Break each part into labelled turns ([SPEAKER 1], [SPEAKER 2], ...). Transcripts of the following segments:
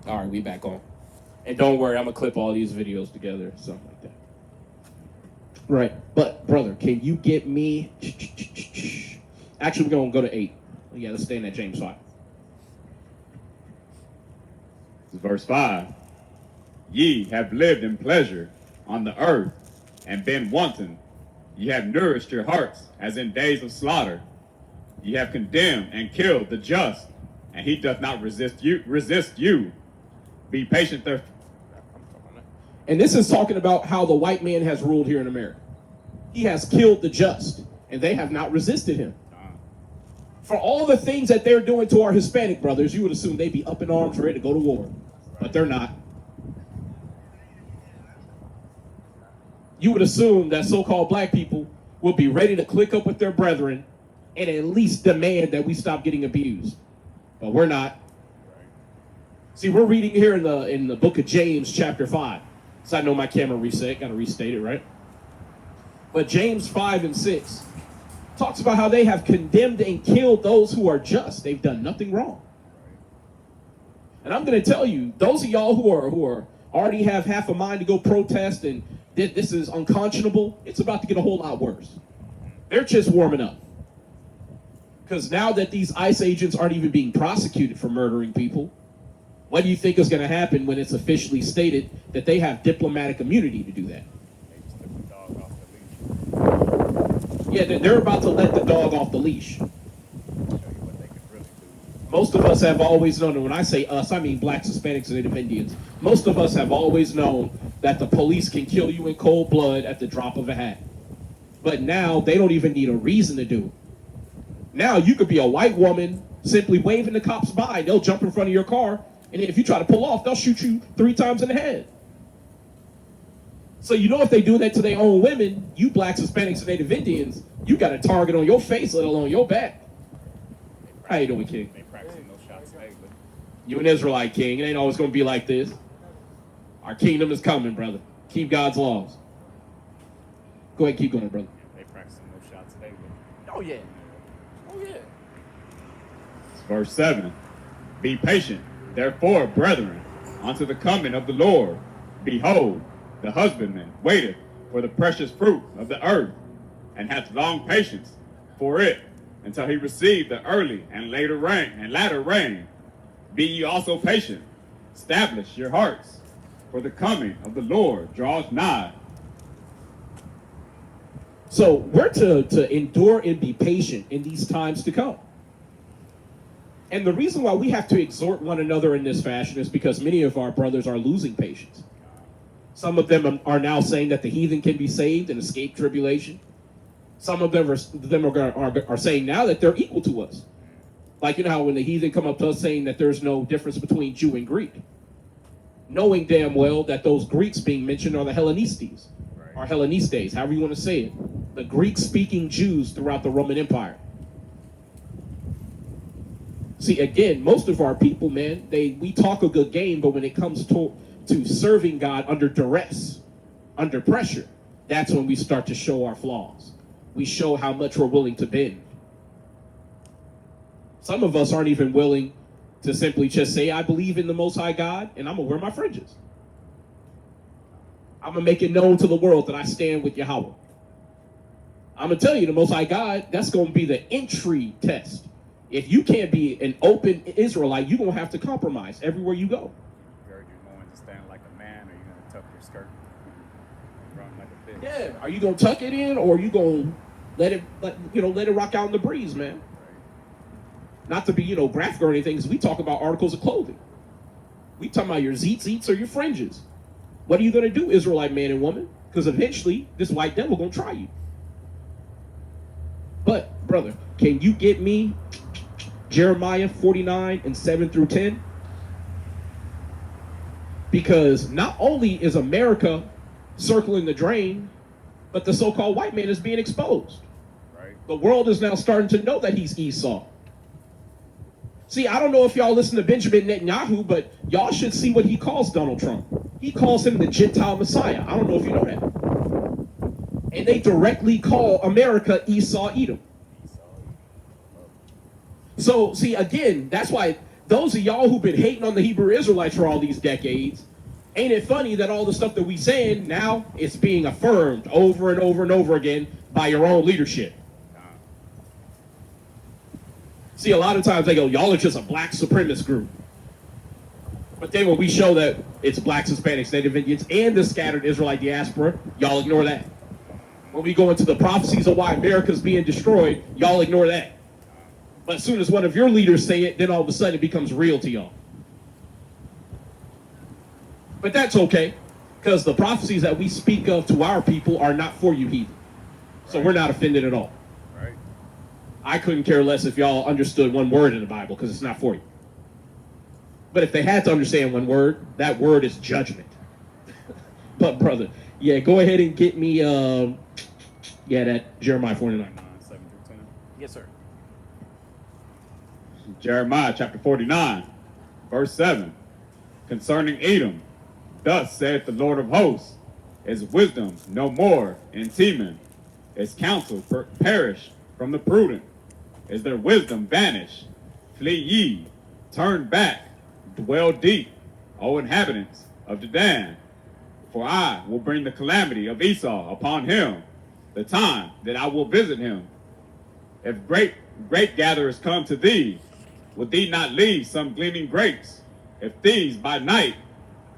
[SPEAKER 1] All right, we back on. And don't worry, I'm gonna clip all these videos together, something like that. Right, but brother, can you get me? Actually, we're gonna go to 8. Yeah, let's stay in that James 5.
[SPEAKER 2] Verse 5. Ye have lived in pleasure on the earth and been wanton. Ye have nourished your hearts as in days of slaughter. Ye have condemned and killed the just, and he doth not resist you. Be patient there.
[SPEAKER 1] And this is talking about how the white man has ruled here in America. He has killed the just, and they have not resisted him. For all the things that they're doing to our Hispanic brothers, you would assume they'd be up in arms, ready to go to war. But they're not. You would assume that so-called black people will be ready to click up with their brethren and at least demand that we stop getting abused. But we're not. See, we're reading here in the book of James, chapter 5. So I know my camera reset, gotta restate it, right? But James 5 and 6 talks about how they have condemned and killed those who are just. They've done nothing wrong. And I'm gonna tell you, those of y'all who are already have half a mind to go protest and this is unconscionable, it's about to get a whole lot worse. They're just warming up. Because now that these ICE agents aren't even being prosecuted for murdering people, what do you think is going to happen when it's officially stated that they have diplomatic immunity to do that? Yeah, they're about to let the dog off the leash. Most of us have always known, and when I say us, I mean blacks, Hispanics, and Native Indians. Most of us have always known that the police can kill you in cold blood at the drop of a hat. But now they don't even need a reason to do it. Now you could be a white woman simply waving the cops by. They'll jump in front of your car, and if you try to pull off, they'll shoot you 3 times in the head. So you know if they do that to their own women, you blacks, Hispanics, and Native Indians, you got a target on your face, let alone your back. How you doing, King? You an Israelite, King. It ain't always going to be like this. Our kingdom is coming, brother. Keep God's laws. Go ahead, keep going, brother.
[SPEAKER 2] They practicing no shots daily.
[SPEAKER 1] Oh, yeah. Oh, yeah.
[SPEAKER 2] Verse 7. Be patient, therefore, brethren, unto the coming of the Lord. Behold, the husbandman waiteth for the precious fruit of the earth, and hath long patience for it, until he receive the early and later rain. Be ye also patient. Establish your hearts, for the coming of the Lord draws nigh.
[SPEAKER 1] So we're to endure and be patient in these times to come. And the reason why we have to exhort one another in this fashion is because many of our brothers are losing patience. Some of them are now saying that the heathen can be saved and escape tribulation. Some of them are saying now that they're equal to us. Like, you know how when the heathen come up to us saying that there's no difference between Jew and Greek, knowing damn well that those Greeks being mentioned are the Hellenistes, or Hellenistes, however you want to say it, the Greek-speaking Jews throughout the Roman Empire. See, again, most of our people, man, we talk a good game, but when it comes to serving God under duress, under pressure, that's when we start to show our flaws. We show how much we're willing to bend. Some of us aren't even willing to simply just say, I believe in the Most High God, and I'm going to wear my fringes. I'm going to make it known to the world that I stand with Yahweh. I'm going to tell you, the Most High God, that's going to be the entry test. If you can't be an open Israelite, you're going to have to compromise everywhere you go.
[SPEAKER 2] Gird your loins and stand like a man, or you're going to tuck your skirt and run like a bitch.
[SPEAKER 1] Yeah, are you going to tuck it in, or are you going to let it rock out in the breeze, man? Not to be, graphic or anything, because we talk about articles of clothing. We talking about your zeets or your fringes. What are you going to do, Israelite man and woman? Because eventually, this white devil going to try you. But, brother, can you get me Jeremiah 49 and 7 through 10? Because not only is America circling the drain, but the so-called white man is being exposed.
[SPEAKER 2] Right.
[SPEAKER 1] The world is now starting to know that he's Esau. See, I don't know if y'all listen to Benjamin Netanyahu, but y'all should see what he calls Donald Trump. He calls him the Gentile Messiah. I don't know if you know that. And they directly call America Esau Edom. So, see, again, that's why Those of y'all who've been hating on the Hebrew Israelites for all these decades, ain't it funny that all the stuff that we saying now is being affirmed over and over and over again by your own leadership? See, a lot of times they go, y'all are just a black supremacist group. But then when we show that it's blacks, Hispanics, Native Indians, and the scattered Israelite diaspora, y'all ignore that. When we go into the prophecies of why America's being destroyed, y'all ignore that. But as soon as one of your leaders say it, then all of a sudden it becomes real to y'all. But that's okay, because the prophecies that we speak of to our people are not for you heathen. So we're not offended at all.
[SPEAKER 2] Right.
[SPEAKER 1] I couldn't care less if y'all understood one word in the Bible, because it's not for you. But if they had to understand one word, that word is judgment. But brother, yeah, go ahead and get me, that Jeremiah 49.
[SPEAKER 2] 7 through 10.
[SPEAKER 1] Yes, sir.
[SPEAKER 2] Jeremiah chapter 49, verse 7. Concerning Edom, thus saith the Lord of hosts, is wisdom no more in Teman? Is counsel perished from the prudent? Is their wisdom vanished? Flee ye, turn back, dwell deep, O inhabitants of Dedan. For I will bring the calamity of Esau upon him, the time that I will visit him. If grape gatherers come to thee, would thee not leave some gleaming grapes? If thieves by night,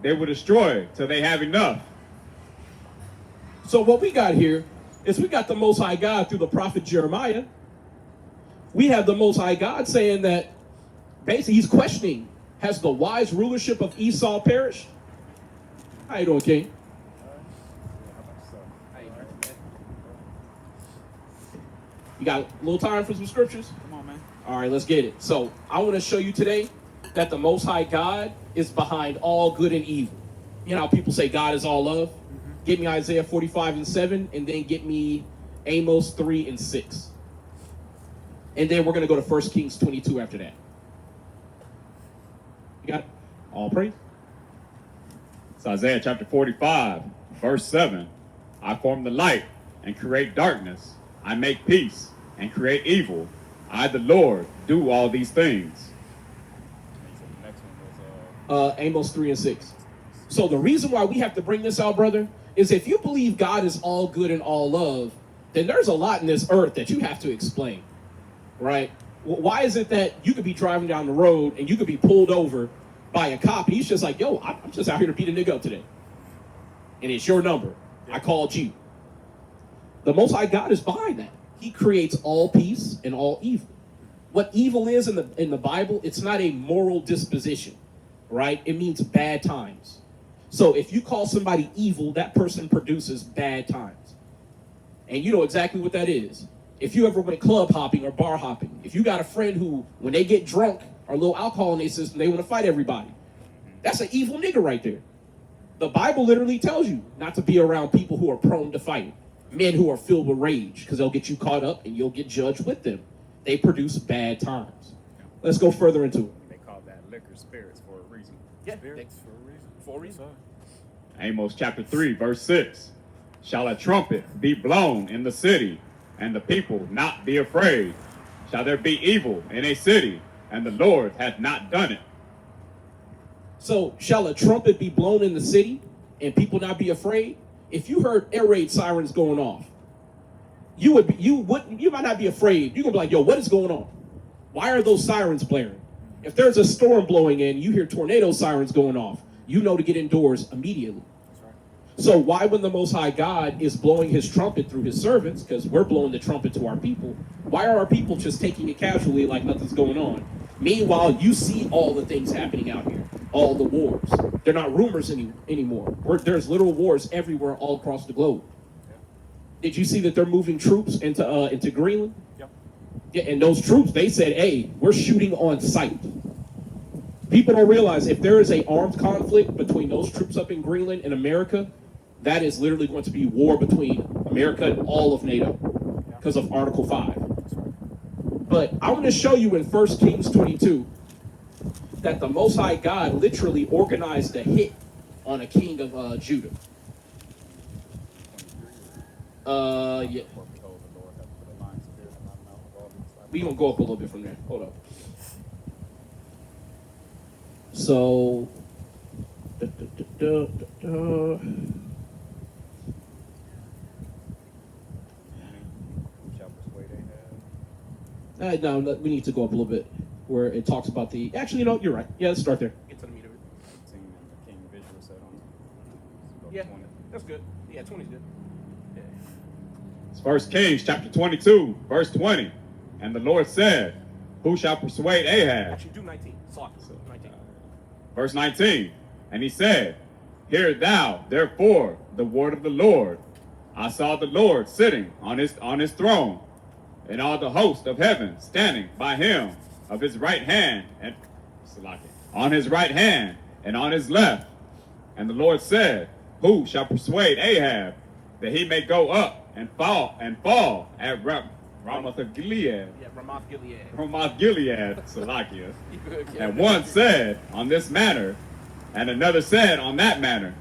[SPEAKER 2] they will destroy till they have enough.
[SPEAKER 1] So what we got here is we got the Most High God through the prophet Jeremiah. We have the Most High God saying that basically he's questioning, has the wise rulership of Esau perished? How you doing, King? You got a little time for some scriptures?
[SPEAKER 2] Come on, man.
[SPEAKER 1] All right, let's get it. So I want to show you today that the Most High God is behind all good and evil. You know how people say God is all love? Get me Isaiah 45 and 7, and then get me Amos 3 and 6. And then we're going to go to 1 Kings 22 after that. You got it? All praise.
[SPEAKER 2] It's Isaiah chapter 45, verse 7. I form the light and create darkness. I make peace and create evil. I, the Lord, do all these things.
[SPEAKER 3] The next one was
[SPEAKER 1] Amos 3 and 6. So the reason why we have to bring this out, brother, is if you believe God is all good and all love, then there's a lot in this earth that you have to explain, right? Why is it that you could be driving down the road and you could be pulled over by a cop and he's just like, yo, I'm just out here to beat a nigga up today. And it's your number. I called you. The Most High God is behind that. He creates all peace and all evil. What evil is in the Bible, it's not a moral disposition, right? It means bad times. So if you call somebody evil, that person produces bad times. And you know exactly what that is. If you ever went club hopping or bar hopping, if you got a friend who, when they get drunk or a little alcohol in their system, they want to fight everybody. That's an evil nigga right there. The Bible literally tells you not to be around people who are prone to fight. Men who are filled with rage, because they'll get you caught up and you'll get judged with them. They produce bad times. Let's go further into it.
[SPEAKER 3] They call that liquor spirits for a reason.
[SPEAKER 1] Yeah,
[SPEAKER 3] Spirits for a reason.
[SPEAKER 1] For a reason.
[SPEAKER 2] Amos chapter 3, verse 6. Shall a trumpet be blown in the city, and the people not be afraid? Shall there be evil in a city, and the Lord hath not done it?
[SPEAKER 1] So, shall a trumpet be blown in the city, and people not be afraid? If you heard air raid sirens going off, you might not be afraid. You're gonna be like, yo, what is going on? Why are those sirens blaring? If there's a storm blowing in, you hear tornado sirens going off, you know to get indoors immediately.
[SPEAKER 3] That's right.
[SPEAKER 1] So why, when the Most High God is blowing his trumpet through his servants, because we're blowing the trumpet to our people, why are our people just taking it casually like nothing's going on? Meanwhile, you see all the things happening out here, all the wars. They're not rumors anymore. There's literal wars everywhere all across the globe.
[SPEAKER 3] Yeah.
[SPEAKER 1] Did you see that they're moving troops into Greenland?
[SPEAKER 3] Yep.
[SPEAKER 1] Yeah, and those troops, they said, hey, we're shooting on sight. People don't realize if there is an armed conflict between those troops up in Greenland and America, that is literally going to be war between America and all of NATO because of Article 5.
[SPEAKER 3] That's right.
[SPEAKER 1] But I want to show you in 1 Kings 22 that the Most High God literally organized a hit on a king of Judah.
[SPEAKER 3] 23.
[SPEAKER 1] Yeah.
[SPEAKER 3] For behold, the Lord hath put a lion spirit in my mouth of all these.
[SPEAKER 1] We're going to go up a little bit from there. Hold up. So,
[SPEAKER 3] Shall persuade Ahab.
[SPEAKER 1] no, we need to go up a little bit where it talks about the. Actually, you know, you're right. Yeah, let's start there. Get to the meat of it.
[SPEAKER 3] 18 and the king visual set on. Let's go
[SPEAKER 1] Yeah,
[SPEAKER 3] 20.
[SPEAKER 1] that's good. Yeah, 20's good. Yeah.
[SPEAKER 2] It's 1 Kings chapter 22, verse 20. And the Lord said, who shall persuade Ahab?
[SPEAKER 1] Actually, do 19. Sorry, 19.
[SPEAKER 2] Verse 19. And he said, hear thou, therefore, the word of the Lord. I saw the Lord sitting on his throne, and all the host of heaven standing by him of his right hand, and on his right hand and on his left. And the Lord said, who shall persuade Ahab that he may go up and fall at Ramoth of Gilead?
[SPEAKER 1] Yeah, Ramoth Gilead.
[SPEAKER 2] Ramoth Gilead, Salakia.
[SPEAKER 1] You good, yeah.
[SPEAKER 2] And one said on this manner, and another said on that manner.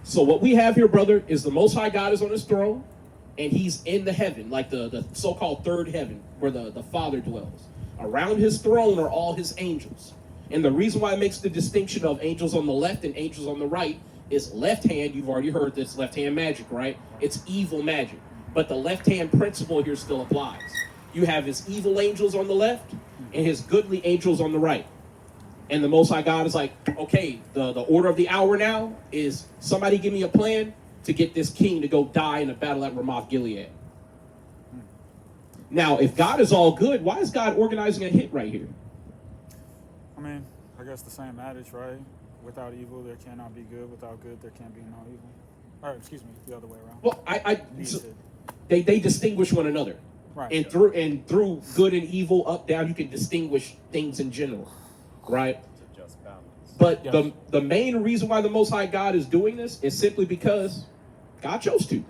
[SPEAKER 1] So what we have here, brother, is the Most High God is on his throne, and he's in the heaven, like the so-called third heaven, where the Father dwells. Around his throne are all his angels. And the reason why it makes the distinction of angels on the left and angels on the right is left hand, you've already heard this, left hand magic, right? It's evil magic. But the left hand principle here still applies. You have his evil angels on the left and his goodly angels on the right. And the Most High God is like, okay, the order of the hour now is somebody give me a plan to get this king to go die in a battle at Ramoth Gilead. Now, if God is all good, why is God organizing a hit right here?
[SPEAKER 4] I mean, I guess the same adage, right? Without evil, there cannot be good. Without good, there can be no evil. Or, excuse me, the other way around.
[SPEAKER 1] Well, they distinguish one another.
[SPEAKER 4] Right.
[SPEAKER 1] And through good and evil, up, down, you can distinguish things in general, right?
[SPEAKER 3] To just balance.
[SPEAKER 1] But
[SPEAKER 4] Yes.
[SPEAKER 1] the main reason why the Most High God is doing this is simply because God chose to.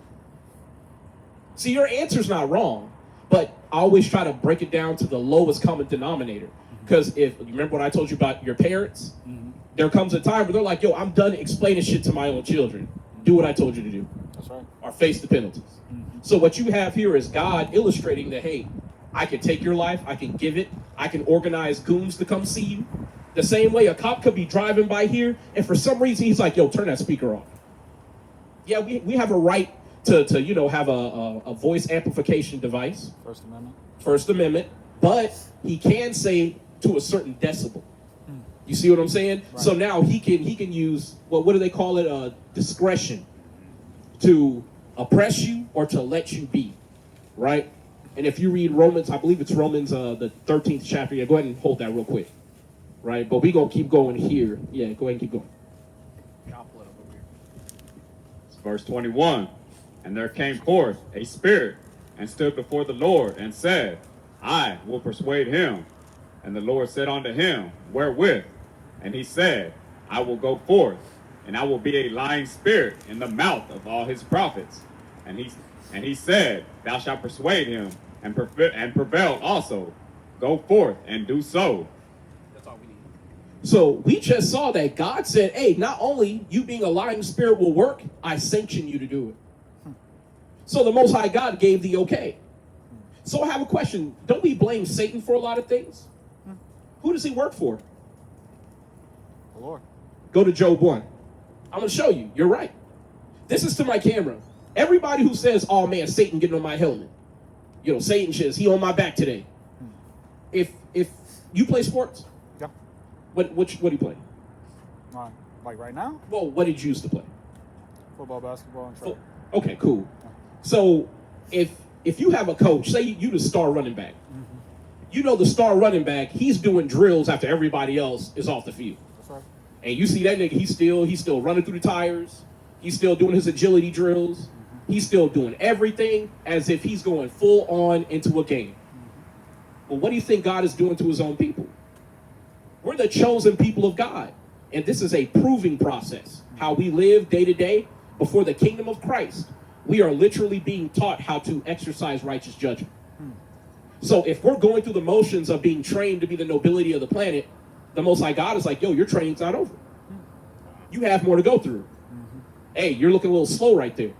[SPEAKER 1] See, your answer's not wrong, but I always try to break it down to the lowest common denominator. Because if you remember what I told you about your parents, there comes a time where they're like, yo, I'm done explaining shit to my own children. Do what I told you to do,
[SPEAKER 4] That's right.
[SPEAKER 1] or face the penalties. So what you have here is God illustrating that, hey, I can take your life, I can give it, I can organize goons to come see you. The same way a cop could be driving by here, and for some reason he's like, yo, turn that speaker off. Yeah, we have a right to have a voice amplification device,
[SPEAKER 4] First Amendment.
[SPEAKER 1] First Amendment, but he can say to a certain decibel. You see what I'm saying?
[SPEAKER 4] Right.
[SPEAKER 1] So now he can use, well, what do they call it? Discretion to oppress you or to let you be, right? And if you read Romans, I believe it's Romans, the 13th chapter. Yeah, go ahead and hold that real quick, right? But we gonna keep going here. Yeah, go ahead and keep going.
[SPEAKER 3] I'll pull it up over here.
[SPEAKER 2] It's verse 21. And there came forth a spirit and stood before the Lord and said, I will persuade him. And the Lord said unto him, wherewith? And he said, I will go forth, and I will be a lying spirit in the mouth of all his prophets. And he said, thou shalt persuade him, and prevail also. Go forth and do so.
[SPEAKER 1] That's all we need. So we just saw that God said, hey, not only you being a lying spirit will work, I sanction you to do it. So the Most High God gave the okay. So I have a question. Don't we blame Satan for a lot of things? Who does he work for?
[SPEAKER 4] The Lord.
[SPEAKER 1] Go to Job 1. I'm going to show you. You're right. This is to my camera. Everybody who says, oh man, Satan getting on my helmet. Satan says, he on my back today. If you play sports,
[SPEAKER 4] Yeah.
[SPEAKER 1] what do you play?
[SPEAKER 4] Like right now?
[SPEAKER 1] Well, what did you used to play?
[SPEAKER 4] Football, basketball, and track.
[SPEAKER 1] Okay, cool. So if you have a coach, say you the star running back, the star running back, he's doing drills after everybody else is off the field.
[SPEAKER 4] That's right.
[SPEAKER 1] And you see that nigga, he's still running through the tires. He's still doing his agility drills. He's still doing everything as if he's going full on into a game. But what do you think God is doing to his own people? We're the chosen people of God. And this is a proving process. How we live day to day before the kingdom of Christ. We are literally being taught how to exercise righteous judgment. So if we're going through the motions of being trained to be the nobility of the planet, the Most High God is like, yo, your training's not over. You have more to go through. Hey, you're looking a little slow right there.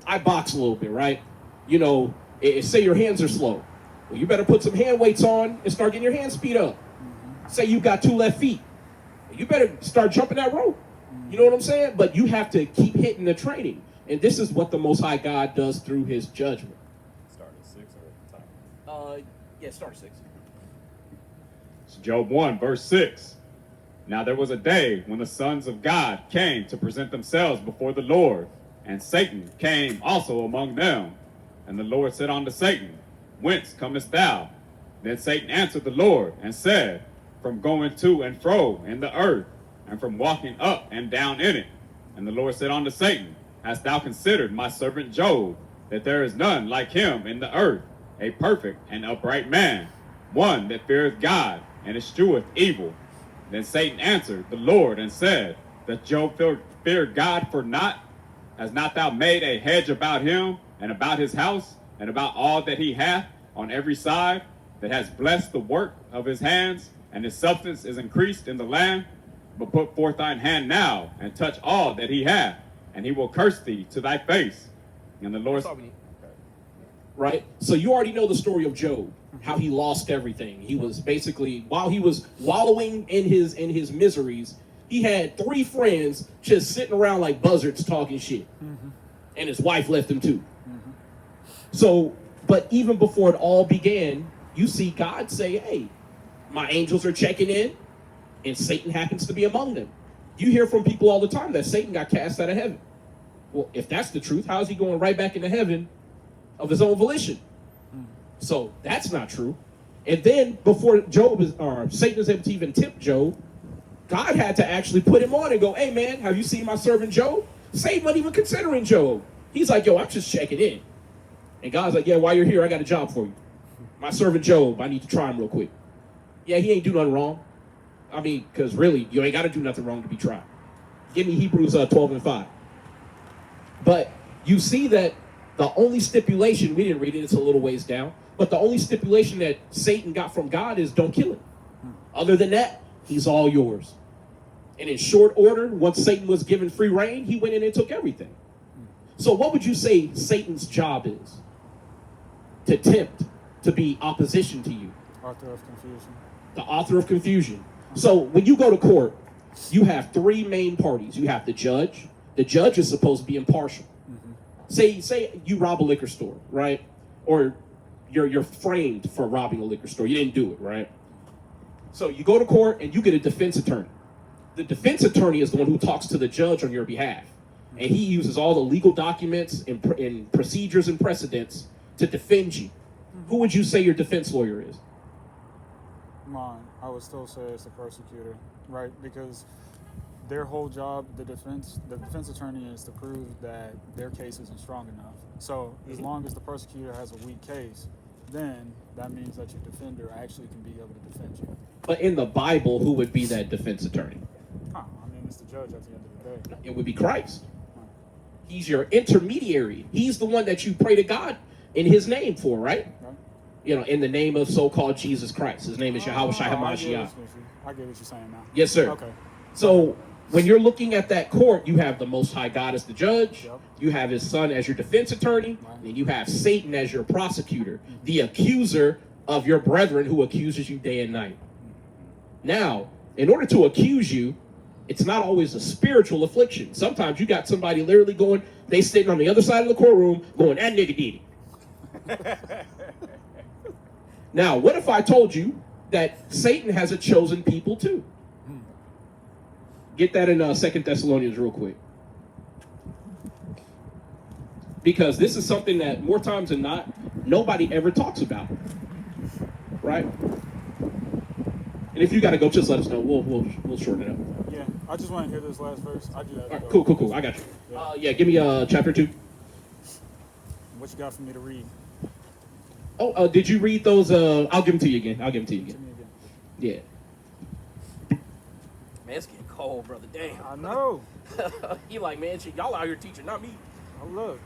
[SPEAKER 1] I box a little bit, right? Say your hands are slow. Well, you better put some hand weights on and start getting your hand speed up. Say you got 2 left feet. You better start jumping that rope. You know what I'm saying? But you have to keep hitting the training. And this is what the Most High God does through his judgment.
[SPEAKER 3] Start at 6 or at the time.
[SPEAKER 1] Yeah, start 6.
[SPEAKER 2] It's Job 1, verse 6. Now there was a day when the sons of God came to present themselves before the Lord, and Satan came also among them. And the Lord said unto Satan, Whence comest thou? Then Satan answered the Lord, and said, From going to and fro in the earth, and from walking up and down in it. And the Lord said unto Satan, Hast thou considered my servant Job, that there is none like him in the earth, a perfect and upright man, one that feareth God, and escheweth evil? Then Satan answered the Lord, and said, That Job feared God for naught? Hast not thou made a hedge about him, and about his house, and about all that he hath on every side, that has blessed the work of his hands, and his substance is increased in the land? But put forth thine hand now, and touch all that he hath, and he will curse thee to thy face. And the Lord...
[SPEAKER 1] Right? So you already know the story of Job, how he lost everything. He was basically, while he was wallowing in his miseries, he had 3 friends just sitting around like buzzards talking shit. And his wife left him too. So, but even before it all began, you see God say, hey, my angels are checking in, and Satan happens to be among them. You hear from people all the time that Satan got cast out of heaven. Well, if that's the truth, how is he going right back into heaven of his own volition? So that's not true. And then before Satan is able to even tempt Job, God had to actually put him on and go, hey man, have you seen my servant Job? Satan wasn't even considering Job. He's like, yo, I'm just checking in. And God's like, yeah, while you're here, I got a job for you. My servant Job, I need to try him real quick. Yeah, he ain't do nothing wrong. I mean, because really, you ain't got to do nothing wrong to be tried. Give me Hebrews 12 and 5. But you see that the only stipulation, we didn't read it, it's a little ways down, but the only stipulation that Satan got from God is don't kill him. Other than that, he's all yours. And in short order, once Satan was given free reign, he went in and took everything. So what would you say Satan's job is? To tempt, to be opposition to you.
[SPEAKER 4] Author of confusion.
[SPEAKER 1] The author of confusion. So when you go to court, you have 3 main parties. You have the judge. The judge is supposed to be impartial. Say you rob a liquor store, right? Or you're framed for robbing a liquor store. You didn't do it, right? So you go to court and you get a defense attorney. The defense attorney is the one who talks to the judge on your behalf. And he uses all the legal documents and procedures and precedents to defend you. Who would you say your defense lawyer is?
[SPEAKER 4] Mine, I would still say it's the persecutor, right? Because their whole job, the defense attorney, is to prove that their case isn't strong enough. So as long as the persecutor has a weak case, then that means that your defender actually can be able to defend you.
[SPEAKER 1] But in the Bible, who would be that defense attorney?
[SPEAKER 4] I mean, it's the judge at the end of the day.
[SPEAKER 1] It would be Christ. He's your intermediary. He's the one that you pray to God in his name for, right? You know, in the name of so-called Jesus Christ. His name is Yahweh Shai HaMashiach.
[SPEAKER 4] I get what you're saying now.
[SPEAKER 1] Yes, sir.
[SPEAKER 4] Okay.
[SPEAKER 1] So when you're looking at that court, you have the Most High God as the judge.
[SPEAKER 4] Yep.
[SPEAKER 1] You have his son as your defense attorney.
[SPEAKER 4] Right.
[SPEAKER 1] And you have Satan as your prosecutor, the accuser of your brethren who accuses you day and night. Now, in order to accuse you, it's not always a spiritual affliction. Sometimes you got somebody literally going, they sitting on the other side of the courtroom going, that nigga did it. Now, what if I told you that Satan has a chosen people too? Get that in 2 Thessalonians real quick. Because this is something that more times than not, nobody ever talks about. Right? And if you got to go, just let us know. We'll shorten it up.
[SPEAKER 4] Yeah, I just want to hear this last verse. I do that.
[SPEAKER 1] All right, cool. I got you. Yeah, give me chapter 2.
[SPEAKER 4] What you got for me to read?
[SPEAKER 1] Oh, did you read those? I'll give them to you again.
[SPEAKER 4] Give me again.
[SPEAKER 1] Yeah.
[SPEAKER 5] Man, it's getting cold, brother. Damn.
[SPEAKER 4] I know.
[SPEAKER 5] He like, man, shit, y'all out here teaching, not me.
[SPEAKER 4] Oh, look.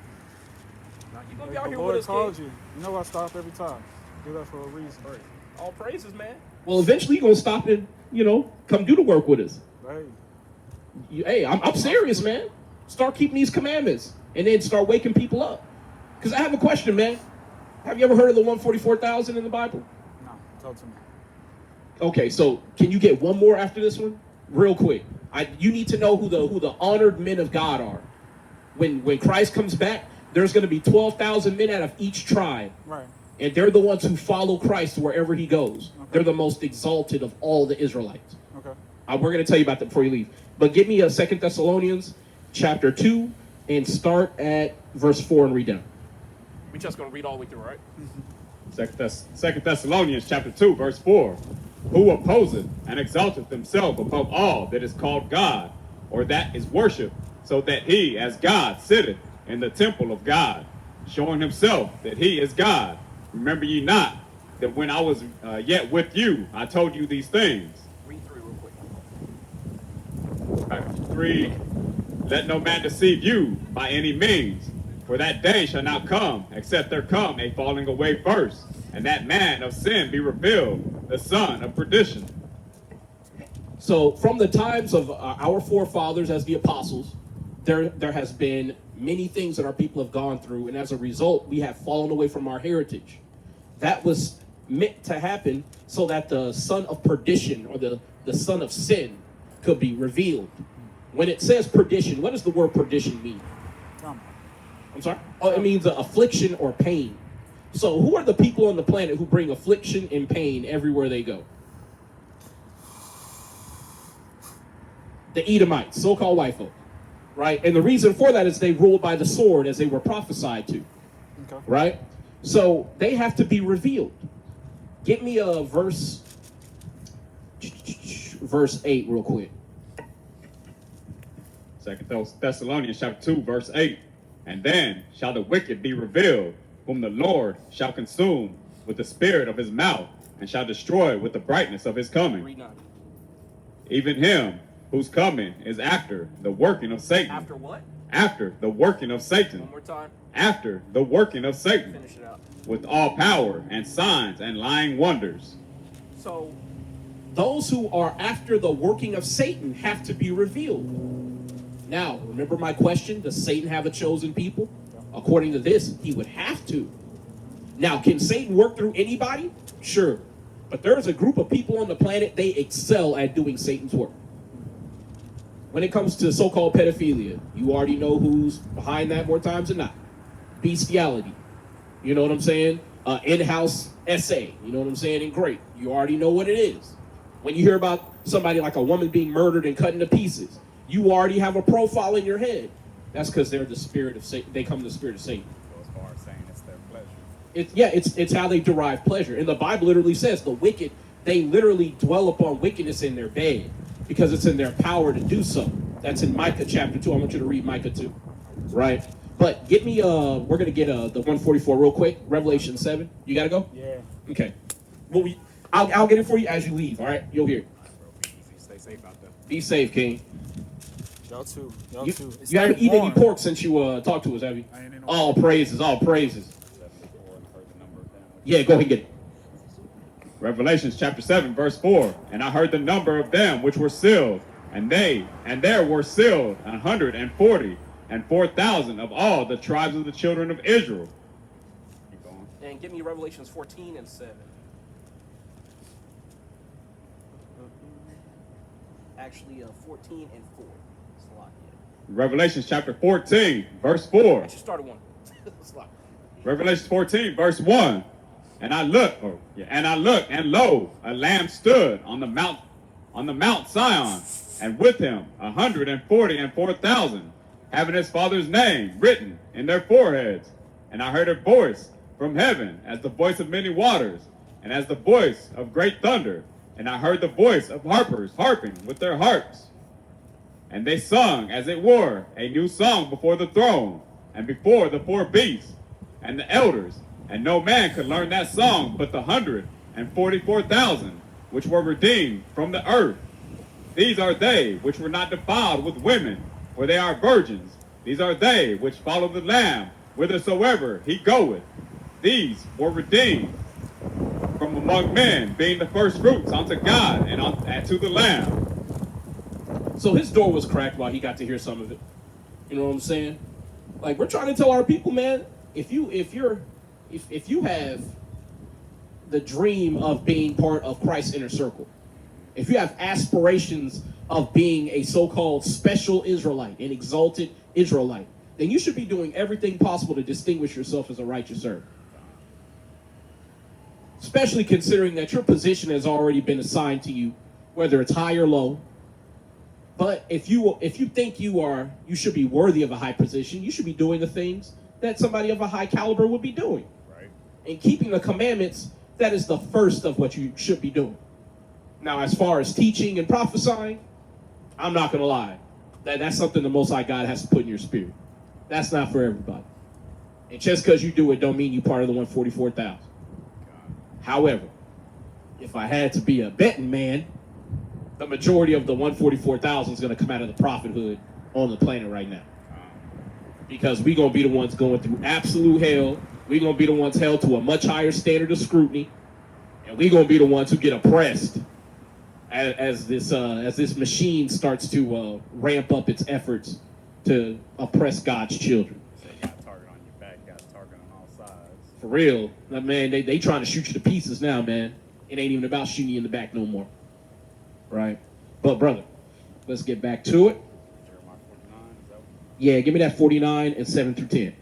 [SPEAKER 5] Nah, you gonna
[SPEAKER 4] Like
[SPEAKER 5] be out
[SPEAKER 4] the
[SPEAKER 5] here
[SPEAKER 4] Lord
[SPEAKER 5] with us,
[SPEAKER 4] called
[SPEAKER 5] kid.
[SPEAKER 4] you. You know I stop every time. Do that for a reason.
[SPEAKER 5] Right. All praises, man.
[SPEAKER 1] Well, eventually you're going to stop and, come do the work with us.
[SPEAKER 4] Right.
[SPEAKER 1] Hey, I'm serious, man. Start keeping these commandments and then start waking people up. Because I have a question, man. Have you ever heard of the 144,000 in the Bible?
[SPEAKER 4] No, talk to me.
[SPEAKER 1] Okay, so can you get one more after this one? real quick. You need to know who the honored men of God are. When Christ comes back, there's going to be 12,000 men out of each tribe.
[SPEAKER 4] Right.
[SPEAKER 1] And they're the ones who follow Christ wherever he goes.
[SPEAKER 4] Okay.
[SPEAKER 1] They're the most exalted of all the Israelites.
[SPEAKER 4] Okay.
[SPEAKER 1] We're going to tell you about that before you leave. But give me a 2 Thessalonians chapter 2 and start at verse 4 and read down.
[SPEAKER 5] We just gonna read all the way through, right?
[SPEAKER 2] Second Thessalonians chapter 2, verse 4. Who opposeth and exalteth himself above all that is called God, or that is worshipped, so that he, as God, sitteth in the temple of God, showing himself that he is God. Remember ye not that when I was yet with you, I told you these things.
[SPEAKER 5] Read through real quick.
[SPEAKER 2] 3. Let no man deceive you by any means, for that day shall not come, except there come a falling away first, and that man of sin be revealed, the son of perdition.
[SPEAKER 1] So from the times of our forefathers as the apostles, there has been many things that our people have gone through, and as a result, we have fallen away from our heritage. That was meant to happen so that the son of perdition, or the son of sin, could be revealed. When it says perdition, what does the word perdition mean? I'm sorry? Oh, it means affliction or pain. So who are the people on the planet who bring affliction and pain everywhere they go? The Edomites, so-called white folk, right? And the reason for that is they ruled by the sword as they were prophesied to,
[SPEAKER 4] Okay.
[SPEAKER 1] right? So they have to be revealed. Get me a verse 8 real quick.
[SPEAKER 2] 2 Thessalonians chapter 2, verse 8. And then shall the wicked be revealed, whom the Lord shall consume with the spirit of his mouth, and shall destroy with the brightness of his coming.
[SPEAKER 5] Read 9.
[SPEAKER 2] Even him whose coming is after the working of Satan.
[SPEAKER 5] After what?
[SPEAKER 2] After the working of Satan.
[SPEAKER 5] One more time.
[SPEAKER 2] After the working of Satan.
[SPEAKER 5] Finish it out.
[SPEAKER 2] With all power and signs and lying wonders.
[SPEAKER 5] So,
[SPEAKER 1] Those who are after the working of Satan have to be revealed. Now, remember my question, does Satan have a chosen people? According to this, he would have to. Now, can Satan work through anybody? Sure. But there's a group of people on the planet, they excel at doing Satan's work. When it comes to so-called pedophilia, you already know who's behind that more times than not. Bestiality. You know what I'm saying? In-house essay. You know what I'm saying? And great. You already know what it is. When you hear about somebody like a woman being murdered and cut into pieces, you already have a profile in your head. That's because they're the spirit of Satan. They come to the spirit of Satan.
[SPEAKER 3] So as far as saying it's their pleasure.
[SPEAKER 1] It's how they derive pleasure. And the Bible literally says the wicked, they literally dwell upon wickedness in their bed because it's in their power to do so. That's in Micah chapter 2. I want you to read Micah 2. Right? But get me, we're going to get the 144 real quick. Revelation 7. You got to go?
[SPEAKER 4] Yeah.
[SPEAKER 1] Okay. Well, I'll get it for you as you leave. All right? You'll hear.
[SPEAKER 3] Bro, be easy. Stay safe out there.
[SPEAKER 1] Be safe, King.
[SPEAKER 4] Y'all too. Y'all
[SPEAKER 1] You,
[SPEAKER 4] too. It's
[SPEAKER 1] you haven't
[SPEAKER 4] staying
[SPEAKER 1] eaten any
[SPEAKER 4] warm.
[SPEAKER 1] pork since you talked to us, have you?
[SPEAKER 4] I ain't eaten no
[SPEAKER 1] All praises, all praises.
[SPEAKER 3] 74 and heard the number of them.
[SPEAKER 1] Yeah, go ahead and get it.
[SPEAKER 2] Revelations chapter 7, verse 4. And I heard the number of them which were sealed, and there were sealed 140 and 4,000 of all the tribes of the children of Israel. Keep going.
[SPEAKER 5] and give me Revelations 14 and 7. Actually, 14 and 4. It's a lot, yeah.
[SPEAKER 2] Revelations chapter 14, verse 4.
[SPEAKER 5] Actually, start at 1. It's a lot.
[SPEAKER 2] Revelation 14, verse 1. And I looked, and lo, a lamb stood on the Mount Zion, and with him 140 and 4,000, having his father's name written in their foreheads. And I heard a voice from heaven, as the voice of many waters, and as the voice of great thunder. And I heard the voice of harpers harping with their harps. And they sung, as it were, a new song before the throne, and before the four beasts, and the elders. And no man could learn that song but the 144,000, which were redeemed from the earth. These are they which were not defiled with women, for they are virgins. These are they which follow the Lamb whithersoever he goeth. These were redeemed from among men, being the first fruits unto God and to the Lamb.
[SPEAKER 1] So his door was cracked while he got to hear some of it. You know what I'm saying? Like, we're trying to tell our people, man, if you have the dream of being part of Christ's inner circle, if you have aspirations of being a so-called special Israelite, an exalted Israelite, then you should be doing everything possible to distinguish yourself as a righteous servant. Especially considering that your position has already been assigned to you, whether it's high or low. But if you think you should be worthy of a high position, you should be doing the things that somebody of a high caliber would be doing.
[SPEAKER 2] Right.
[SPEAKER 1] And keeping the commandments, that is the first of what you should be doing. Now, as far as teaching and prophesying, I'm not going to lie. That's something the Most High God has to put in your spirit. That's not for everybody. And just because you do it don't mean you're part of the 144,000. However, if I had to be a betting man, the majority of the 144,000 is going to come out of the prophethood on the planet right now. Because we're going to be the ones going through absolute hell. We're going to be the ones held to a much higher standard of scrutiny. And we're going to be the ones who get oppressed as this machine starts to ramp up its efforts to oppress God's children.
[SPEAKER 3] So you got a target on your back, you got a target on all sides.
[SPEAKER 1] For real. Man, they trying to shoot you to pieces now, man. It ain't even about shooting you in the back no more. Right? But, brother, let's get back to it.
[SPEAKER 3] Jeremiah 49, is that what?
[SPEAKER 1] Yeah, give me that 49 and 7 through 10.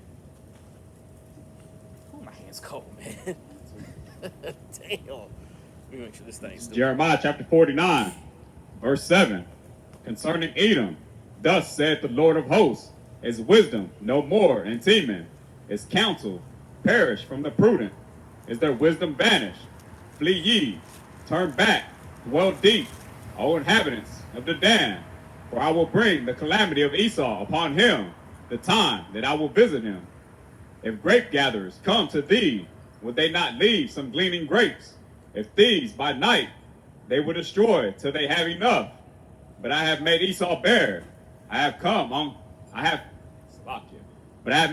[SPEAKER 5] Oh, my hand's cold, man. Damn. Let me make sure this thing's still.
[SPEAKER 2] Jeremiah chapter 49, verse 7. Concerning Edom, thus saith the Lord of hosts, is wisdom no more in Teman? Is counsel perished from the prudent? Is their wisdom vanished? Flee ye, turn back, dwell deep, O inhabitants of Dedan, for I will bring the calamity of Esau upon him, the time that I will visit him. If grape gatherers come to thee, would they not leave some gleaning grapes? If thieves by night, they will destroy till they have enough. But I have made Esau bare. I have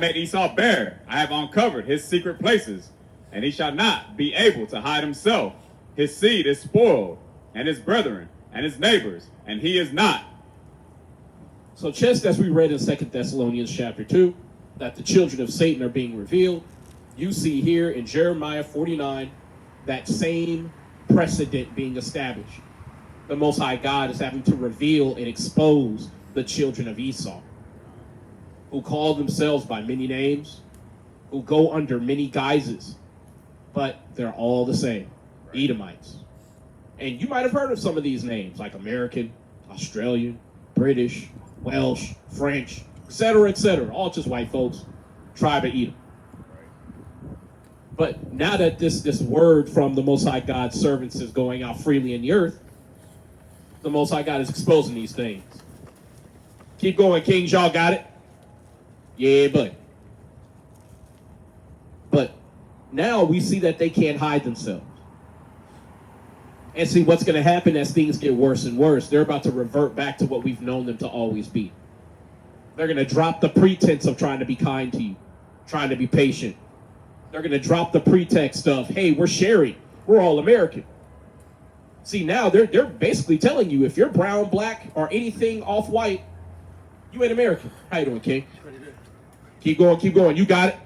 [SPEAKER 2] made Esau bare. I have uncovered his secret places, and he shall not be able to hide himself. His seed is spoiled, and his brethren, and his neighbors, and he is not.
[SPEAKER 1] So just as we read in 2 Thessalonians chapter 2, that the children of Satan are being revealed, you see here in Jeremiah 49, that same precedent being established. The Most High God is having to reveal and expose the children of Esau, who call themselves by many names, who go under many guises, but they're all the same, Edomites. And you might have heard of some of these names, like American, Australian, British, Welsh, French, etc., all just white folks, tribe of Edom. But now that this word from the Most High God's servants is going out freely in the earth, the Most High God is exposing these things. Keep going, kings, y'all got it? Yeah, but now we see that they can't hide themselves. And see what's going to happen as things get worse and worse. They're about to revert back to what we've known them to always be. They're going to drop the pretense of trying to be kind to you, trying to be patient. They're going to drop the pretext of, hey, we're sharing. We're all American. See, now they're basically telling you if you're brown, black, or anything off-white, you ain't American. How you doing, King?
[SPEAKER 5] Pretty good.
[SPEAKER 1] Keep going. You got it.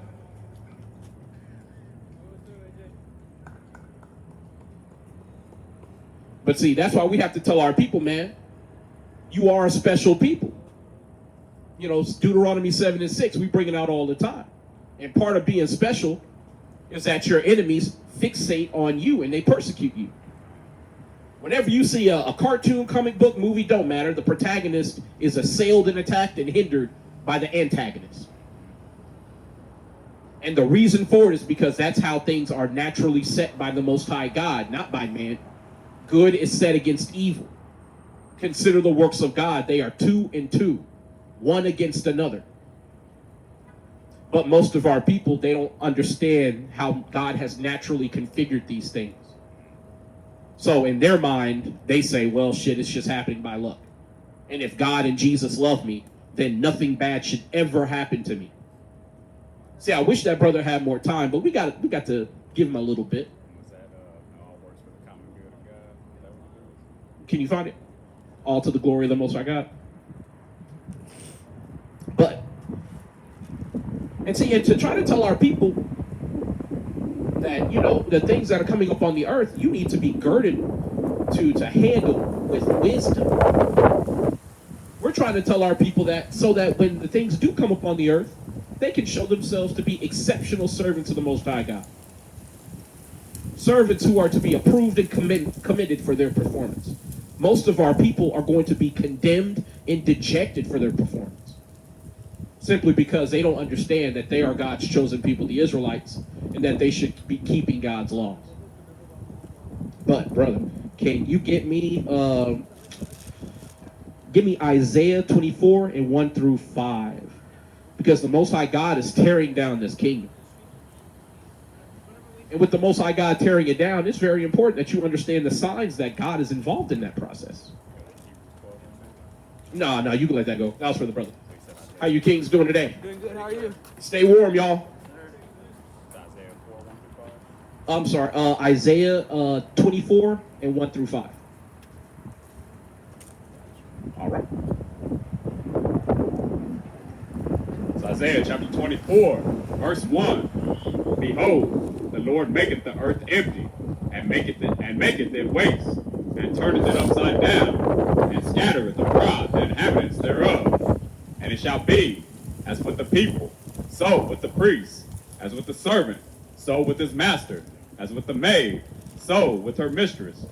[SPEAKER 1] But see, that's why we have to tell our people, man, you are a special people. You know, Deuteronomy 7 and 6, we bring it out all the time. And part of being special is that your enemies fixate on you and they persecute you. Whenever you see a cartoon, comic book, movie, don't matter, the protagonist is assailed and attacked and hindered by the antagonist. And the reason for it is because that's how things are naturally set by the Most High God, not by man. Good is set against evil. Consider the works of God. They are 2 and 2, one against another. But most of our people, they don't understand how God has naturally configured these things. So in their mind, they say, well, shit, it's just happening by luck. And if God and Jesus love me, then nothing bad should ever happen to me. See, I wish that brother had more time, but we got to give him a little bit.
[SPEAKER 3] Was that all works for the common good of God? Is that what it is?
[SPEAKER 1] Can you find it? All to the glory of the Most High God. But, and see, and to try to tell our people that, you know, the things that are coming up on the earth, you need to be girded to handle with wisdom. We're trying to tell our people that so that when the things do come upon the earth, they can show themselves to be exceptional servants of the Most High God. Servants who are to be approved and committed for their performance. Most of our people are going to be condemned and dejected for their performance, simply because they don't understand that they are God's chosen people, the Israelites, and that they should be keeping God's laws. But, brother, can you get me Isaiah 24 and 1 through 5? Because the Most High God is tearing down this kingdom. And with the Most High God tearing it down, it's very important that you understand the signs that God is involved in that process. No, you can let that go. That was for the brother. How you kings doing today?
[SPEAKER 5] Doing good. How are you?
[SPEAKER 1] Stay warm, y'all.
[SPEAKER 3] Isaiah 4, 1 through 5.
[SPEAKER 1] I'm sorry, Isaiah 24 and 1 through 5. All right.
[SPEAKER 2] It's Isaiah chapter 24, verse 1. Behold, the Lord maketh the earth empty, and maketh it waste, and turneth it upside down, and scattereth abroad the inhabitants thereof. And it shall be, as with the people, so with the priest, as with the servant, so with his master, as with the maid, so with her mistress,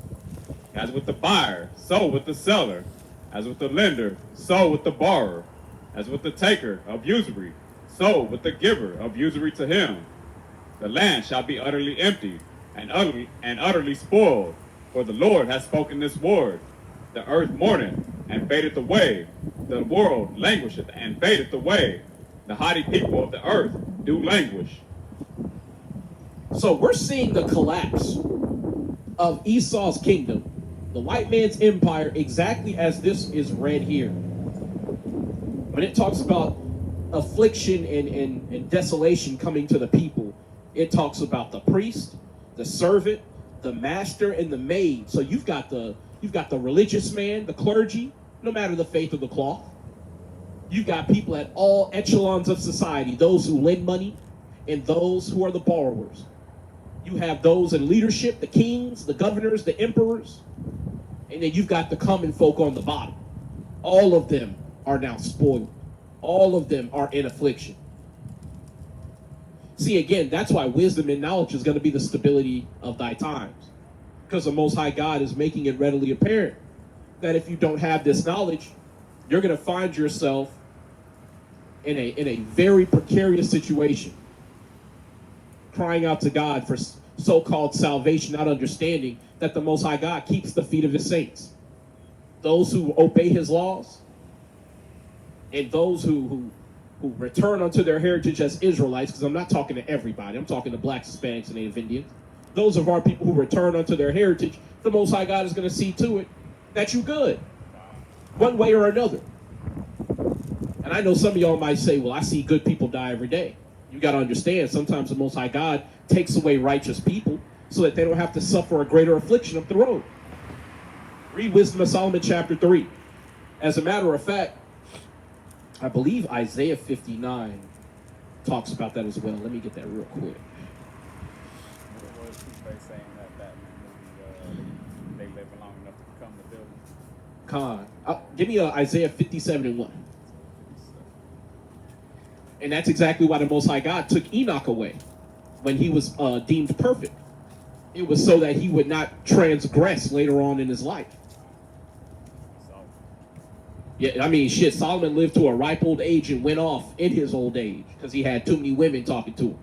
[SPEAKER 2] as with the buyer, so with the seller, as with the lender, so with the borrower, as with the taker of usury, so with the giver of usury to him. The land shall be utterly empty and utterly spoiled, for the Lord has spoken this word. The earth mourneth and fadeth away. The world languisheth and fadeth away. The haughty people of the earth do languish.
[SPEAKER 1] So we're seeing the collapse of Esau's kingdom, the white man's empire, exactly as this is read here. When it talks about affliction and desolation coming to the people, it talks about the priest, the servant, the master, and the maid. So you've got the religious man, the clergy, no matter the faith of the cloth. You've got people at all echelons of society, those who lend money and those who are the borrowers. You have those in leadership, the kings, the governors, the emperors, and then you've got the common folk on the bottom. All of them are now spoiled. All of them are in affliction. See, again, that's why wisdom and knowledge is going to be the stability of thy times. Because the Most High God is making it readily apparent that if you don't have this knowledge, you're going to find yourself in a very precarious situation, crying out to God for so-called salvation, not understanding that the Most High God keeps the feet of his saints. Those who obey his laws and those who return unto their heritage as Israelites, because I'm not talking to everybody, I'm talking to blacks, Hispanics, and Native Indians. Those of our people who return unto their heritage, the Most High God is going to see to it that you good, one way or another. And I know some of y'all might say, well, I see good people die every day. You got to understand, sometimes the Most High God takes away righteous people so that they don't have to suffer a greater affliction up the road. Read Wisdom of Solomon chapter 3. As a matter of fact, I believe Isaiah 59 talks about that as well. Let me get that real quick.
[SPEAKER 3] What was Tupac saying that Batman movie, they live long enough to become the villain?
[SPEAKER 1] Give me Isaiah 57 and 1. And that's exactly why the Most High God took Enoch away when he was deemed perfect. It was so that he would not transgress later on in his life. Yeah, I mean, shit, Solomon lived to a ripe old age and went off in his old age because he had too many women talking to him.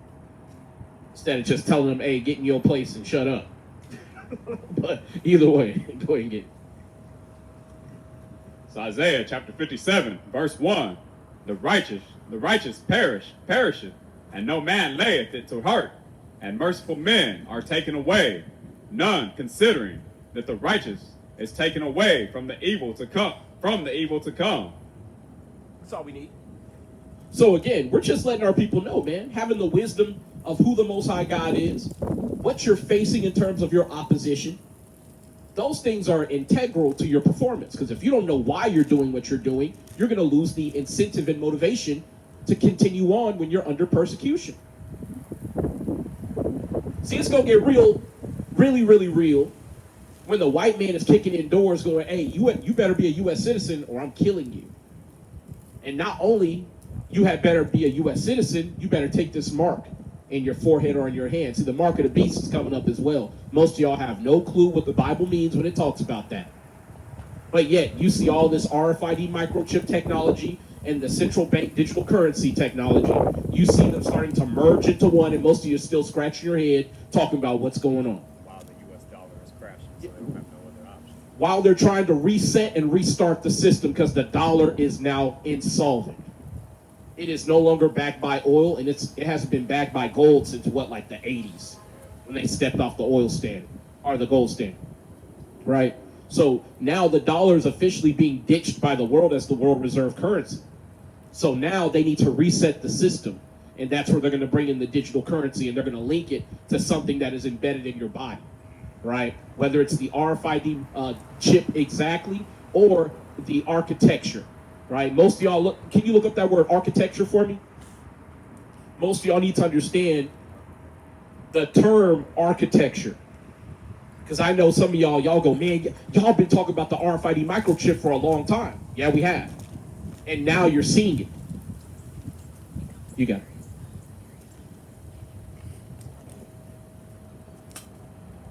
[SPEAKER 1] Instead of just telling him, hey, get in your place and shut up. But either way, go ahead and get it.
[SPEAKER 2] It's Isaiah chapter 57, verse 1. The righteous perisheth, and no man layeth it to heart, and merciful men are taken away, none considering that the righteous is taken away from the evil to come.
[SPEAKER 1] That's all we need. So again, we're just letting our people know, man, having the wisdom of who the Most High God is, what you're facing in terms of your opposition, those things are integral to your performance. Because if you don't know why you're doing what you're doing, you're going to lose the incentive and motivation to continue on when you're under persecution. See, it's going to get real, really, really real when the white man is kicking in doors going, hey, you better be a U.S. citizen or I'm killing you. And not only you had better be a U.S. citizen, you better take this mark in your forehead or in your hand. See, the mark of the beast is coming up as well. Most of y'all have no clue what the Bible means when it talks about that. But yet, you see all this RFID microchip technology and the central bank digital currency technology. You see them starting to merge into one, and most of you are still scratching your head talking about what's going on.
[SPEAKER 3] While the U.S. dollar is crashing, so they don't have no other option.
[SPEAKER 1] While they're trying to reset and restart the system because the dollar is now insolvent. It is no longer backed by oil, and it hasn't been backed by gold since like the 80s when they stepped off the oil standard or the gold standard, right? So now the dollar is officially being ditched by the world as the world reserve currency. So now they need to reset the system, and that's where they're going to bring in the digital currency, and they're going to link it to something that is embedded in your body, right? Whether it's the RFID chip exactly or the architecture. Right? Most of y'all can you look up that word architecture for me? Most of y'all need to understand the term architecture. Because I know some of y'all go, man, y'all been talking about the RFID microchip for a long time. Yeah, we have. And now you're seeing it. You got it.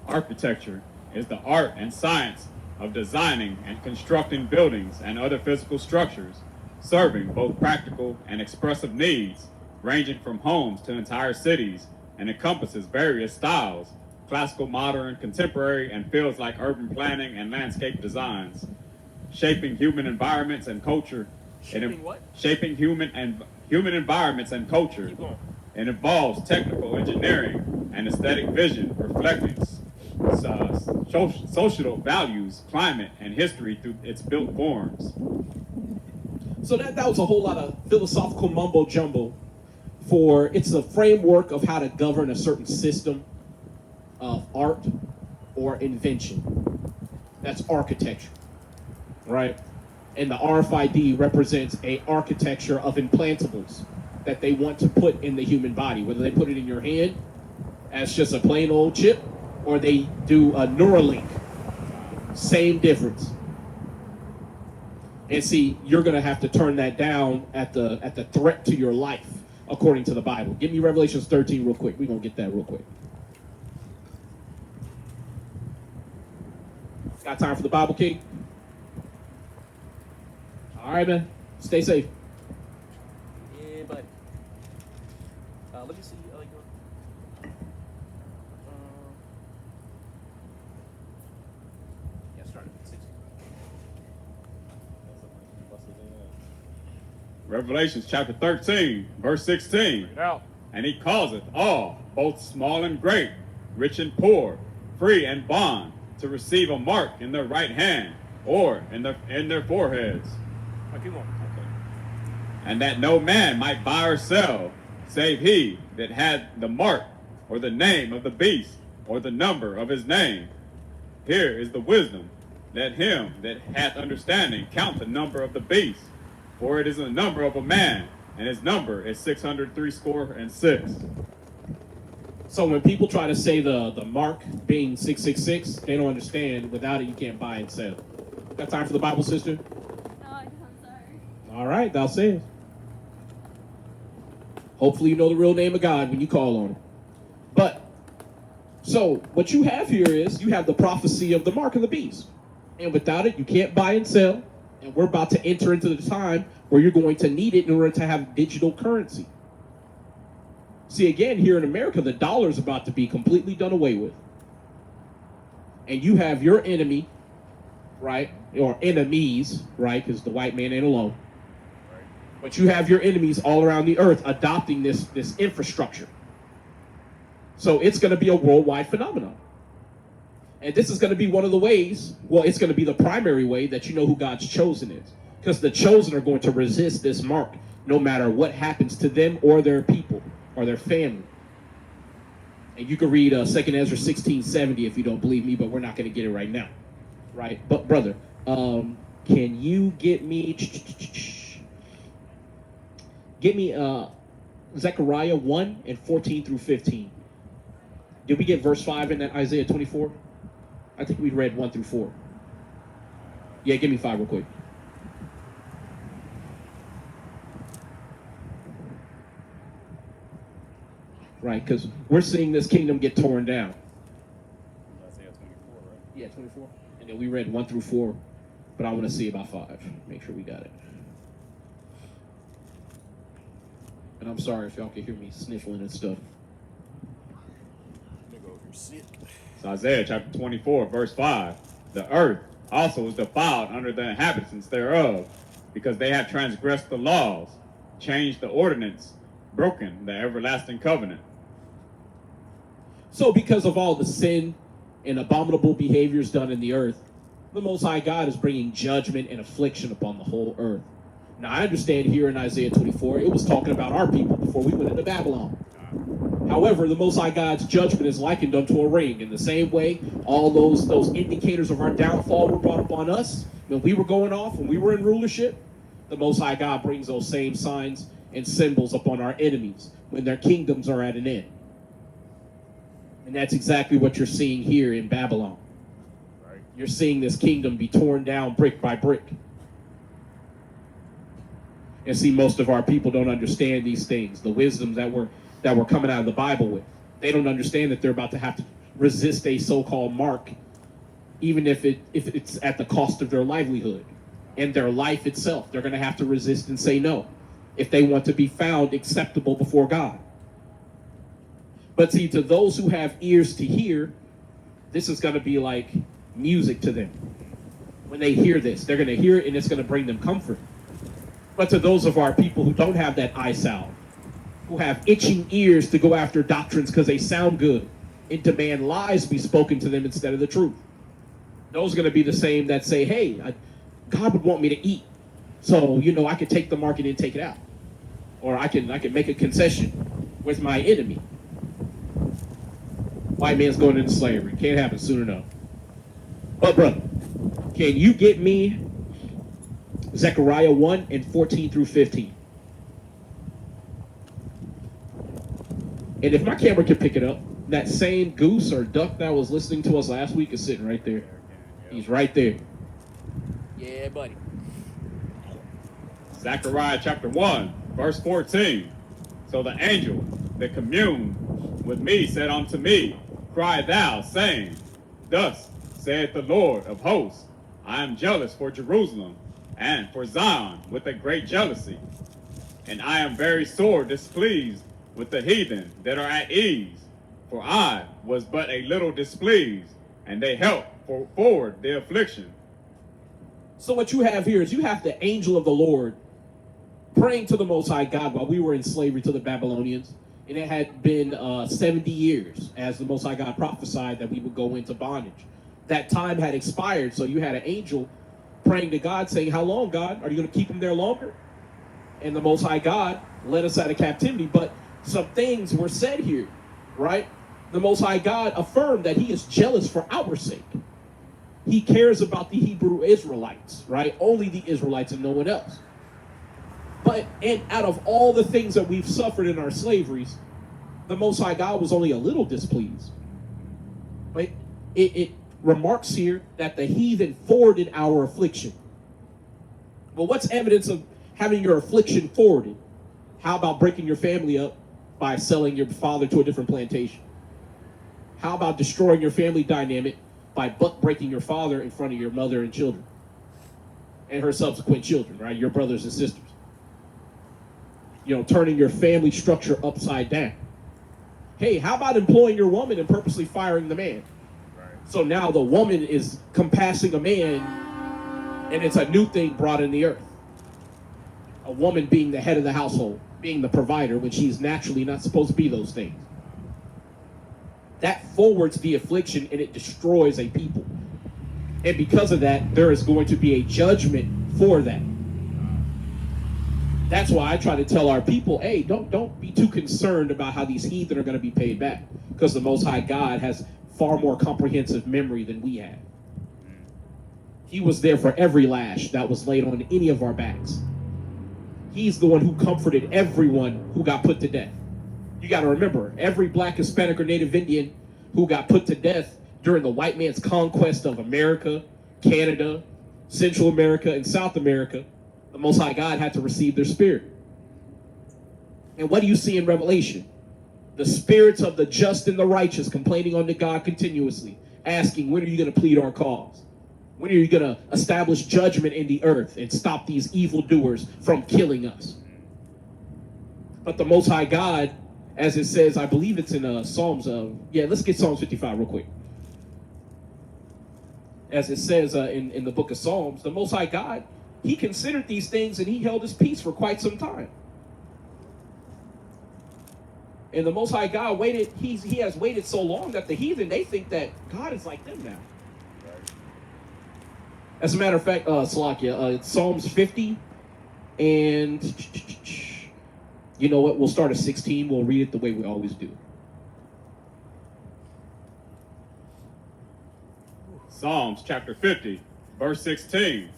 [SPEAKER 2] Architecture is the art and science of designing and constructing buildings and other physical structures, serving both practical and expressive needs, ranging from homes to entire cities, and encompasses various styles, classical, modern, contemporary, and fields like urban planning and landscape designs, shaping human environments and culture.
[SPEAKER 5] Shaping what?
[SPEAKER 2] Shaping human environments and culture.
[SPEAKER 5] Keep going.
[SPEAKER 2] It involves technical engineering and aesthetic vision, reflecting social values, climate, and history through its built forms.
[SPEAKER 1] So that was a whole lot of philosophical mumbo jumbo it's a framework of how to govern a certain system of art or invention. That's architecture, right? And the RFID represents a architecture of implantables that they want to put in the human body, whether they put it in your hand as just a plain old chip, or they do a Neuralink. Same difference. And see, you're going to have to turn that down at the threat to your life, according to the Bible. Give me Revelations 13 real quick. We're going to get that real quick. Got time for the Bible, King? All right, man. Stay safe.
[SPEAKER 5] Yeah, buddy. Let me see. Yeah, start at 60.
[SPEAKER 2] Revelations chapter 13, verse 16.
[SPEAKER 3] Bring it out.
[SPEAKER 2] And he causeth all, both small and great, rich and poor, free and bond, to receive a mark in their right hand or in their foreheads.
[SPEAKER 5] Keep going.
[SPEAKER 2] And that no man might buy or sell, save he that had the mark or the name of the beast or the number of his name. Here is the wisdom. Let him that hath understanding count the number of the beast, for it is the number of a man, and his number is 666.
[SPEAKER 1] So when people try to say the mark being 666, they don't understand. Without it, you can't buy and sell. Got time for the Bible, sister?
[SPEAKER 6] No, I don't. Sorry.
[SPEAKER 1] All right, thou sayest. Hopefully you know the real name of God when you call on him. But, so what you have here is you have the prophecy of the mark of the beast. And without it, you can't buy and sell. And we're about to enter into the time where you're going to need it in order to have digital currency. See, again, here in America, the dollar is about to be completely done away with. And you have your enemy, right? Or enemies, right? Because the white man ain't alone.
[SPEAKER 3] Right.
[SPEAKER 1] But you have your enemies all around the earth adopting this infrastructure. So it's going to be a worldwide phenomenon. And this is going to be one of the ways, well, it's going to be the primary way that you know who God's chosen is. Because the chosen are going to resist this mark no matter what happens to them or their people or their family. And you can read 2 Ezra 16:70 if you don't believe me, but we're not going to get it right now. Right? But brother, can you get me Zechariah 1 and 14 through 15? Did we get verse 5 in that Isaiah 24? I think we read 1 through 4. Yeah, give me 5 real quick. Right, because we're seeing this kingdom get torn down.
[SPEAKER 3] Isaiah 24, right?
[SPEAKER 1] Yeah, 24. And then we read 1 through 4, but I want to see about 5. Make sure we got it. And I'm sorry if y'all can hear me sniffling and stuff.
[SPEAKER 5] Nigga over here sick.
[SPEAKER 2] It's Isaiah chapter 24, verse 5. The earth also is defiled under the inhabitants thereof, because they have transgressed the laws, changed the ordinance, broken the everlasting covenant.
[SPEAKER 1] So because of all the sin and abominable behaviors done in the earth, the Most High God is bringing judgment and affliction upon the whole earth. Now, I understand here in Isaiah 24, it was talking about our people before we went into Babylon. However, the Most High God's judgment is likened unto a ring. In the same way, all those indicators of our downfall were brought upon us when we were going off, when we were in rulership. The Most High God brings those same signs and symbols upon our enemies when their kingdoms are at an end. And that's exactly what you're seeing here in Babylon.
[SPEAKER 2] Right.
[SPEAKER 1] You're seeing this kingdom be torn down brick by brick. And see, most of our people don't understand these things, the wisdoms that we're coming out of the Bible with. They don't understand that they're about to have to resist a so-called mark, even if it's at the cost of their livelihood and their life itself. They're going to have to resist and say no if they want to be found acceptable before God. But see, to those who have ears to hear, this is going to be like music to them. When they hear this, they're going to hear it and it's going to bring them comfort. But to those of our people who don't have that eye salve, who have itching ears to go after doctrines because they sound good and demand lies be spoken to them instead of the truth, those are going to be the same that say, hey, God would want me to eat, so I could take the market and take it out, or I can make a concession with my enemy. White man's going into slavery. Can't happen soon enough. But brother, can you get me Zechariah 1 and 14 through 15? And if my camera can pick it up, that same goose or duck that was listening to us last week is sitting right there. He's right there.
[SPEAKER 5] Yeah, buddy.
[SPEAKER 2] Zechariah chapter 1, verse 14. So the angel that communed with me said unto me, Cry thou, saying, Thus saith the Lord of hosts, I am jealous for Jerusalem and for Zion with a great jealousy. And I am very sore displeased with the heathen that are at ease. For I was but a little displeased, and they helped forward the affliction.
[SPEAKER 1] So what you have here is you have the angel of the Lord praying to the Most High God while we were in slavery to the Babylonians. And it had been 70 years as the Most High God prophesied that we would go into bondage. That time had expired, so you had an angel praying to God saying, how long, God? Are you going to keep them there longer? And the Most High God led us out of captivity. But some things were said here, right? The Most High God affirmed that he is jealous for our sake. He cares about the Hebrew Israelites, right? Only the Israelites and no one else. But out of all the things that we've suffered in our slaveries, the Most High God was only a little displeased. But it remarks here that the heathen forwarded our affliction. Well, what's evidence of having your affliction forwarded? How about breaking your family up by selling your father to a different plantation? How about destroying your family dynamic by buck breaking your father in front of your mother and children? And her subsequent children, right? Your brothers and sisters. Turning your family structure upside down. Hey, how about employing your woman and purposely firing the man?
[SPEAKER 2] Right.
[SPEAKER 1] So now the woman is compassing a man, and it's a new thing brought in the earth. A woman being the head of the household, being the provider, when she's naturally not supposed to be those things. That forwards the affliction and it destroys a people. And because of that, there is going to be a judgment for that. That's why I try to tell our people, hey, don't be too concerned about how these heathen are going to be paid back, because the Most High God has far more comprehensive memory than we have. He was there for every lash that was laid on any of our backs. He's the one who comforted everyone who got put to death. You got to remember, every black, Hispanic, or Native Indian who got put to death during the white man's conquest of America, Canada, Central America, and South America, the Most High God had to receive their spirit. And what do you see in Revelation? The spirits of the just and the righteous complaining unto God continuously, asking, when are you going to plead our cause? When are you going to establish judgment in the earth and stop these evildoers from killing us? But the Most High God, as it says, I believe it's in Psalms. Let's get Psalms 55 real quick. As it says in the book of Psalms, the Most High God, he considered these things and he held his peace for quite some time. And the Most High God waited, he has waited so long that the heathen, they think that God is like them now. As a matter of fact, Salakia, it's Psalms 50, and you know what? We'll start at 16. We'll read it the way we always do.
[SPEAKER 2] Psalms chapter 50, verse 16.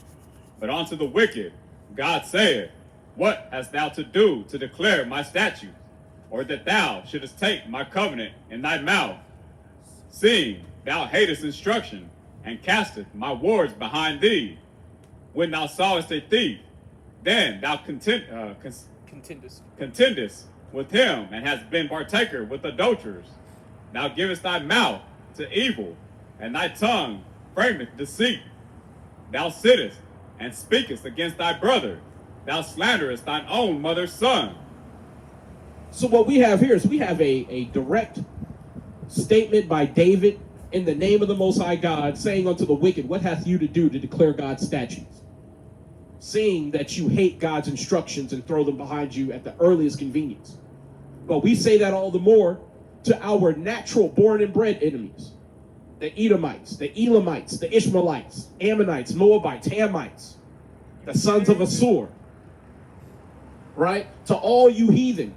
[SPEAKER 2] But unto the wicked, God saith, what hast thou to do to declare my statutes, or that thou shouldest take my covenant in thy mouth? Seeing thou hatest instruction, and casteth my words behind thee. When thou sawest a thief, then thou contendest with him, and hast been partaker with adulterers. Thou givest thy mouth to evil, and thy tongue frameth deceit. Thou sittest and speakest against thy brother. Thou slanderest thine own mother's son.
[SPEAKER 1] So what we have here is we have a direct statement by David in the name of the Most High God, saying unto the wicked, what hath you to do to declare God's statutes? Seeing that you hate God's instructions and throw them behind you at the earliest convenience. But we say that all the more to our natural born and bred enemies. The Edomites, the Elamites, the Ishmaelites, Ammonites, Moabites, Hamites, the sons of Assur. Right? To all you heathen,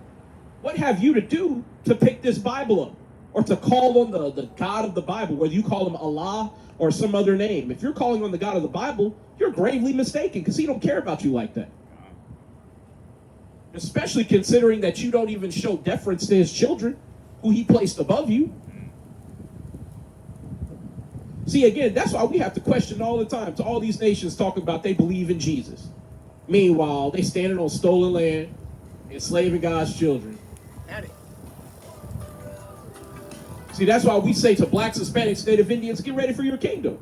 [SPEAKER 1] what have you to do to pick this Bible up? Or to call on the God of the Bible, whether you call him Allah or some other name. If you're calling on the God of the Bible, you're gravely mistaken, because he don't care about you like that. Especially considering that you don't even show deference to his children, who he placed above you. See, again, that's why we have to question all the time to all these nations talking about they believe in Jesus. Meanwhile, they standing on stolen land, enslaving God's children. See, that's why we say to blacks, Hispanics, Native Indians, get ready for your kingdom.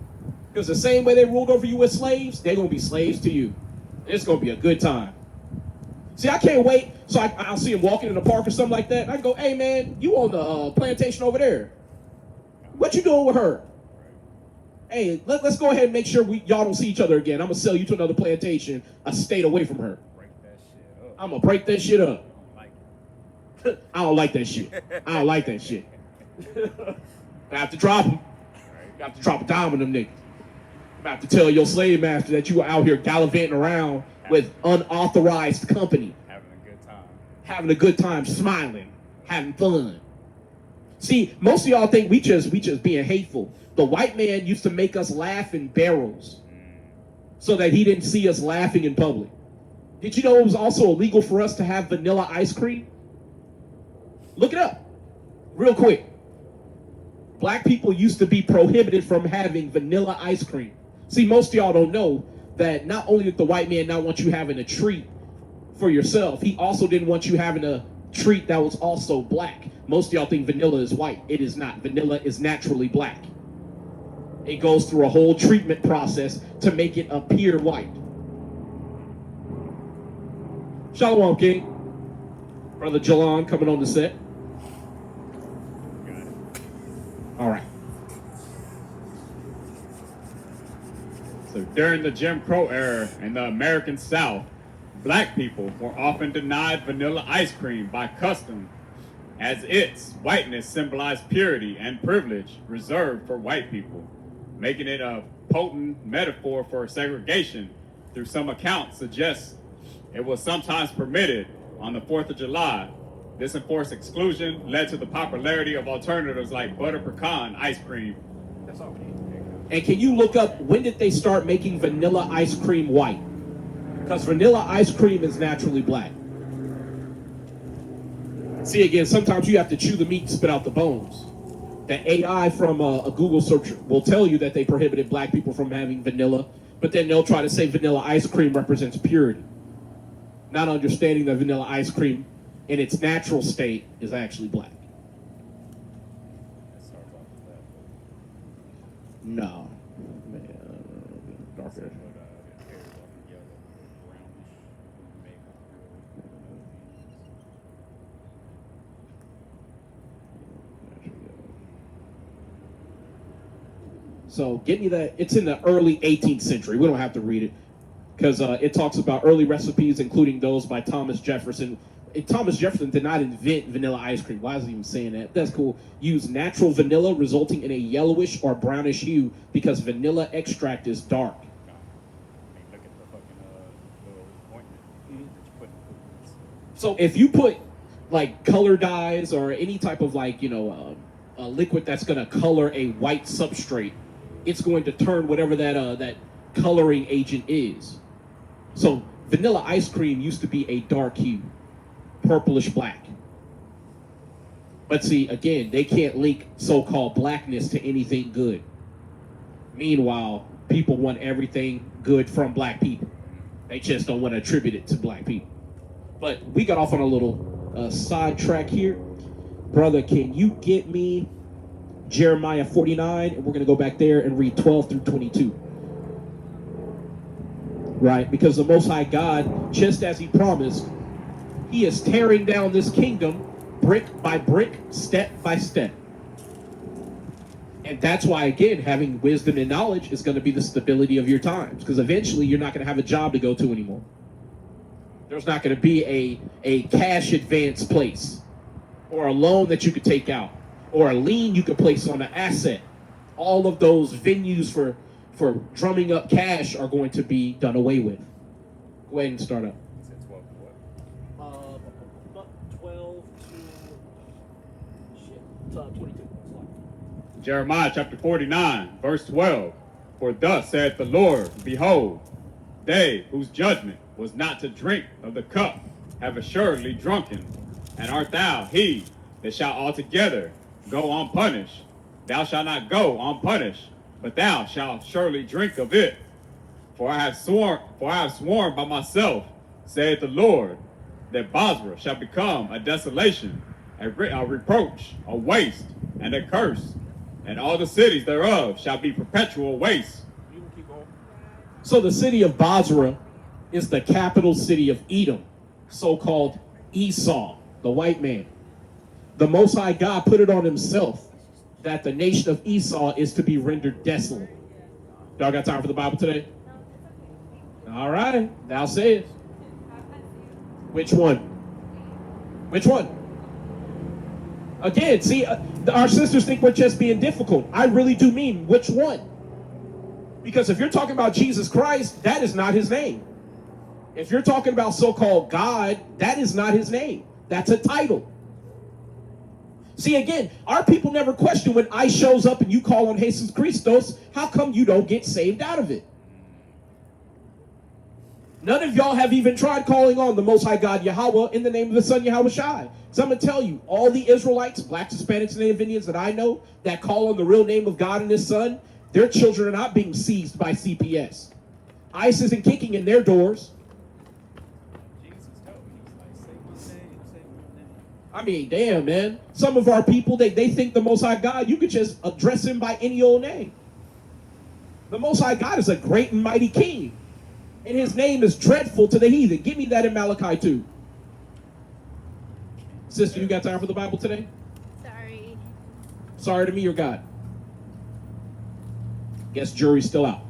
[SPEAKER 1] Because the same way they ruled over you as slaves, they're going to be slaves to you. It's going to be a good time. See, I can't wait. So I'll see him walking in the park or something like that. And I go, hey, man, you on the plantation over there. What you doing with her? Hey, let's go ahead and make sure y'all don't see each other again. I'm going to sell you to another plantation, a state away from her.
[SPEAKER 3] Break that shit up.
[SPEAKER 1] I'm going to break that shit up.
[SPEAKER 3] I don't like it.
[SPEAKER 1] I don't like that shit. I have to drop him. You have to drop a dime on them niggas. I have to tell your slave master that you were out here gallivanting around with unauthorized company.
[SPEAKER 3] Having a good time.
[SPEAKER 1] Having a good time, smiling, having fun. See, most of y'all think we just being hateful. The white man used to make us laugh in barrels so that he didn't see us laughing in public. Did you know it was also illegal for us to have vanilla ice cream? Look it up real quick. Black people used to be prohibited from having vanilla ice cream. See, most of y'all don't know that not only did the white man not want you having a treat for yourself, he also didn't want you having a treat that was also black. Most of y'all think vanilla is white. It is not. Vanilla is naturally black. It goes through a whole treatment process to make it appear white. Shalom, King. Brother Jalon coming on the set. All right.
[SPEAKER 2] So during the Jim Crow era in the American South, black people were often denied vanilla ice cream by custom, as its whiteness symbolized purity and privilege reserved for white people, making it a potent metaphor for segregation. Through some accounts suggests it was sometimes permitted on the 4th of July. This enforced exclusion led to the popularity of alternatives like butter pecan ice cream. That's all we need.
[SPEAKER 1] And can you look up, when did they start making vanilla ice cream white? Because vanilla ice cream is naturally black. See, again, sometimes you have to chew the meat and spit out the bones. The AI from a Google search will tell you that they prohibited black people from having vanilla, but then they'll try to say vanilla ice cream represents purity, not understanding that vanilla ice cream in its natural state is actually black.
[SPEAKER 3] It starts off with that.
[SPEAKER 1] No. Man, darker.
[SPEAKER 3] But it pairs up in yellow, brownish, maple grill.
[SPEAKER 1] So get me that. It's in the early 18th century. We don't have to read it because it talks about early recipes, including those by Thomas Jefferson. Thomas Jefferson did not invent vanilla ice cream. Why is he even saying that? That's cool. Use natural vanilla, resulting in a yellowish or brownish hue because vanilla extract is dark.
[SPEAKER 3] I mean, look at the fucking little ointment that you put in foods.
[SPEAKER 1] So if you put like color dyes or any type of like, a liquid that's going to color a white substrate, it's going to turn whatever that coloring agent is. So vanilla ice cream used to be a dark hue, purplish black. But see, again, they can't link so-called blackness to anything good. Meanwhile, people want everything good from black people. They just don't want to attribute it to black people. But we got off on a little sidetrack here. Brother, can you get me Jeremiah 49? And we're going to go back there and read 12 through 22. Right? Because the Most High God, just as he promised, he is tearing down this kingdom brick by brick, step by step. And that's why, again, having wisdom and knowledge is going to be the stability of your times. Because eventually you're not going to have a job to go to anymore. There's not going to be a cash advance place or a loan that you could take out or a lien you could place on an asset. All of those venues for drumming up cash are going to be done away with. Go ahead and start up.
[SPEAKER 3] You said 12 to what?
[SPEAKER 1] 12 to 22.
[SPEAKER 2] Jeremiah chapter 49, verse 12. For thus saith the Lord, behold, they whose judgment was not to drink of the cup have assuredly drunken, and art thou he that shall altogether go unpunished? Thou shalt not go unpunished, but thou shalt surely drink of it. For I have sworn by myself, saith the Lord, that Basra shall become a desolation, a reproach, a waste, and a curse, and all the cities thereof shall be perpetual waste.
[SPEAKER 1] You can keep going. So the city of Basra is the capital city of Edom, so-called Esau, the white man. The Most High God put it on himself that the nation of Esau is to be rendered desolate. Y'all got time for the Bible today? All right, thou sayest. Which one? Which one? Again, see, our sisters think we're just being difficult. I really do mean which one. Because if you're talking about Jesus Christ, that is not his name. If you're talking about so-called God, that is not his name. That's a title. See, again, our people never question when ICE shows up and you call on Jesus Christos, how come you don't get saved out of it? None of y'all have even tried calling on the Most High God Yahweh in the name of the Son Yahweh Shai. So I'm going to tell you, all the Israelites, blacks, Hispanics, and Native Indians that I know that call on the real name of God and his Son, their children are not being seized by CPS. ICE isn't kicking in their doors.
[SPEAKER 3] Jesus told me, he's like, say my name.
[SPEAKER 1] I mean, damn, man. Some of our people, they think the Most High God, you could just address him by any old name. The Most High God is a great and mighty king. And his name is dreadful to the heathen. Give me that in Malachi 2. Sister, you got time for the Bible today?
[SPEAKER 6] Sorry.
[SPEAKER 1] Sorry to me or God? Guess jury's still out.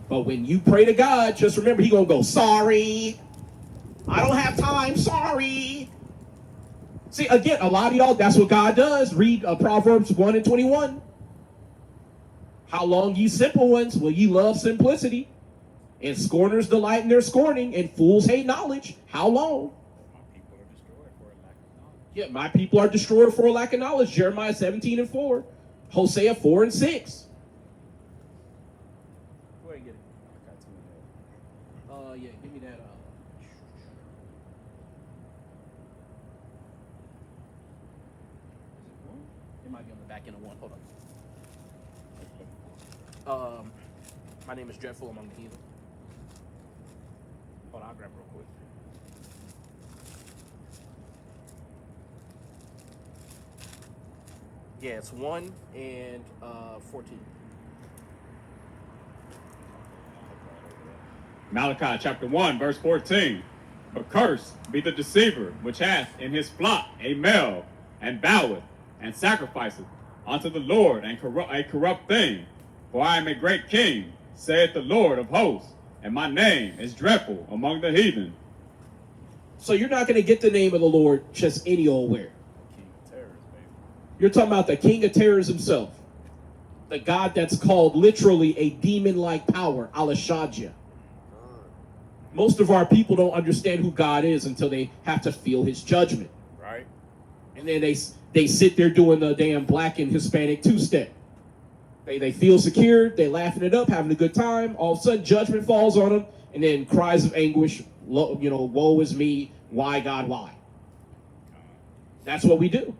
[SPEAKER 1] But when you pray to God, just remember he gonna go, sorry. I don't have time, sorry. See, again, a lot of y'all, that's what God does. Read Proverbs 1 and 21. How long, ye simple ones, will ye love simplicity? And scorners delight in their scorning, and fools hate knowledge. How long?
[SPEAKER 3] My people are destroyed for a lack of knowledge.
[SPEAKER 1] Yeah, my people are destroyed for a lack of knowledge. Jeremiah 17 and 4. Hosea 4 and 6.
[SPEAKER 3] Go ahead and get it. I got 2
[SPEAKER 1] Yeah, give me that. It might
[SPEAKER 5] might be on the back end of one. Hold on. My name is Dreadful Among the Heathen. Hold on, I'll grab it real quick. Yeah, it's 1 and 14.
[SPEAKER 2] Malachi chapter 1, verse 14. But cursed be the deceiver which hath in his flock a male, and boweth, and sacrificeth unto the Lord a corrupt thing. For I am a great king, saith the Lord of hosts, and my name is dreadful among the heathen.
[SPEAKER 1] So you're not going to get the name of the Lord just any old where.
[SPEAKER 3] King of terrors, baby.
[SPEAKER 1] You're talking about the king of terrors himself. The God that's called literally a demon-like power, Alashadja. Most of our people don't understand who God is until they have to feel his judgment.
[SPEAKER 3] Right.
[SPEAKER 1] And then they sit there doing the damn black and Hispanic two-step. They feel secure, they laughing it up, having a good time. All of a sudden, judgment falls on them, and then cries of anguish, woe is me, why, God, why? That's what we do.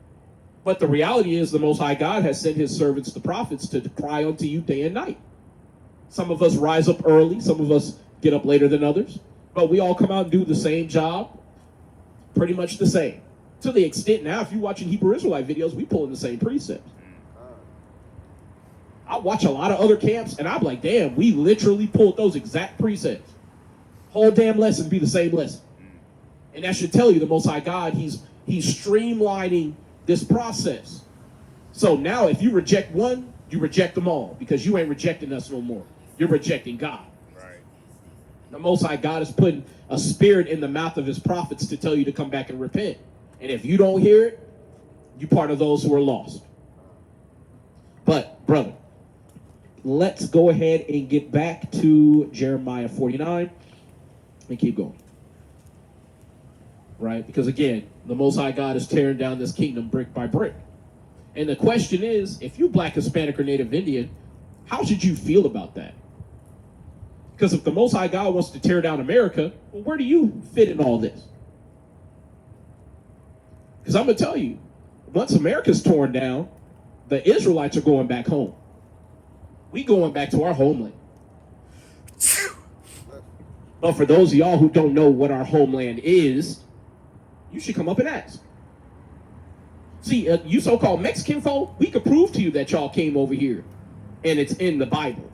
[SPEAKER 1] But the reality is the Most High God has sent his servants, the prophets, to cry unto you day and night. Some of us rise up early, some of us get up later than others, but we all come out and do the same job, pretty much the same. To the extent now, if you're watching Hebrew Israelite videos, we pull in the same precepts. I watch a lot of other camps, and I'm like, damn, we literally pulled those exact precepts. Whole damn lesson be the same lesson. And that should tell you the Most High God, he's streamlining this process. So now if you reject one, you reject them all, because you ain't rejecting us no more. You're rejecting God.
[SPEAKER 3] Right.
[SPEAKER 1] The Most High God is putting a spirit in the mouth of his prophets to tell you to come back and repent. And if you don't hear it, you're part of those who are lost. But, brother, let's go ahead and get back to Jeremiah 49 and keep going. Right? Because again, the Most High God is tearing down this kingdom brick by brick. And the question is, if you're Black, Hispanic, or Native Indian, how should you feel about that? Because if the Most High God wants to tear down America, well, where do you fit in all this? Because I'm going to tell you, once America's torn down, the Israelites are going back home. We going back to our homeland. But for those of y'all who don't know what our homeland is, you should come up and ask. See, you so-called Mexican folk, we could prove to you that y'all came over here, and it's in the Bible.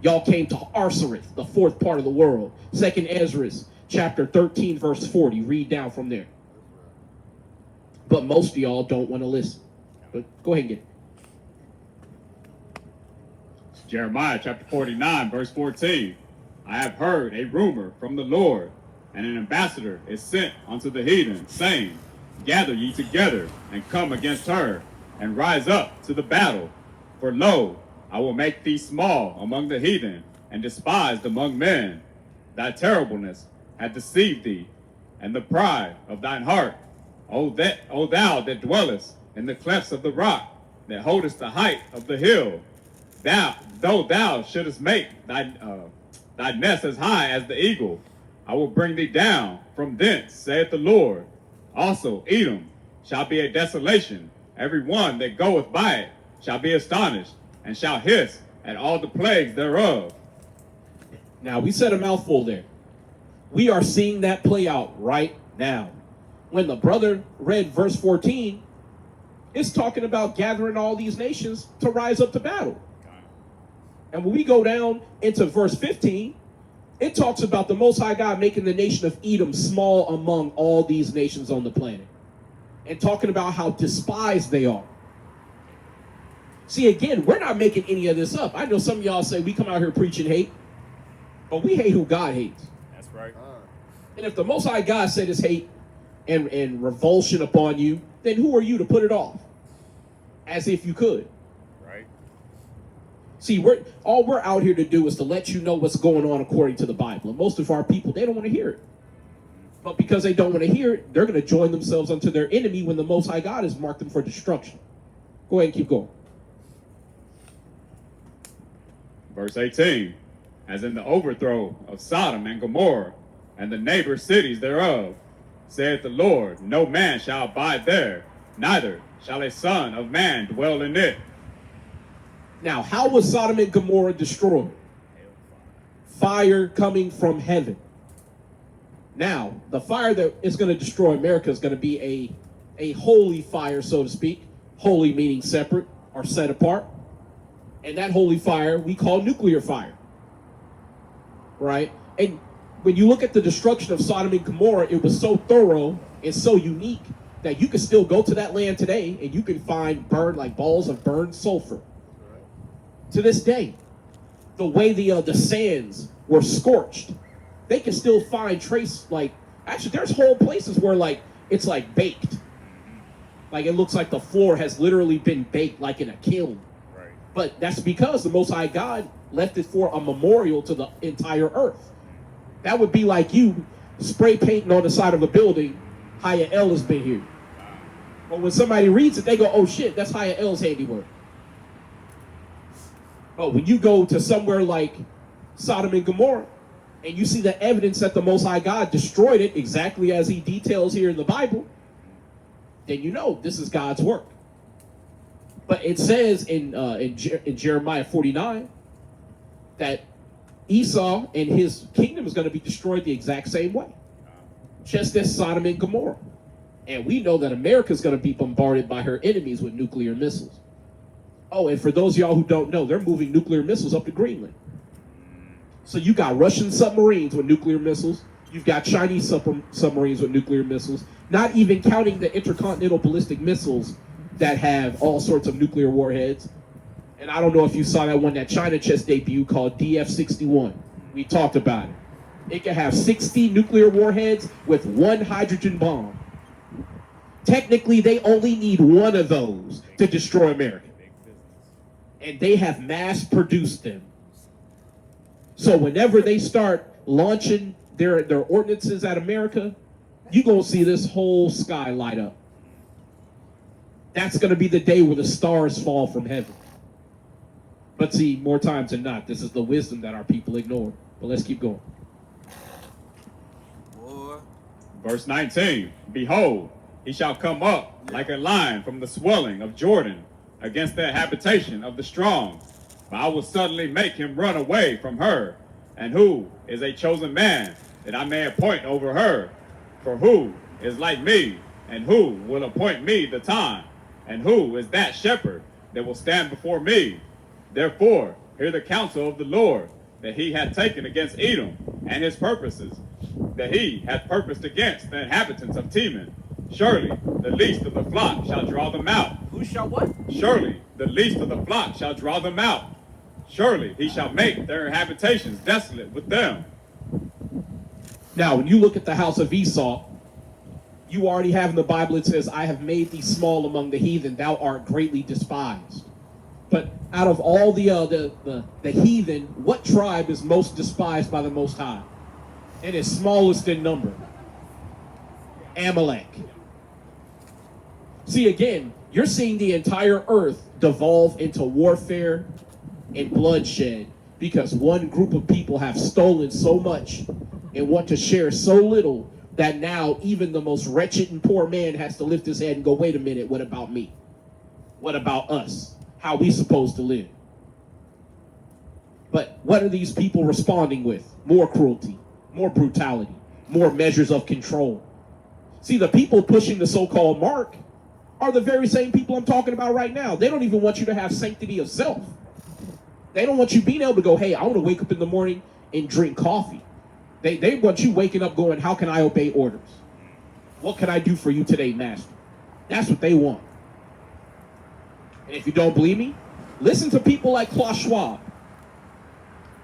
[SPEAKER 1] Y'all came to Arsareth, the fourth part of the world. 2nd Ezra, chapter 13, verse 40. Read down from there. But most of y'all don't want to listen. But go ahead and get it.
[SPEAKER 2] Jeremiah chapter 49, verse 14. I have heard a rumor from the Lord, and an ambassador is sent unto the heathen, saying, gather ye together, and come against her, and rise up to the battle. For lo, I will make thee small among the heathen, and despised among men. Thy terribleness hath deceived thee, and the pride of thine heart. O thou that dwellest in the clefts of the rock, that holdest the height of the hill, though thou shouldest make thy nest as high as the eagle, I will bring thee down from thence, saith the Lord. Also Edom shall be a desolation. Every one that goeth by it shall be astonished, and shall hiss at all the plagues thereof.
[SPEAKER 1] Now, we said a mouthful there. We are seeing that play out right now. When the brother read verse 14, it's talking about gathering all these nations to rise up to battle. And when we go down into verse 15, it talks about the Most High God making the nation of Edom small among all these nations on the planet. And talking about how despised they are. See, again, we're not making any of this up. I know some of y'all say we come out here preaching hate, but we hate who God hates.
[SPEAKER 3] That's right.
[SPEAKER 1] And if the Most High God said his hate and revulsion upon you, then who are you to put it off? As if you could.
[SPEAKER 3] Right.
[SPEAKER 1] See, all we're out here to do is to let you know what's going on according to the Bible. And most of our people, they don't want to hear it. But because they don't want to hear it, they're going to join themselves unto their enemy when the Most High God has marked them for destruction. Go ahead and keep going.
[SPEAKER 2] Verse 18. As in the overthrow of Sodom and Gomorrah, and the neighbor cities thereof, saith the Lord, no man shall abide there, neither shall a son of man dwell in it.
[SPEAKER 1] Now, how was Sodom and Gomorrah destroyed? Fire coming from heaven. Now, the fire that is going to destroy America is going to be a holy fire, so to speak. Holy meaning separate or set apart. And that holy fire we call nuclear fire. Right? And when you look at the destruction of Sodom and Gomorrah, it was so thorough and so unique that you can still go to that land today and you can find burned, like balls of burned sulfur. To this day, the way the sands were scorched, they can still find trace, like, actually there's whole places where like it's like baked. Like it looks like the floor has literally been baked like in a kiln.
[SPEAKER 3] Right.
[SPEAKER 1] But that's because the Most High God left it for a memorial to the entire earth. That would be like you spray painting on the side of a building, Haya El has been here. But when somebody reads it, they go, oh shit, that's Haya El's handiwork. But when you go to somewhere like Sodom and Gomorrah, and you see the evidence that the Most High God destroyed it exactly as he details here in the Bible, then you know this is God's work. But it says in Jeremiah 49 that Esau and his kingdom is going to be destroyed the exact same way, just as Sodom and Gomorrah. And we know that America is going to be bombarded by her enemies with nuclear missiles. Oh, and for those of y'all who don't know, they're moving nuclear missiles up to Greenland. So you got Russian submarines with nuclear missiles. You've got Chinese submarines with nuclear missiles. Not even counting the intercontinental ballistic missiles that have all sorts of nuclear warheads. And I don't know if you saw that one that China just debuted called DF-61. We talked about it. It can have 60 nuclear warheads with one hydrogen bomb. Technically, they only need one of those to destroy America. And they have mass produced them. So whenever they start launching their ordinances at America, you're going to see this whole sky light up. That's going to be the day where the stars fall from heaven. But see, more times than not, this is the wisdom that our people ignore. But let's keep going.
[SPEAKER 2] Verse 19, behold, he shall come up like a lion from the swelling of Jordan against the habitation of the strong. But I will suddenly make him run away from her. And who is a chosen man that I may appoint over her? For who is like me, and who will appoint me the time? And who is that shepherd that will stand before me? Therefore, hear the counsel of the Lord, that he hath taken against Edom, and his purposes, that he hath purposed against the inhabitants of Teman. Surely the least of the flock shall draw them out.
[SPEAKER 5] Who shall what?
[SPEAKER 2] Surely the least of the flock shall draw them out. Surely he shall make their habitations desolate with them.
[SPEAKER 1] Now, when you look at the house of Esau, you already have in the Bible, it says, I have made thee small among the heathen, thou art greatly despised. But out of all the heathen, what tribe is most despised by the Most High? And is smallest in number? Amalek. See, again, you're seeing the entire earth devolve into warfare and bloodshed because one group of people have stolen so much and want to share so little that now even the most wretched and poor man has to lift his head and go, wait a minute, what about me? What about us? How are we supposed to live? But what are these people responding with? More cruelty, more brutality, more measures of control. See, the people pushing the so-called mark are the very same people I'm talking about right now. They don't even want you to have sanctity of self. They don't want you being able to go, hey, I want to wake up in the morning and drink coffee. They want you waking up going, how can I obey orders? What can I do for you today, master? That's what they want. And if you don't believe me, listen to people like Klaus Schwab.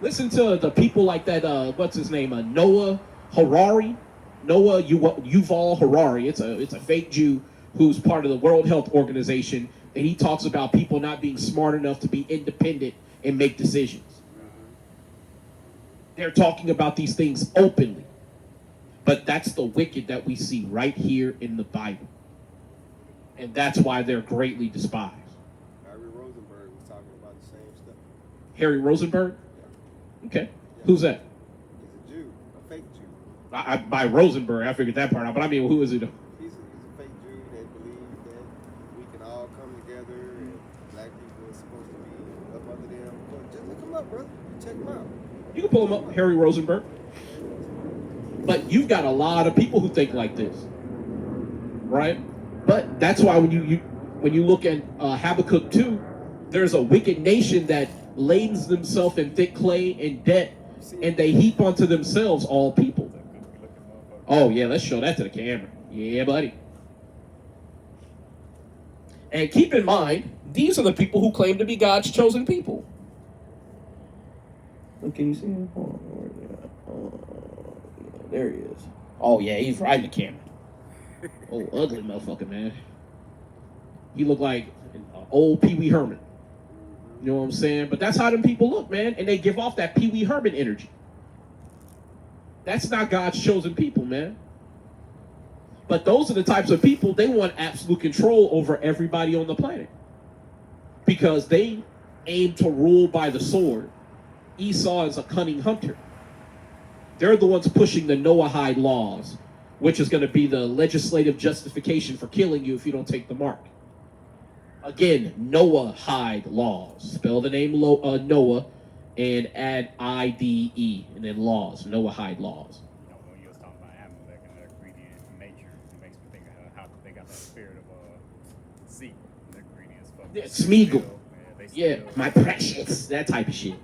[SPEAKER 1] Listen to the people like that, what's his name, Noah Harari. Noah Yuval Harari. It's a fake Jew who's part of the World Health Organization, and he talks about people not being smart enough to be independent and make decisions. They're talking about these things openly. But that's the wicked that we see right here in the Bible. And that's why they're greatly despised.
[SPEAKER 7] Harry Rosenberg was talking about the same stuff.
[SPEAKER 1] Harry Rosenberg?
[SPEAKER 7] Yeah.
[SPEAKER 1] Okay. Who's that?
[SPEAKER 7] He's a Jew, a fake Jew.
[SPEAKER 1] By Rosenberg, I figured that part out. But I mean, who is it?
[SPEAKER 7] He's a fake Jew that believes that we can all brother. Check him out.
[SPEAKER 1] You can pull him up, Harry Rosenberg. But you've got a lot of people who think like this, right? But that's why when you look at Habakkuk 2, there's a wicked nation that ladens themselves in thick clay and debt, and they heap unto themselves all people. Oh yeah, let's show that to the camera. Yeah, buddy. And keep in mind, these are the people who claim to be God's chosen people. Look, can you see him? Oh, yeah, there he is. Oh yeah, he's right in the camera. Oh, ugly motherfucker, man. He looked like an old Pee Wee Herman. You know what I'm saying? But that's how them people look, man. And they give off that Pee Wee Herman energy. That's not God's chosen people, man. But those are the types of people, they want absolute control over everybody on the planet. Because they aim to rule by the sword. Esau is a cunning hunter. They're the ones pushing the Noahide laws, which is going to be the legislative justification for killing you if you don't take the mark. Again, Noahide laws. Spell the name Noah and add I-D-E and then laws. Noahide laws.
[SPEAKER 3] You know, when you was talking about Amalek and their greedy nature, it makes me think of how they got that spirit of seek. They're greedy as fuck.
[SPEAKER 1] Yeah, Smeagol.
[SPEAKER 3] Yeah,
[SPEAKER 1] Yeah, my precious. That type of shit.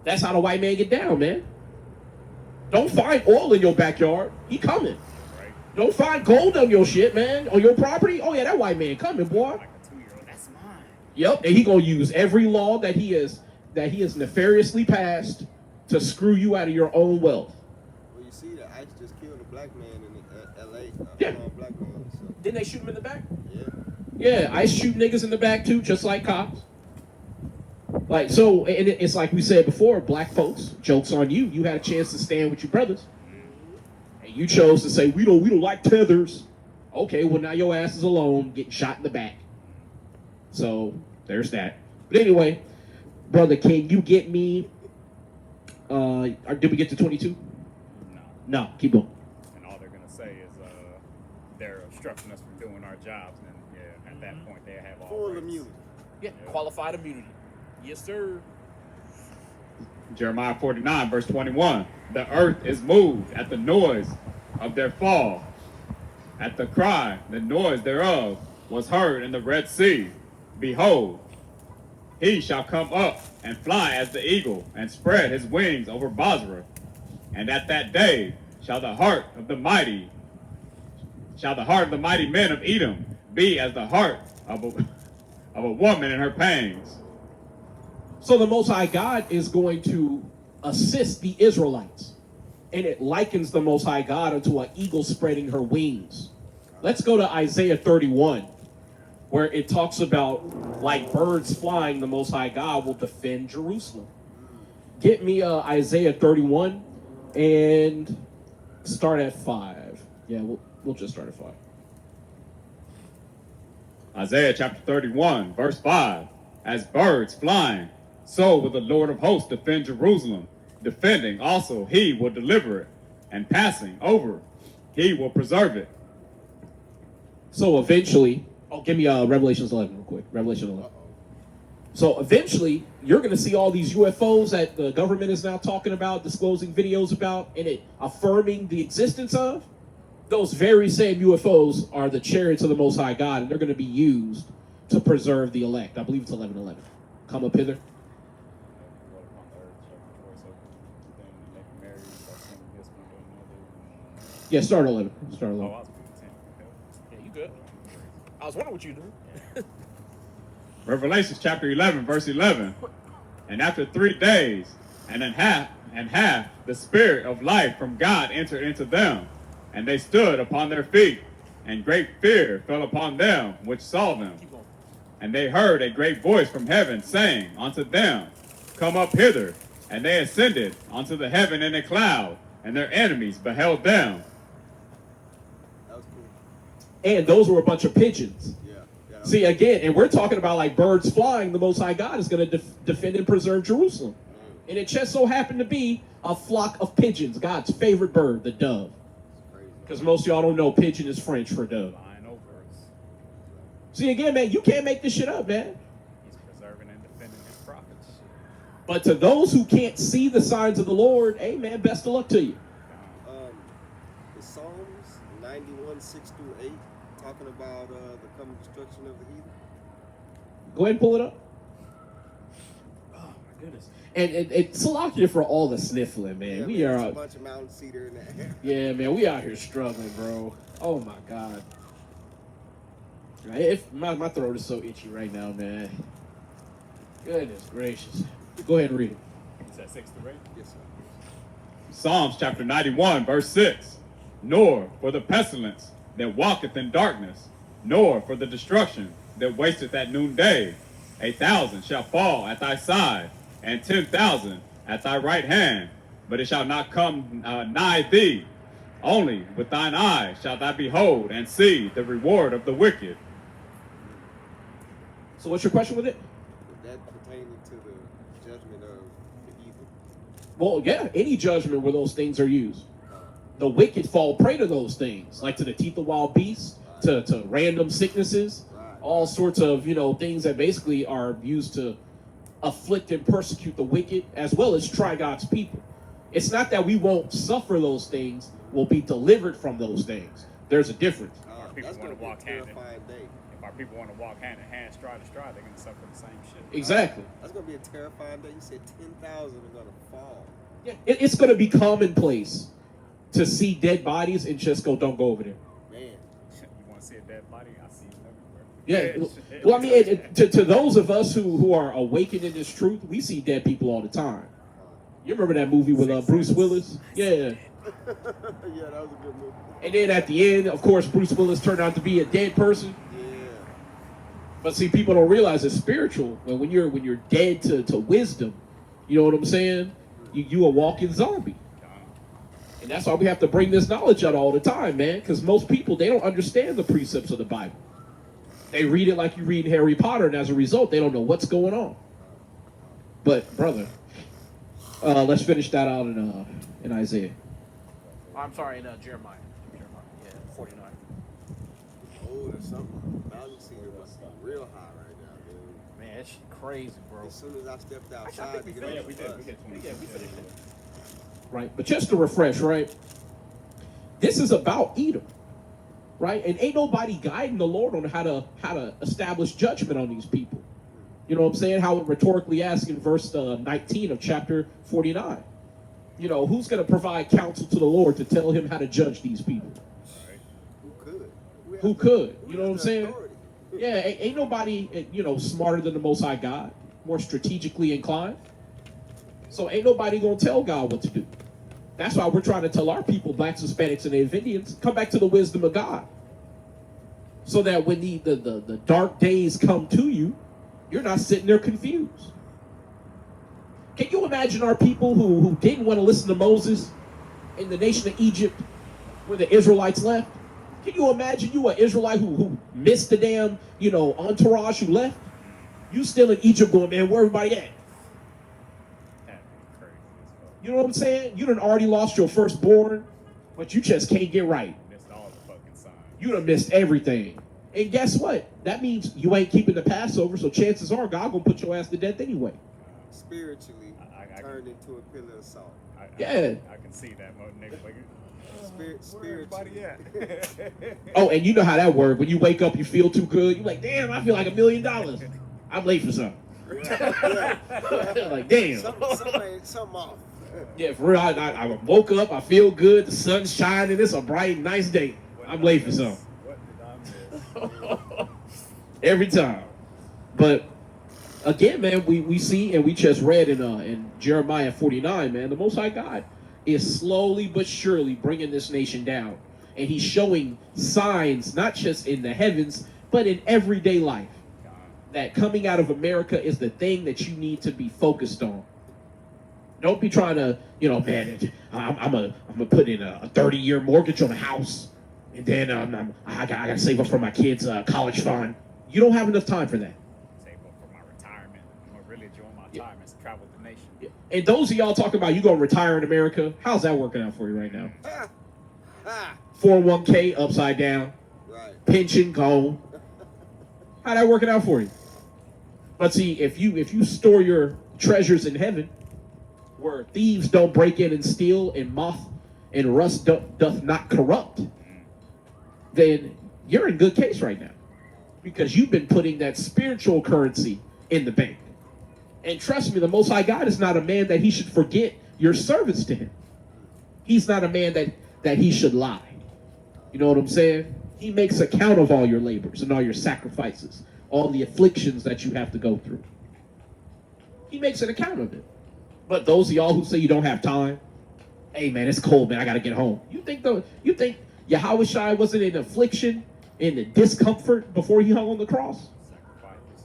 [SPEAKER 1] That's how the white man get down, man. Don't find oil in your backyard. He coming.
[SPEAKER 3] Right.
[SPEAKER 1] Don't find gold on your shit, man. On your property. Oh yeah, that white man coming, boy.
[SPEAKER 3] Like a 2-year-old, that's mine.
[SPEAKER 1] Yep, and he gonna use every law that he has nefariously passed to screw you out of your own wealth.
[SPEAKER 7] Well, you see that ICE just killed a black man in L.A.
[SPEAKER 1] Yeah.
[SPEAKER 7] Black man. So,
[SPEAKER 1] Didn't they shoot him in the back?
[SPEAKER 7] yeah.
[SPEAKER 1] Yeah, I shoot niggas in the back too, just like cops. Like, so, and it's like we said before, black folks, joke's on you. You had a chance to stand with your brothers. And you chose to say, we don't like tethers. Okay, well now your ass is alone, getting shot in the back. So, there's that. But anyway, brother, can you get me, did we get to 22?
[SPEAKER 3] No.
[SPEAKER 1] No, keep going.
[SPEAKER 3] And all they're gonna say is they're obstructing us from doing our jobs, and yeah, at that point they have all
[SPEAKER 7] Full
[SPEAKER 3] rights.
[SPEAKER 7] immunity.
[SPEAKER 1] Yeah, qualified immunity. Yes, sir.
[SPEAKER 2] Jeremiah 49, verse 21. The earth is moved at the noise of their fall. At the cry, the noise thereof was heard in the Red Sea. Behold, he shall come up and fly as the eagle, and spread his wings over Basra. And at that day shall the heart of the mighty men of Edom be as the heart of a woman in her pangs.
[SPEAKER 1] So the Most High God is going to assist the Israelites. And it likens the Most High God unto an eagle spreading her wings. Let's go to Isaiah 31, where it talks about like birds flying, the Most High God will defend Jerusalem. Get me Isaiah 31 and start at 5. Yeah, we'll just start at 5.
[SPEAKER 2] Isaiah chapter 31, verse 5. As birds flying, so will the Lord of hosts defend Jerusalem. Defending also, he will deliver it. And passing over, he will preserve it.
[SPEAKER 1] So eventually, give me Revelations 11 real quick. Revelation 11. So eventually, you're going to see all these UFOs that the government is now talking about, disclosing videos about, and it affirming the existence of. Those very same UFOs are the chariots of the Most High God, and they're going to be used to preserve the elect. I believe it's 11:11. Come up hither.
[SPEAKER 3] What upon the earth shall rejoice over them, and make merry shall sing this one to another.
[SPEAKER 1] Yeah, start 11. Start
[SPEAKER 3] Oh,
[SPEAKER 1] 11.
[SPEAKER 3] I was reading 10.
[SPEAKER 1] Yeah, you good. I was wondering what you do.
[SPEAKER 2] Revelation chapter 11, verse 11. And after 3 days and half, the spirit of life from God entered into them. And they stood upon their feet, and great fear fell upon them which saw them.
[SPEAKER 1] Keep going.
[SPEAKER 2] And they heard a great voice from heaven saying unto them, Come up hither. And they ascended unto the heaven in a cloud, and their enemies beheld them.
[SPEAKER 7] That was cool.
[SPEAKER 1] And those were a bunch of pigeons.
[SPEAKER 7] Yeah. Yeah.
[SPEAKER 1] See, again, and we're talking about like birds flying, the Most High God is going to defend and preserve Jerusalem. And it just so happened to be a flock of pigeons, God's favorite bird, the dove.
[SPEAKER 7] Crazy.
[SPEAKER 1] Because most of y'all don't know pigeon is French for dove.
[SPEAKER 3] Flying over us.
[SPEAKER 1] See, again, man, you can't make this shit up, man.
[SPEAKER 3] He's preserving and defending his prophets.
[SPEAKER 1] But to those who can't see the signs of the Lord, hey man, best of luck to you.
[SPEAKER 7] The Psalms 91, 6 through 8, talking about the coming destruction of the heathen.
[SPEAKER 1] Go ahead and pull it up. Oh my goodness. And Salakia for all the sniffling, man.
[SPEAKER 7] Yeah,
[SPEAKER 1] We
[SPEAKER 7] man,
[SPEAKER 1] are
[SPEAKER 7] there's a bunch of mountain cedar in there.
[SPEAKER 1] yeah, man, we out here struggling, bro. Oh my God. If my throat is so itchy right now, man. Goodness gracious. Go ahead and read it.
[SPEAKER 3] Is that 6 through 8?
[SPEAKER 7] Yes, sir.
[SPEAKER 2] Psalms chapter 91, verse 6. Nor for the pestilence that walketh in darkness, nor for the destruction that wasteth at noonday. 1,000 shall fall at thy side, and 10,000 at thy right hand, but it shall not come nigh thee. Only with thine eyes shalt thou behold and see the reward of the wicked.
[SPEAKER 1] So what's your question with it?
[SPEAKER 7] That pertaining to the judgment of the heathen.
[SPEAKER 1] Well, yeah, any judgment where those things are used. The wicked fall prey to those things, like to the teeth of wild beasts, to random sicknesses, all sorts of, things that basically are used to afflict and persecute the wicked, as well as try God's people. It's not that we won't suffer those things, we'll be delivered from those things. There's a difference.
[SPEAKER 3] People
[SPEAKER 7] That's
[SPEAKER 3] wanna
[SPEAKER 7] going to be a
[SPEAKER 3] walk hand in-
[SPEAKER 7] terrifying day.
[SPEAKER 3] If our people want to walk hand in hand, stride to stride, they're going to suffer the same shit.
[SPEAKER 1] Exactly.
[SPEAKER 7] That's going to be a terrifying day. You said 10,000 are going to fall.
[SPEAKER 1] Yeah, it's going to be commonplace to see dead bodies and just go, don't go over there.
[SPEAKER 7] Man.
[SPEAKER 3] You want to see a dead body? I see them everywhere.
[SPEAKER 1] Yeah. Well, I mean, to those of us who are awakened in this truth, we see dead people all the time. You remember that movie with Bruce Willis? Yeah.
[SPEAKER 7] Yeah, that was a good movie.
[SPEAKER 1] And then at the end, of course, Bruce Willis turned out to be a dead person.
[SPEAKER 7] Yeah.
[SPEAKER 1] But see, people don't realize it's spiritual. When you're dead to wisdom, you know what I'm saying? You a walking zombie. And that's why we have to bring this knowledge out all the time, man. Because most people, they don't understand the precepts of the Bible. They read it like you read Harry Potter, and as a result, they don't know what's going on. But brother, let's finish that out in Isaiah. I'm sorry, in Jeremiah. Yeah, 49.
[SPEAKER 7] Oh, there's something. Mountain cedar must be real high right now, dude.
[SPEAKER 1] Man, it's crazy, bro.
[SPEAKER 7] As soon as I stepped outside to get on the bus.
[SPEAKER 1] We finished it. Right, but just to refresh, right? This is about Edom, right? And ain't nobody guiding the Lord on how to establish judgment on these people. You know what I'm saying? How it rhetorically asks in verse 19 of chapter 49. Who's going to provide counsel to the Lord to tell him how to judge these people? Who could? You know what I'm saying? Yeah, ain't nobody, smarter than the Most High God, more strategically inclined. So ain't nobody going to tell God what to do. That's why we're trying to tell our people, blacks, Hispanics, and Native Indians, come back to the wisdom of God. So that when the dark days come to you, you're not sitting there confused. Can you imagine our people who didn't want to listen to Moses in the nation of Egypt where the Israelites left? Can you imagine you an Israelite who missed the damn, entourage who left? You still in Egypt going, man, where everybody at?
[SPEAKER 3] That'd be crazy as fuck.
[SPEAKER 1] You know what I'm saying? You done already lost your firstborn, but you just can't get right.
[SPEAKER 3] Missed all the fucking signs.
[SPEAKER 1] You done missed everything. And guess what? That means you ain't keeping the Passover, so chances are God gonna put your ass to death anyway.
[SPEAKER 7] Spiritually
[SPEAKER 3] I
[SPEAKER 7] turned into a pillar of salt.
[SPEAKER 1] Yeah.
[SPEAKER 3] I can see that, nigga. Like,
[SPEAKER 7] Where
[SPEAKER 3] everybody at?
[SPEAKER 1] Oh, and you know how that works. When you wake up, you feel too good. You're like, damn, I feel like $1 million. I'm late for something. Like, damn.
[SPEAKER 7] Something off.
[SPEAKER 1] Yeah, for real. I woke up. I feel good. The sun's shining. It's a bright, nice day. I'm late for something.
[SPEAKER 3] What did I miss?
[SPEAKER 1] Every time. But again, man, we see and we just read in Jeremiah 49, man, the Most High God is slowly but surely bringing this nation down. And he's showing signs, not just in the heavens, but in everyday life, that coming out of America is the thing that you need to be focused on. Don't be trying to, man, I'm gonna put in a 30-year mortgage on a house, and then I gotta save up for my kids' college fund. You don't have enough time for that.
[SPEAKER 3] Save up for my retirement. I'm gonna really enjoy my time and travel the nation.
[SPEAKER 1] Yeah. And those of y'all talking about you gonna retire in America, how's that working out for you right now? 401k upside down,
[SPEAKER 7] Right.
[SPEAKER 1] pension gone. How that working out for you? But see, if you store your treasures in heaven, where thieves don't break in and steal, and moth and rust doth not corrupt, then you're in good case right now, because you've been putting that spiritual currency in the bank. And trust me, the Most High God is not a man that he should forget your service to him. He's not a man that he should lie. You know what I'm saying? He makes account of all your labors and all your sacrifices, all the afflictions that you have to go through. He makes an account of it. But those of y'all who say you don't have time, hey man, it's cold, man, I gotta get home. You think Yahweh Shai wasn't in affliction, in the discomfort before he hung on the cross?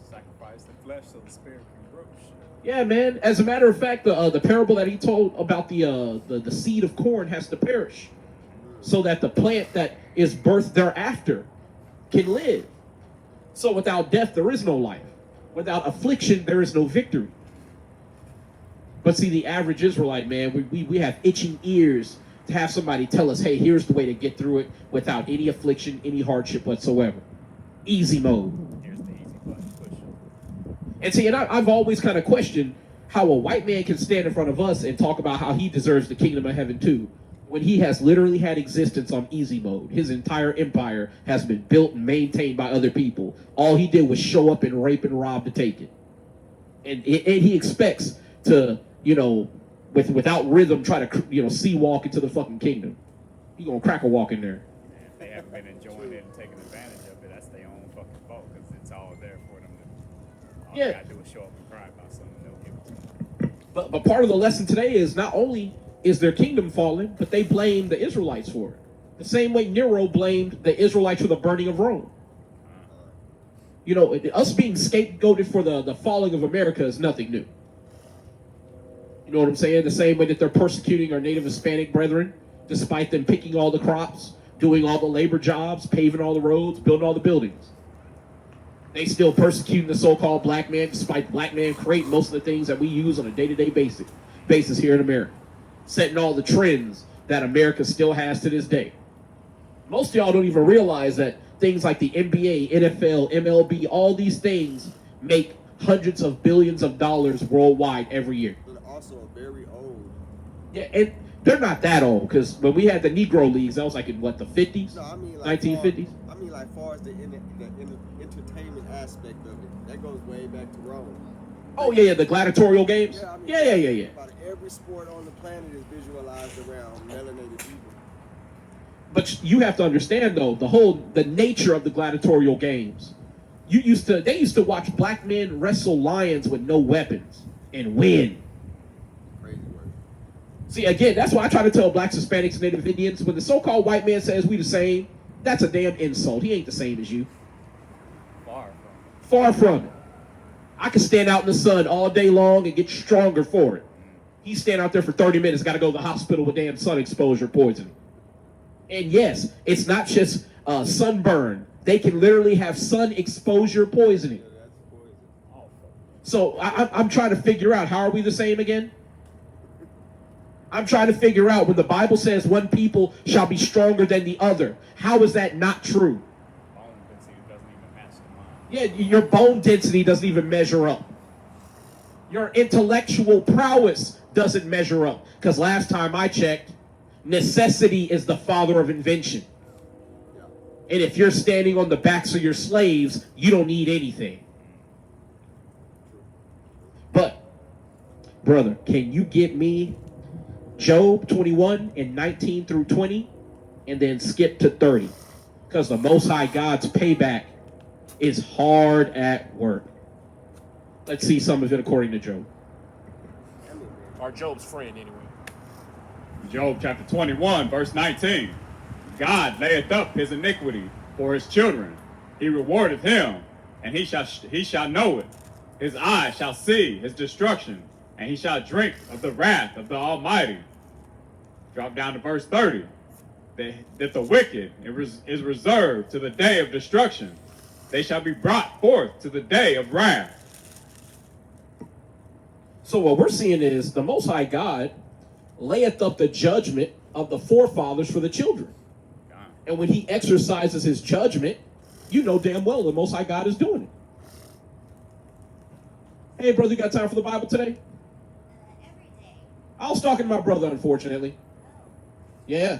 [SPEAKER 3] Sacrifice the flesh so the spirit can grow.
[SPEAKER 1] Yeah, man. As a matter of fact, the parable that he told about the seed of corn has to perish, so that the plant that is birthed thereafter can live. So without death, there is no life. Without affliction, there is no victory. But see, the average Israelite, man, we have itching ears to have somebody tell us, hey, here's the way to get through it without any affliction, any hardship whatsoever. Easy mode.
[SPEAKER 3] Here's the easy button push.
[SPEAKER 1] And see, and I've always kind of questioned how a white man can stand in front of us and talk about how he deserves the kingdom of heaven too, when he has literally had existence on easy mode. His entire empire has been built and maintained by other people. All he did was show up and rape and rob to take it. And he expects to, without rhythm, try to, sea walk into the fucking kingdom. He gonna crack a walk in there.
[SPEAKER 3] And if they haven't been enjoying it and taking advantage of it, that's their own fucking fault, because it's all there for them to. All
[SPEAKER 1] Yeah.
[SPEAKER 3] they gotta do is show up and cry about something, they'll give it to them.
[SPEAKER 1] But part of the lesson today is not only is their kingdom fallen, but they blame the Israelites for it. The same way Nero blamed the Israelites for the burning of Rome. Us being scapegoated for the falling of America is nothing new. You know what I'm saying? The same way that they're persecuting our native Hispanic brethren, despite them picking all the crops, doing all the labor jobs, paving all the roads, building all the buildings. They still persecuting the so-called black man, despite the black man creating most of the things that we use on a day-to-day basis here in America. Setting all the trends that America still has to this day. Most of y'all don't even realize that things like the NBA, NFL, MLB, all these things make hundreds of billions of dollars worldwide every year.
[SPEAKER 7] But also very old.
[SPEAKER 1] Yeah, and they're not that old, because when we had the Negro Leagues, that was like in what, the 50s?
[SPEAKER 7] No, I mean like
[SPEAKER 1] 1950s?
[SPEAKER 7] Far as the entertainment aspect of it, that goes way back to Rome.
[SPEAKER 1] Oh yeah, the gladiatorial games?
[SPEAKER 7] Yeah, I mean,
[SPEAKER 1] Yeah.
[SPEAKER 7] About every sport on the planet is visualized around melanated people.
[SPEAKER 1] But you have to understand though, the nature of the gladiatorial games. They used to watch black men wrestle lions with no weapons and win.
[SPEAKER 7] Crazy word.
[SPEAKER 1] See, again, that's why I try to tell blacks, Hispanics, Native Indians, when the so-called white man says we the same, that's a damn insult. He ain't the same as you. Far from it. I can stand out in the sun all day long and get stronger for it. He stand out there for 30 minutes, got to go to the hospital with damn sun exposure poisoning. And yes, it's not just sunburn. They can literally have sun exposure poisoning.
[SPEAKER 7] Yeah, that's poison.
[SPEAKER 1] So I'm trying to figure out, how are we the same again? I'm trying to figure out, when the Bible says one people shall be stronger than the other, how is that not true?
[SPEAKER 3] Bone density doesn't even match the mind.
[SPEAKER 1] Yeah, your bone density doesn't even measure up. Your intellectual prowess doesn't measure up. Because last time I checked, necessity is the father of invention. And if you're standing on the backs of your slaves, you don't need anything. But, brother, can you get me Job 21 and 19 through 20 and then skip to 30? Because the Most High God's payback is hard at work. Let's see some of it according to Job.
[SPEAKER 5] Or Job's friend, anyway.
[SPEAKER 2] Job chapter 21, verse 19. God layeth up his iniquity for his children. He rewardeth him, and he shall know it. His eyes shall see his destruction, and he shall drink of the wrath of the Almighty. Drop down to verse 30. That the wicked is reserved to the day of destruction. They shall be brought forth to the day of wrath.
[SPEAKER 1] So what we're seeing is the Most High God layeth up the judgment of the forefathers for the children. And when he exercises his judgment, you know damn well the Most High God is doing it. Hey, brother, you got time for the Bible today?
[SPEAKER 6] Every day.
[SPEAKER 1] I was talking to my brother, unfortunately. Yeah.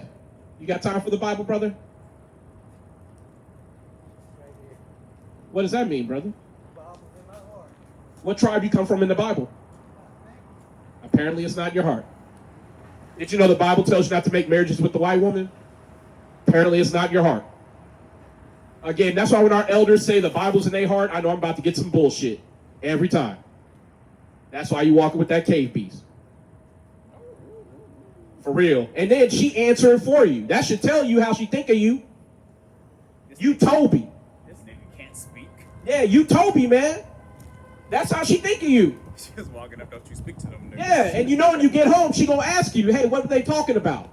[SPEAKER 1] You got time for the Bible, brother? What does that mean, brother? What tribe you come from in the Bible? Apparently it's not your heart. Did you know the Bible tells you not to make marriages with the white woman? Apparently it's not your heart. Again, that's why when our elders say the Bible's in their heart, I know I'm about to get some bullshit every time. That's why you walking with that cave beast. For real. And then she answering for you. That should tell you how she think of you. You Toby.
[SPEAKER 3] This nigga can't speak.
[SPEAKER 1] Yeah, you Toby, man. That's how she think of you.
[SPEAKER 3] She was walking up, don't you speak to them niggas.
[SPEAKER 1] Yeah, and you know when you get home, she gonna ask you, hey, what were they talking about?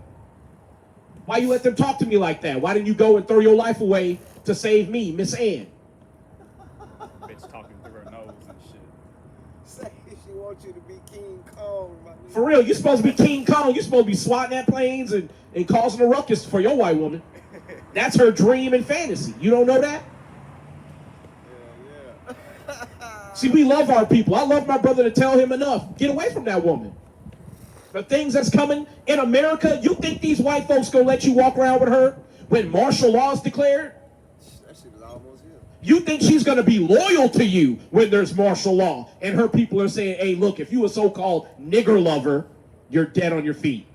[SPEAKER 1] Why you let them talk to me like that? Why didn't you go and throw your life away to save me, Miss Ann?
[SPEAKER 3] Bitch talking through her nose and shit.
[SPEAKER 7] Say she wants you to be King Kong, my nigga.
[SPEAKER 1] For real, you supposed to be King Kong. You supposed to be swatting at planes and causing a ruckus for your white woman. That's her dream and fantasy. You don't know that?
[SPEAKER 7] Yeah.
[SPEAKER 1] See, we love our people. I love my brother to tell him enough. Get away from that woman. The things that's coming in America, you think these white folks gonna let you walk around with her when martial law is declared?
[SPEAKER 7] That shit is almost here.
[SPEAKER 1] You think she's gonna be loyal to you when there's martial law and her people are saying, hey, look, if you a so-called nigger lover, you're dead on your feet.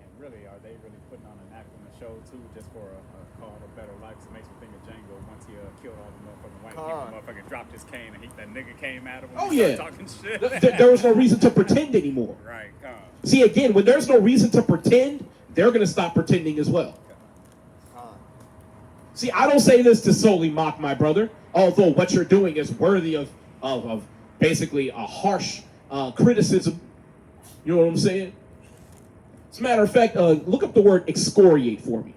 [SPEAKER 3] And really, are they really putting on an act on the show too, just for a call to better life? 'Cause it makes me think of Django once he killed all the motherfucking white people. Motherfucking dropped his cane and that nigga came at him.
[SPEAKER 1] Oh,
[SPEAKER 3] and
[SPEAKER 1] yeah.
[SPEAKER 3] started talking shit.
[SPEAKER 1] There was no reason to pretend anymore.
[SPEAKER 3] Right.
[SPEAKER 1] See, again, when there's no reason to pretend, they're going to stop pretending as well. See, I don't say this to solely mock my brother, although what you're doing is worthy of basically a harsh criticism. You know what I'm saying? As a matter of fact, look up the word excoriate for me.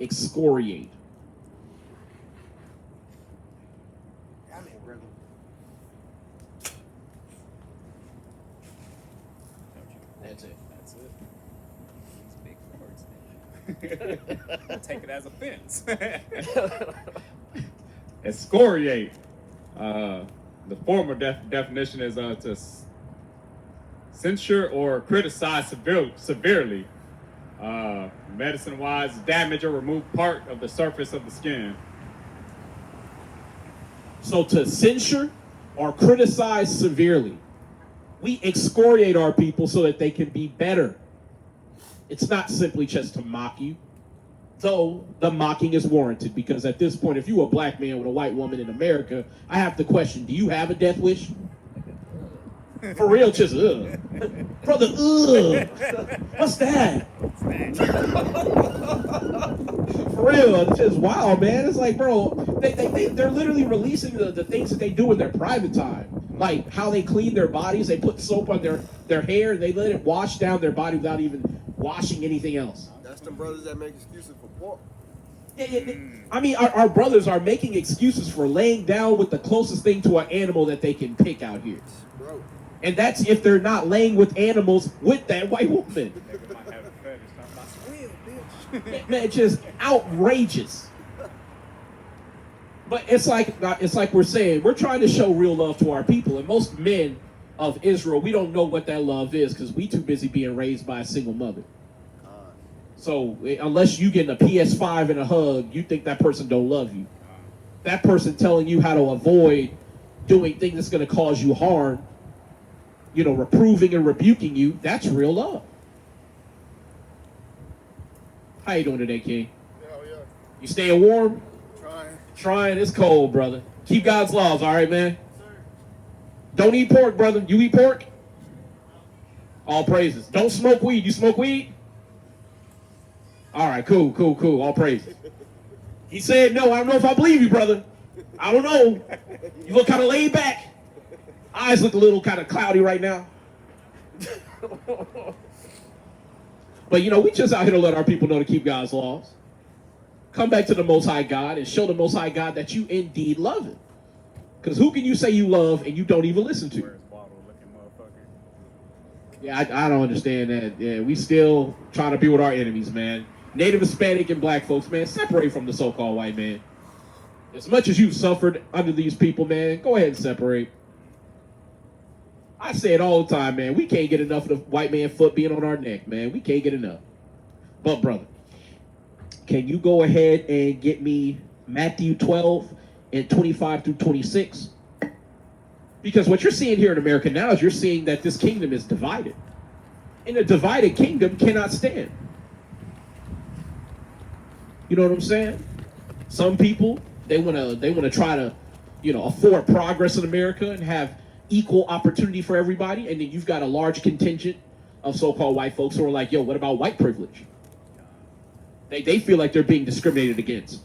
[SPEAKER 1] Excoriate. That's it.
[SPEAKER 3] That's it. These big words. Take it as offense.
[SPEAKER 2] Excoriate. The former definition is to censure or criticize severely, medicine-wise, damage or remove part of the surface of the skin.
[SPEAKER 1] So to censure or criticize severely, we excoriate our people so that they can be better. It's not simply just to mock you, though the mocking is warranted, because at this point, if you're a black man with a white woman in America, I have to question, do you have a death wish? For real, just brother, what's that? For real, it's just wild, man. It's like, bro, they're literally releasing the things that they do in their private time. Like how they clean their bodies, they put soap on their hair, and they let it wash down their body without even washing anything else.
[SPEAKER 7] That's the brothers that make excuses for pork.
[SPEAKER 1] Yeah. I mean, our brothers are making excuses for laying down with the closest thing to an animal that they can pick out here.
[SPEAKER 7] Bro.
[SPEAKER 1] And that's if they're not laying with animals with that white woman.
[SPEAKER 3] Nigga might have a fetish talking about squeal, bitch.
[SPEAKER 1] Man, it's just outrageous. But it's like we're saying, we're trying to show real love to our people. And most men of Israel, we don't know what that love is because we too busy being raised by a single mother. So unless you getting a PS5 and a hug, you think that person don't love you. That person telling you how to avoid doing things that's going to cause you harm, you know, reproving and rebuking you, that's real love. How you doing today, King?
[SPEAKER 7] Hell yeah.
[SPEAKER 1] You staying warm?
[SPEAKER 7] Trying.
[SPEAKER 1] It's cold, brother. Keep God's laws, all right, man? Don't eat pork, brother. You eat pork? All praises. Don't smoke weed. You smoke weed? All right, cool. All praises. He said no. I don't know if I believe you, brother. I don't know. You look kind of laid back. Eyes look a little kind of cloudy right now. But, you know, we just out here to let our people know to keep God's laws. Come back to the Most High God and show the Most High God that you indeed love Him. Because who can you say you love and you don't even listen to?
[SPEAKER 3] Where's Waddle looking motherfucker?
[SPEAKER 1] Yeah, I don't understand that. Yeah, we still trying to be with our enemies, man. Native, Hispanic, and black folks, man, separate from the so-called white man. As much as you've suffered under these people, man, go ahead and separate. I say it all the time, man. We can't get enough of the white man foot being on our neck, man. We can't get enough. But, brother, can you go ahead and get me Matthew 12 and 25 through 26? Because what you're seeing here in America now is you're seeing that this kingdom is divided. And a divided kingdom cannot stand. You know what I'm saying? Some people, they wanna try to, afford progress in America and have equal opportunity for everybody, and then you've got a large contingent of so-called white folks who are like, yo, what about white privilege? They feel like they're being discriminated against.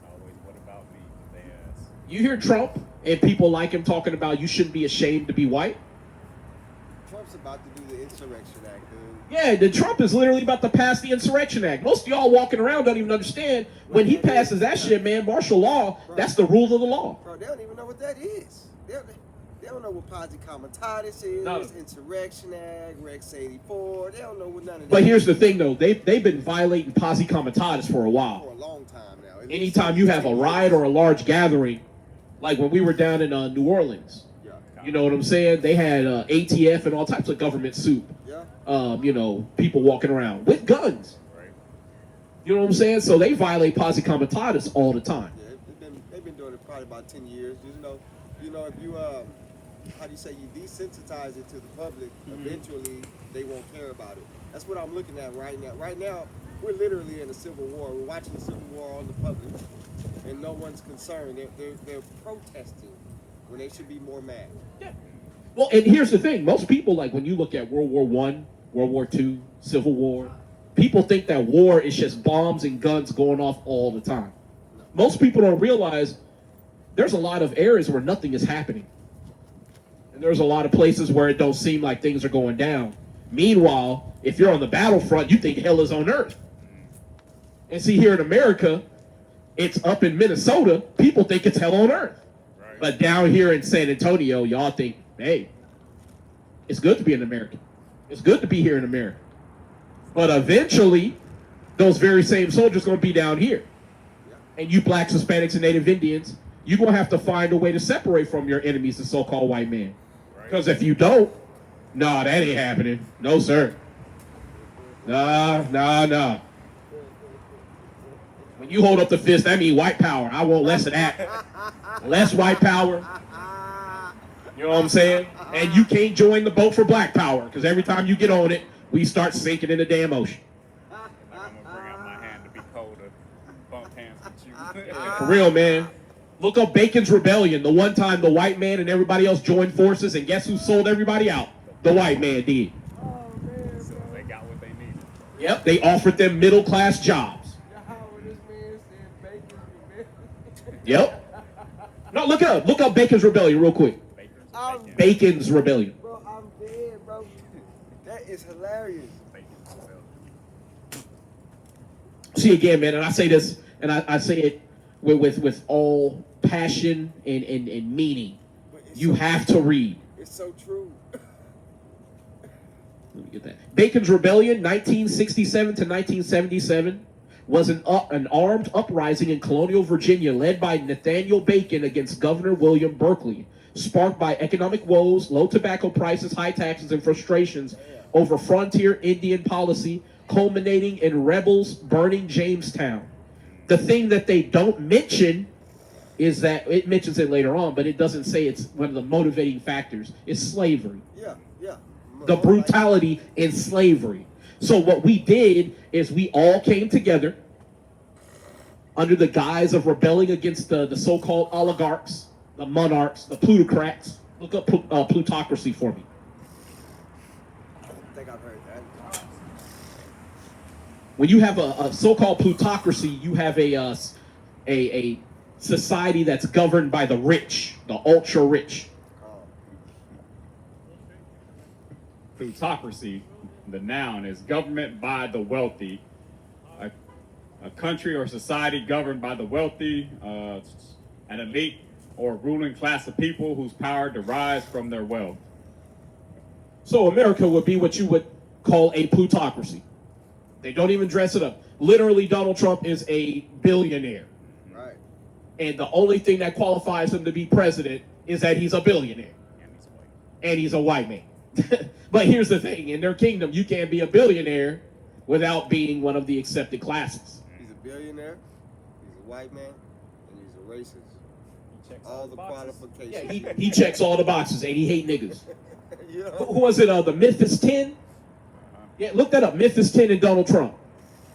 [SPEAKER 3] Always, what about me? They ask.
[SPEAKER 1] You hear Trump and people like him talking about you shouldn't be ashamed to be white?
[SPEAKER 7] Trump's about to do the Insurrection Act, dude.
[SPEAKER 1] Yeah, the Trump is literally about to pass the Insurrection Act. Most of y'all walking around don't even understand when he passes that shit, man, martial law, that's the rule of the law.
[SPEAKER 7] Bro, they don't even know what that is. They don't know what Posse Comitatus is,
[SPEAKER 1] No.
[SPEAKER 7] Insurrection Act, Rex 84. They don't know what none of that
[SPEAKER 1] But here's
[SPEAKER 7] is
[SPEAKER 1] the thing, though. They've been violating Posse Comitatus for a
[SPEAKER 7] for
[SPEAKER 1] while.
[SPEAKER 7] a long time now. At least
[SPEAKER 1] Anytime you have a
[SPEAKER 7] 10
[SPEAKER 1] riot
[SPEAKER 7] years.
[SPEAKER 1] or a large gathering, like when we were down in New Orleans,
[SPEAKER 7] Yeah,
[SPEAKER 1] you know what I'm saying? They had ATF and all types of government soup.
[SPEAKER 7] yeah.
[SPEAKER 1] People walking around with guns.
[SPEAKER 3] Right.
[SPEAKER 1] You know what I'm saying? So they violate Posse Comitatus all the time.
[SPEAKER 7] Yeah, they've been doing it probably about 10 years. You know, if you how do you say, you desensitize it to the public, eventually they won't care about it. That's what I'm looking at right now. Right now, we're literally in a civil war. We're watching the civil war on the public, and no one's concerned. They're protesting when they should be more mad.
[SPEAKER 1] Yeah. Well, and here's the thing. Most people, like when you look at World War I, World War II, Civil War, people think that war is just bombs and guns going off all the time. Most people don't realize there's a lot of areas where nothing is happening. And there's a lot of places where it don't seem like things are going down. Meanwhile, if you're on the battlefront, you think hell is on earth. And see, here in America, it's up in Minnesota, people think it's hell on earth.
[SPEAKER 3] Right.
[SPEAKER 1] But down here in San Antonio, y'all think, hey, it's good to be an American. It's good to be here in America. But eventually, those very same soldiers going to be down here. And you blacks, Hispanics, and Native Indians, you're going to have to find a way to separate from your enemies, the so-called white man. Because if you don't, nah, that ain't happening. No, sir. Nah. When you hold up the fist, that means white power. I want less of that. Less white power. You know what I'm saying? And you can't join the boat for black power, because every time you get on it, we start sinking in the damn ocean.
[SPEAKER 3] Like I'm gonna bring out my hand to be cold to bump hands with you.
[SPEAKER 1] For real, man. Look up Bacon's Rebellion, the one time the white man and everybody else joined forces, and guess who sold everybody out? The white man did.
[SPEAKER 3] So they got what they needed.
[SPEAKER 1] Yep, they offered them middle-class jobs. Yep. No, look it up. Look up Bacon's Rebellion real quick.
[SPEAKER 3] Baker's bacon.
[SPEAKER 1] Bacon's Rebellion.
[SPEAKER 7] Bro, I'm dead, bro. That is hilarious.
[SPEAKER 3] Bacon's well.
[SPEAKER 1] See, again, man, and I say this, and I say it with all passion and meaning.
[SPEAKER 7] But it's
[SPEAKER 1] You
[SPEAKER 7] so,
[SPEAKER 1] have to read.
[SPEAKER 7] It's so true.
[SPEAKER 1] Let me get that. Bacon's Rebellion, 1967 to 1977, was an armed uprising in colonial Virginia led by Nathaniel Bacon against Governor William Berkeley, sparked by economic woes, low tobacco prices, high taxes, and frustrations over frontier Indian policy, culminating in rebels burning Jamestown. The thing that they don't mention is that, it mentions it later on, but it doesn't say it's one of the motivating factors, is slavery.
[SPEAKER 7] Yeah.
[SPEAKER 1] The brutality in slavery. So what we did is we all came together under the guise of rebelling against the so-called oligarchs, the monarchs, the plutocrats. Look up plutocracy for me.
[SPEAKER 7] I think I've heard that.
[SPEAKER 1] When you have a so-called plutocracy, you have a society that's governed by the rich, the ultra rich.
[SPEAKER 2] Plutocracy, the noun, is government by the wealthy. A country or society governed by the wealthy, an elite or ruling class of people whose power derives from their wealth.
[SPEAKER 1] So America would be what you would call a plutocracy. They don't even dress it up. Literally, Donald Trump is a billionaire.
[SPEAKER 7] Right.
[SPEAKER 1] And the only thing that qualifies him to be president is that he's a billionaire.
[SPEAKER 3] And he's white.
[SPEAKER 1] and he's a white man. But here's the thing: in their kingdom, you can't be a billionaire without being one of the accepted classes.
[SPEAKER 7] He's a billionaire, he's a white man, and he's a racist.
[SPEAKER 3] He checks
[SPEAKER 7] All the
[SPEAKER 3] boxes.
[SPEAKER 7] qualifications.
[SPEAKER 1] Yeah, he checks all the boxes, and he hate niggas.
[SPEAKER 7] You know?
[SPEAKER 1] Who was it? The Memphis 10? Yeah, look that up. Memphis 10 and Donald Trump.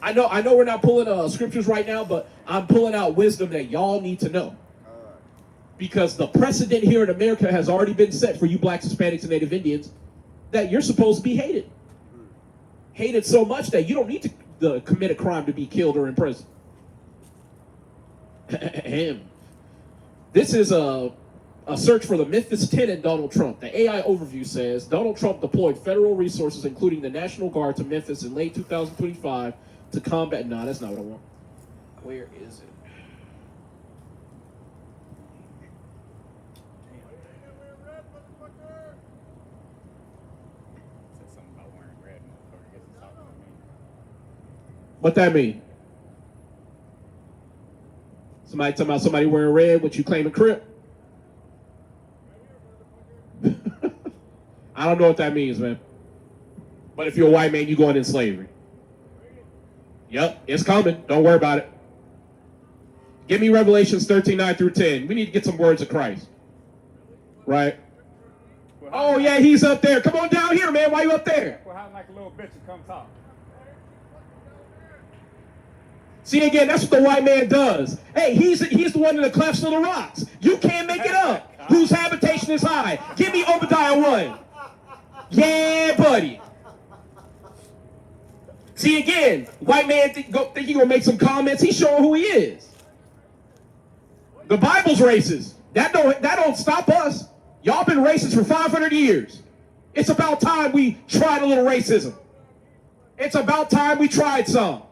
[SPEAKER 1] I know we're not pulling scriptures right now, but I'm pulling out wisdom that y'all need to know. Because the precedent here in America has already been set for you blacks, Hispanics, and Native Indians that you're supposed to be hated. Hated so much that you don't need to commit a crime to be killed or imprisoned. This is a search for the Memphis 10 and Donald Trump. The AI overview says Donald Trump deployed federal resources, including the National Guard, to Memphis in late 2025 to combat. No, that's not what I want. Where is it?
[SPEAKER 3] Said something about wearing red, motherfucker. I guess it's talking to me.
[SPEAKER 1] What that mean? Somebody talking about somebody wearing red, what you claiming Crip? I don't know what that means, man. But if you're a white man, you going in slavery. Yep, it's coming. Don't worry about it. Give me Revelations 13:9 through 10. We need to get some words of Christ. Right? Oh, yeah, he's up there. Come on down here, man. Why you up there?
[SPEAKER 3] Well, how like a little bitch and come talk.
[SPEAKER 1] See, again, that's what the white man does. Hey, he's the one in the clefts of the rocks. You can't make it up. Whose habitation is high? Give me Obadiah 1. Yeah, buddy. See, again, white man think he gonna make some comments. He's showing who he is. The Bible's racist. That don't stop us. Y'all been racist for 500 years. It's about time we tried a little racism. It's about time we tried some.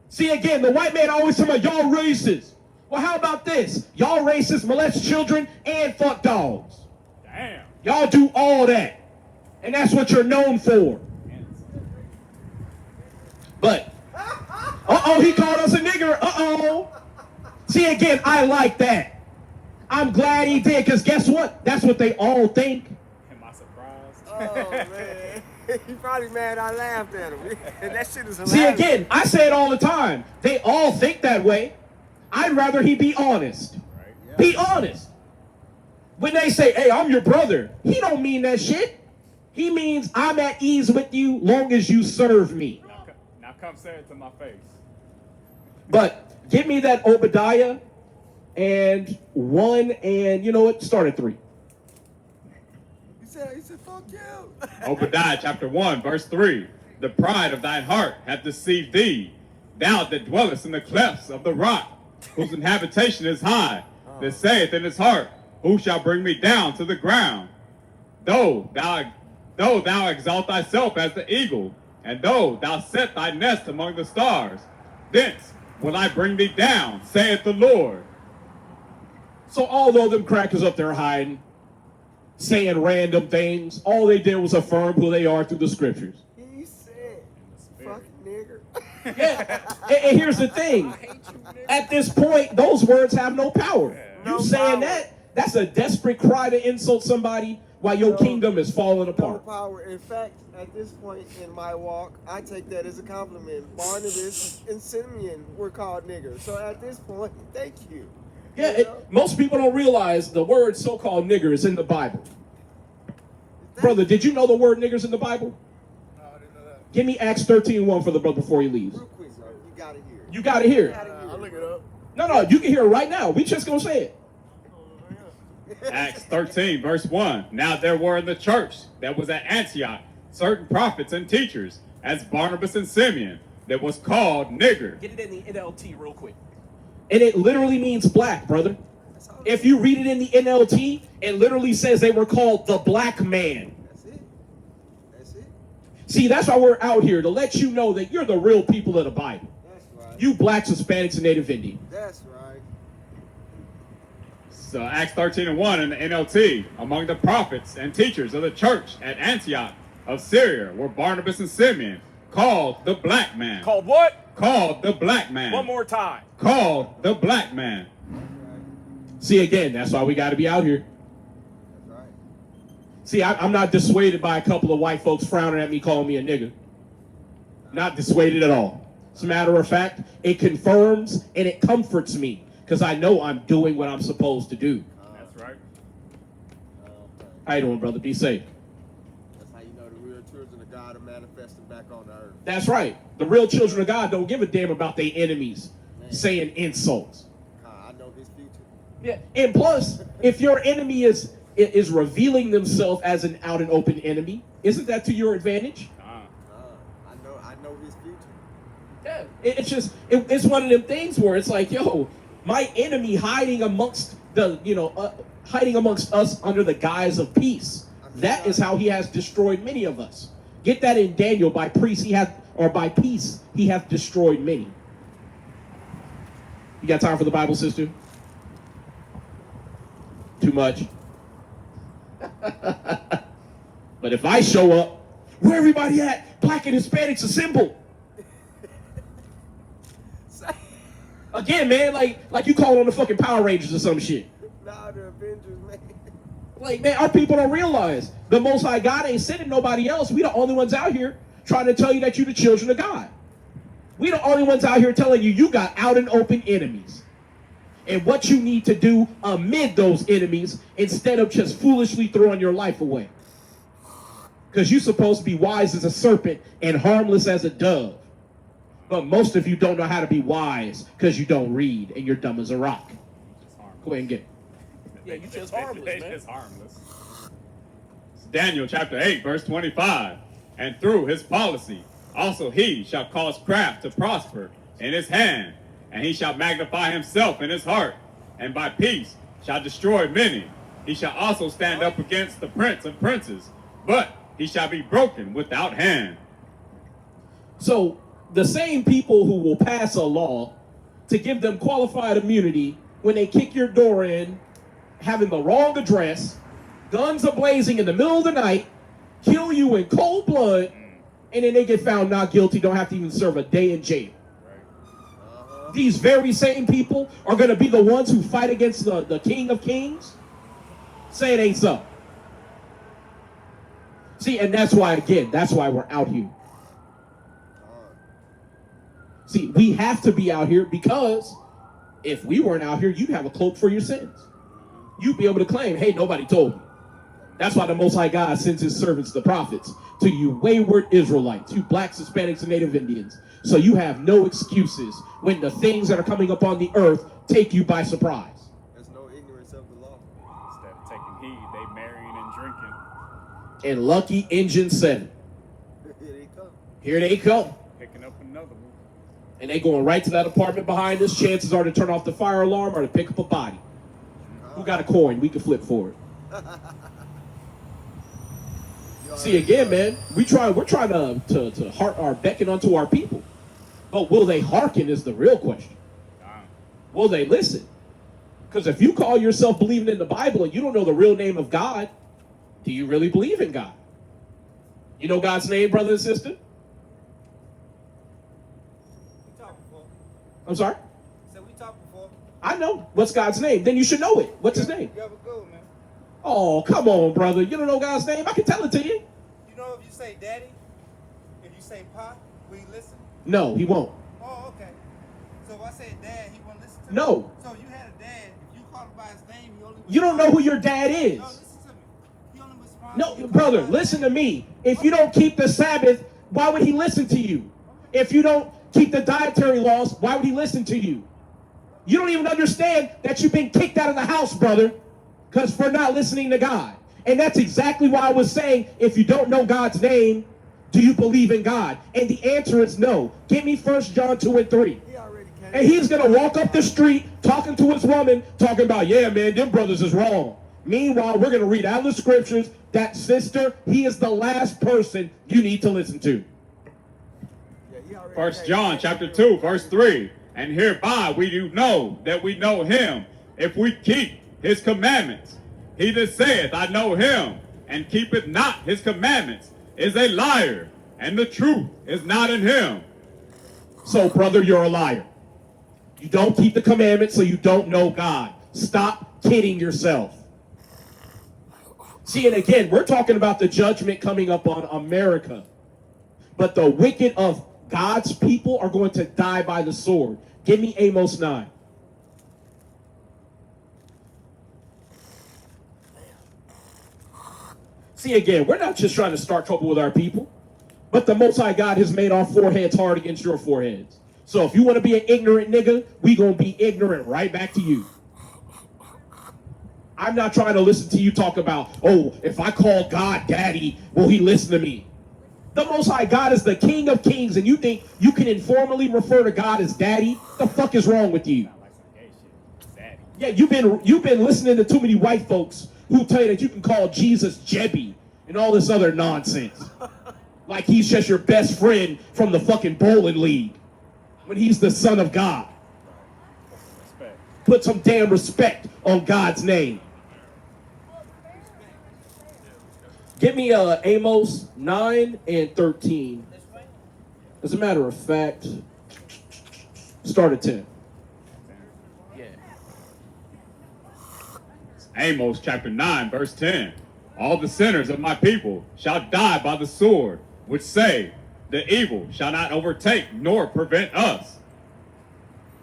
[SPEAKER 1] See, again, the white man always talking about y'all racist. Well, how about this? Y'all racist, molest children, and fuck dogs.
[SPEAKER 3] Damn.
[SPEAKER 1] Y'all do all that. And that's what you're known for. But, he called us a nigger. See, again, I like that. I'm glad he did, because guess what? That's what they all think.
[SPEAKER 3] Am I surprised?
[SPEAKER 7] Oh, man. He probably mad I laughed at him. That shit is hilarious.
[SPEAKER 1] See, again, I say it all the time. They all think that way. I'd rather he be honest.
[SPEAKER 3] Right? Yeah.
[SPEAKER 1] Be honest. When they say, hey, I'm your brother, he don't mean that shit. He means I'm at ease with you long as you serve me.
[SPEAKER 3] Now come say it to my face.
[SPEAKER 1] But give me that Obadiah and 1 and, you know what, start at 3.
[SPEAKER 7] He said, fuck you.
[SPEAKER 2] Obadiah chapter 1, verse 3. The pride of thine heart hath deceived thee, thou that dwellest in the clefts of the rock, whose habitation is high, that saith in his heart, who shall bring me down to the ground? Though thou exalt thyself as the eagle, and though thou set thy nest among the stars, thence will I bring thee down, saith the Lord.
[SPEAKER 1] So although them crackers up there hiding, saying random things, all they did was affirm who they are through the scriptures.
[SPEAKER 7] He said, fucking nigger.
[SPEAKER 1] Yeah, and here's the thing. At this point, those words have no power.
[SPEAKER 7] No
[SPEAKER 1] You saying
[SPEAKER 7] power.
[SPEAKER 1] that's a desperate cry to insult somebody while your kingdom is falling
[SPEAKER 7] No
[SPEAKER 1] apart.
[SPEAKER 7] power. In fact, at this point in my walk, I take that as a compliment. Barnabas and Simeon were called niggers. So at this point, thank you.
[SPEAKER 1] Yeah,
[SPEAKER 7] You know?
[SPEAKER 1] most people don't realize the word so-called nigger is in the Bible. Brother, did you know the word nigger's in the Bible?
[SPEAKER 7] No, I didn't know that.
[SPEAKER 1] Give me Acts 13:1 for the brother before he leaves.
[SPEAKER 7] Real quick, bro. You gotta hear it.
[SPEAKER 1] You got to hear it.
[SPEAKER 7] I'll look it up.
[SPEAKER 1] No, you can hear it right now. We just gonna say it.
[SPEAKER 2] Acts 13, verse 1. Now there were in the church that was at Antioch certain prophets and teachers, as Barnabas and Simeon, that was called nigger.
[SPEAKER 1] Get it in the NLT real quick. And it literally means black, brother. If you read it in the NLT, it literally says they were called the black man.
[SPEAKER 7] That's it. That's it.
[SPEAKER 1] See, that's why we're out here, to let you know that you're the real people of the Bible.
[SPEAKER 7] That's right.
[SPEAKER 1] You blacks, Hispanics, and Native Indians.
[SPEAKER 7] That's right.
[SPEAKER 2] So Acts 13 and 1 in the NLT, among the prophets and teachers of the church at Antioch of Syria were Barnabas and Simeon, called the black man.
[SPEAKER 5] Called what?
[SPEAKER 2] Called the black man.
[SPEAKER 5] One more time.
[SPEAKER 2] Called the black man.
[SPEAKER 1] See, again, that's why we got to be out here.
[SPEAKER 7] That's right.
[SPEAKER 1] See, I'm not dissuaded by a couple of white folks frowning at me, calling me a nigger. Not dissuaded at all. As a matter of fact, it confirms and it comforts me because I know I'm doing what I'm supposed to do.
[SPEAKER 3] That's right.
[SPEAKER 1] How you doing, brother? Be safe.
[SPEAKER 7] That's how you know the real children of God are manifesting back on the earth.
[SPEAKER 1] That's right. The real children of God don't give a damn about their enemies saying insults.
[SPEAKER 7] I know his future.
[SPEAKER 1] Yeah, and plus, if your enemy is revealing themselves as an out and open enemy, isn't that to your advantage?
[SPEAKER 7] I know his future.
[SPEAKER 1] Yeah, it's just it's one of them things where it's like, yo, my enemy hiding amongst hiding amongst us under the guise of peace. That is how he has destroyed many of us. Get that in Daniel. By peace he hath destroyed many. You got time for the Bible, sister? Too much. But if I show up, where everybody at? Black and Hispanics assemble. Again, man, like you calling on the fucking Power Rangers or some shit.
[SPEAKER 7] Nah, the Avengers, man.
[SPEAKER 1] Like, man, our people don't realize the Most High God ain't sending nobody else. We the only ones out here trying to tell you that you the children of God. We the only ones out here telling you you got out and open enemies. And what you need to do amid those enemies instead of just foolishly throwing your life away. Because you're supposed to be wise as a serpent and harmless as a dove. But most of you don't know how to be wise because you don't read and you're dumb as a rock. Go ahead and get it.
[SPEAKER 5] Yeah, you just harmless, man.
[SPEAKER 3] Just harmless.
[SPEAKER 2] Daniel chapter 8, verse 25. And through his policy, also he shall cause craft to prosper in his hand, and he shall magnify himself in his heart, and by peace shall destroy many. He shall also stand up against the prince of princes, but he shall be broken without hand.
[SPEAKER 1] So the same people who will pass a law to give them qualified immunity when they kick your door in, having the wrong address, guns ablazing in the middle of the night, kill you in cold blood, and then they get found not guilty, don't have to even serve a day in jail. These very same people are going to be the ones who fight against the King of Kings? Say it ain't so. See, and that's why we're out here. See, we have to be out here because if we weren't out here, you'd have a cloak for your sins. You'd be able to claim, hey, nobody told me. That's why the Most High God sends his servants, the prophets, to you wayward Israelites, you blacks, Hispanics, and Native Indians. So you have no excuses when the things that are coming upon the earth take you by surprise.
[SPEAKER 7] There's no ignorance of the law.
[SPEAKER 3] Instead of taking heed, they marrying and drinking.
[SPEAKER 1] And Lucky Engine 7.
[SPEAKER 7] Here they come.
[SPEAKER 1] Here they come.
[SPEAKER 3] Picking up another one.
[SPEAKER 1] And they going right to that apartment behind us. Chances are to turn off the fire alarm or to pick up a body. Who got a coin? We can flip for it. See, again, man, we're trying to heart our beckon unto our people. But will they hearken is the real question. Will they listen? Because if you call yourself believing in the Bible and you don't know the real name of God, do you really believe in God? You know God's name, brother and sister?
[SPEAKER 8] We talked before.
[SPEAKER 1] I'm sorry?
[SPEAKER 8] Said we talked before.
[SPEAKER 1] I know. What's God's name? Then you should know it. What's his name?
[SPEAKER 8] You have a good one, man.
[SPEAKER 1] Oh, come on, brother. You don't know God's name? I can tell it to you.
[SPEAKER 8] You know if you say daddy, if you say pop, will he listen?
[SPEAKER 1] No, he won't.
[SPEAKER 8] Oh, okay. So if I say dad, he won't listen to me?
[SPEAKER 1] No.
[SPEAKER 8] So if you had a dad, if you called him by his name, he only...
[SPEAKER 1] You don't know who your dad is.
[SPEAKER 8] No, listen to me. He only responds...
[SPEAKER 1] No, brother, listen to me. If you don't keep the Sabbath, why would he listen to you? If you don't keep the dietary laws, why would he listen to you? You don't even understand that you've been kicked out of the house, brother, because for not listening to God. And that's exactly why I was saying, if you don't know God's name, do you believe in God? And the answer is no. Give me 1 John 2 and 3. And he's going to walk up the street talking to his woman, talking about, yeah, man, them brothers is wrong. Meanwhile, we're going to read out of the scriptures that, sister, he is the last person you need to listen to.
[SPEAKER 2] 1 John chapter 2, verse 3. And hereby we do know that we know him, if we keep his commandments. He that saith, I know him, and keepeth not his commandments, is a liar, and the truth is not in him.
[SPEAKER 1] So, brother, you're a liar. You don't keep the commandments, so you don't know God. Stop kidding yourself. See, and again, we're talking about the judgment coming up on America. But the wicked of God's people are going to die by the sword. Give me Amos 9. See, again, we're not just trying to start trouble with our people, but the Most High God has made our foreheads hard against your foreheads. So if you want to be an ignorant nigga, we going to be ignorant right back to you. I'm not trying to listen to you talk about, oh, if I call God daddy, will he listen to me? The Most High God is the King of Kings, and you think you can informally refer to God as daddy? The fuck is wrong with you?
[SPEAKER 3] Sound like some gay shit. Daddy.
[SPEAKER 1] Yeah, you've been listening to too many white folks who tell you that you can call Jesus Jebby and all this other nonsense. Like he's just your best friend from the fucking bowling league when he's the Son of God.
[SPEAKER 3] Respect.
[SPEAKER 1] Put some damn respect on God's name. Give me Amos 9 and 13. As a matter of fact, start at 10.
[SPEAKER 5] Yeah.
[SPEAKER 2] Amos chapter 9, verse 10. All the sinners of my people shall die by the sword, which say, the evil shall not overtake nor prevent us.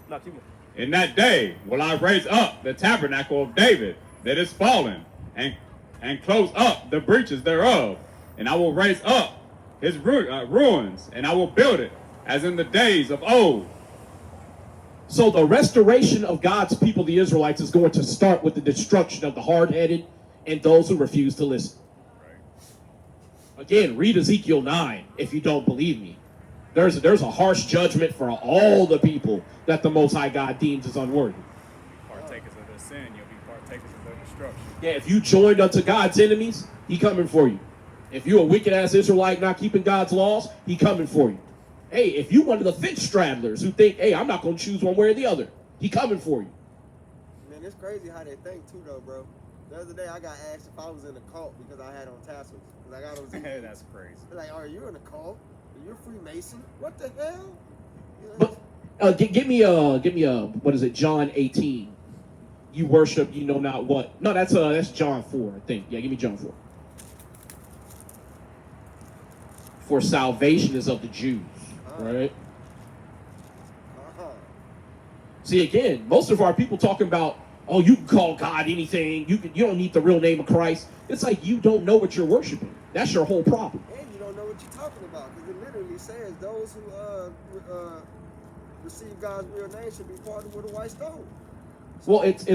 [SPEAKER 5] Not too much.
[SPEAKER 2] In that day will I raise up the tabernacle of David that is fallen, and close up the breaches thereof. And I will raise up his ruins, and I will build it as in the days of old.
[SPEAKER 1] So the restoration of God's people, the Israelites, is going to start with the destruction of the hard-headed and those who refuse to listen. Again, read Ezekiel 9 if you don't believe me. There's a harsh judgment for all the people that the Most High God deems as unworthy.
[SPEAKER 3] Partakers of their sin, you'll be partakers of their destruction.
[SPEAKER 1] Yeah, if you joined unto God's enemies, he coming for you. If you a wicked-ass Israelite not keeping God's laws, he coming for you. Hey, if you one of the fence straddlers who think, hey, I'm not going to choose one way or the other, he coming for you.
[SPEAKER 7] Man, it's crazy how they think too, though, bro. The other day I got asked if I was in a cult because I had on tassels. Because I got on
[SPEAKER 3] Hey, that's crazy.
[SPEAKER 7] They're like, are you in a cult? Are you a Freemason? What the hell? You know,
[SPEAKER 1] But give me what is it? John 18. You worship, you know not what. No, that's John 4, I think. Yeah, give me John 4. For salvation is of the Jews, right?
[SPEAKER 7] uh-huh.
[SPEAKER 1] See, again, most of our people talking about, oh, you can call God anything. You don't need the real name of Christ. It's like you don't know what you're worshiping. That's your whole problem.
[SPEAKER 7] And you don't know what you're talking about because it literally says those who receive God's real name should be parted with a white stone.
[SPEAKER 1] Well, it's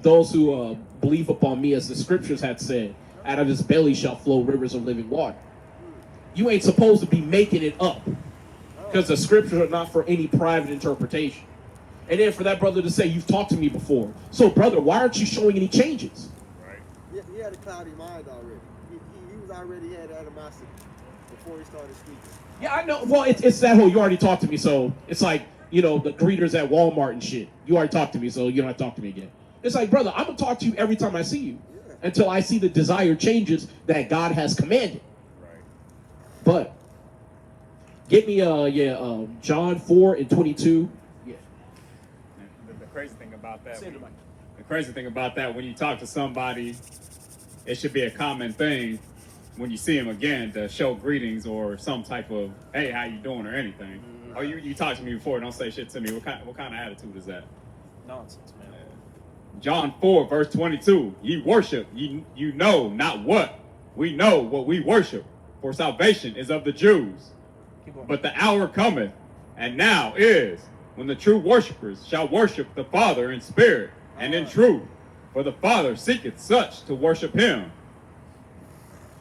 [SPEAKER 1] those who believe upon me, as the scriptures had said, out of his belly shall flow rivers of living water. You ain't supposed to be making it up because the scriptures are not for any private interpretation. And then for that brother to say, you've talked to me before. So, brother, why aren't you showing any changes?
[SPEAKER 3] Right.
[SPEAKER 7] He had a cloudy mind already. He was already had animosity before he started speaking.
[SPEAKER 1] Yeah, I know. Well, it's that whole, you already talked to me, so it's like, you know, the greeters at Walmart and shit. You already talked to me, so you don't have to talk to me again. It's like, brother, I'm going to talk to you every time I see you until I see the desired changes that God has commanded.
[SPEAKER 3] Right.
[SPEAKER 1] But get me, John 4 and 22. Yeah.
[SPEAKER 3] And the crazy thing about that,
[SPEAKER 2] The crazy thing about that, when you talk to somebody, it should be a common thing when you see them again to show greetings or some type of, hey, how you doing or anything. Oh, you talked to me before, don't say shit to me. What kind of attitude is that?
[SPEAKER 5] Nonsense, man.
[SPEAKER 2] John 4, verse 22. Ye worship, you know not what. We know what we worship, for salvation is of the Jews. But the hour cometh, and now is, when the true worshipers shall worship the Father in spirit and in truth. For the Father seeketh such to worship him.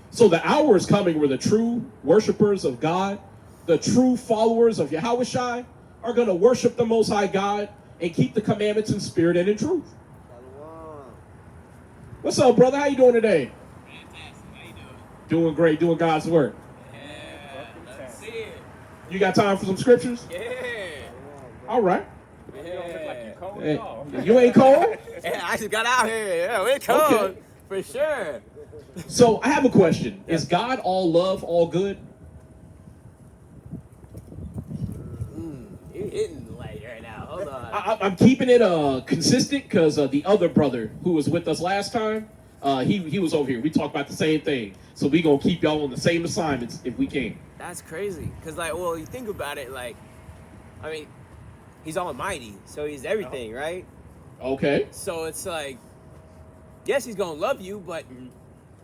[SPEAKER 1] So the hour is coming where the true worshipers of God, the true followers of Yahushua, are going to worship the Most High God and keep the commandments in spirit and in truth.
[SPEAKER 7] Shalom.
[SPEAKER 1] What's up, brother? How you doing today?
[SPEAKER 9] Fantastic. How you doing?
[SPEAKER 1] Doing great, doing God's work.
[SPEAKER 9] Yeah, that's it.
[SPEAKER 1] You got time for some scriptures?
[SPEAKER 9] Yeah.
[SPEAKER 1] All right.
[SPEAKER 3] you don't look like you cold
[SPEAKER 1] Hey,
[SPEAKER 3] at all.
[SPEAKER 1] you ain't cold?
[SPEAKER 9] Yeah, I just got out here. Yeah, we're cold.
[SPEAKER 1] Okay.
[SPEAKER 9] For sure.
[SPEAKER 1] So I have a question. Is God all love, all good?
[SPEAKER 9] You hitting like right now. Hold on.
[SPEAKER 1] I'm keeping it consistent because the other brother who was with us last time, He was over here. We talked about the same thing. So we gonna keep y'all on the same assignments if we can.
[SPEAKER 9] That's crazy. Cause like, well, you think about it, like, I mean, he's almighty, so he's everything, right?
[SPEAKER 1] Okay.
[SPEAKER 9] So it's like, yes, he's gonna love you, but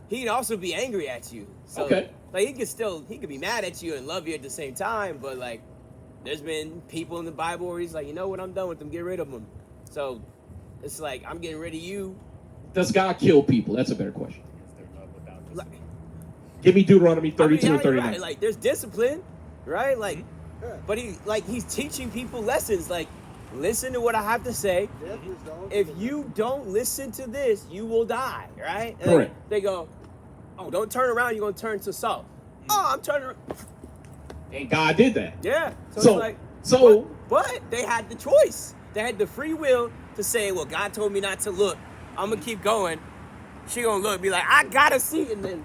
[SPEAKER 9] he can also be angry at you. So,
[SPEAKER 1] Okay.
[SPEAKER 9] like, he could be mad at you and love you at the same time, but like, there's been people in the Bible where he's like, you know what, I'm done with them, get rid of them. So it's like, I'm getting rid of you.
[SPEAKER 1] Does God kill people? That's a better question.
[SPEAKER 3] Is there love without
[SPEAKER 9] Like,
[SPEAKER 3] discipline?
[SPEAKER 1] Give me Deuteronomy
[SPEAKER 9] I mean,
[SPEAKER 1] 32
[SPEAKER 9] yeah,
[SPEAKER 1] and 39.
[SPEAKER 9] right. Like, there's discipline, right? Like, but he's teaching people lessons. Like, listen to what I have to say.
[SPEAKER 7] Death is the ultimate.
[SPEAKER 9] If you don't listen to this, you will die, right? And
[SPEAKER 1] Correct.
[SPEAKER 9] they go, oh, don't turn around, you're going to turn to salt. Oh, I'm turning around.
[SPEAKER 1] And God did that.
[SPEAKER 9] Yeah. So,
[SPEAKER 1] So-
[SPEAKER 9] it's like,
[SPEAKER 1] so-
[SPEAKER 9] but they had the choice. They had the free will to say, well, God told me not to look. I'm going to keep going. She going to look, be like, I got to see. And then,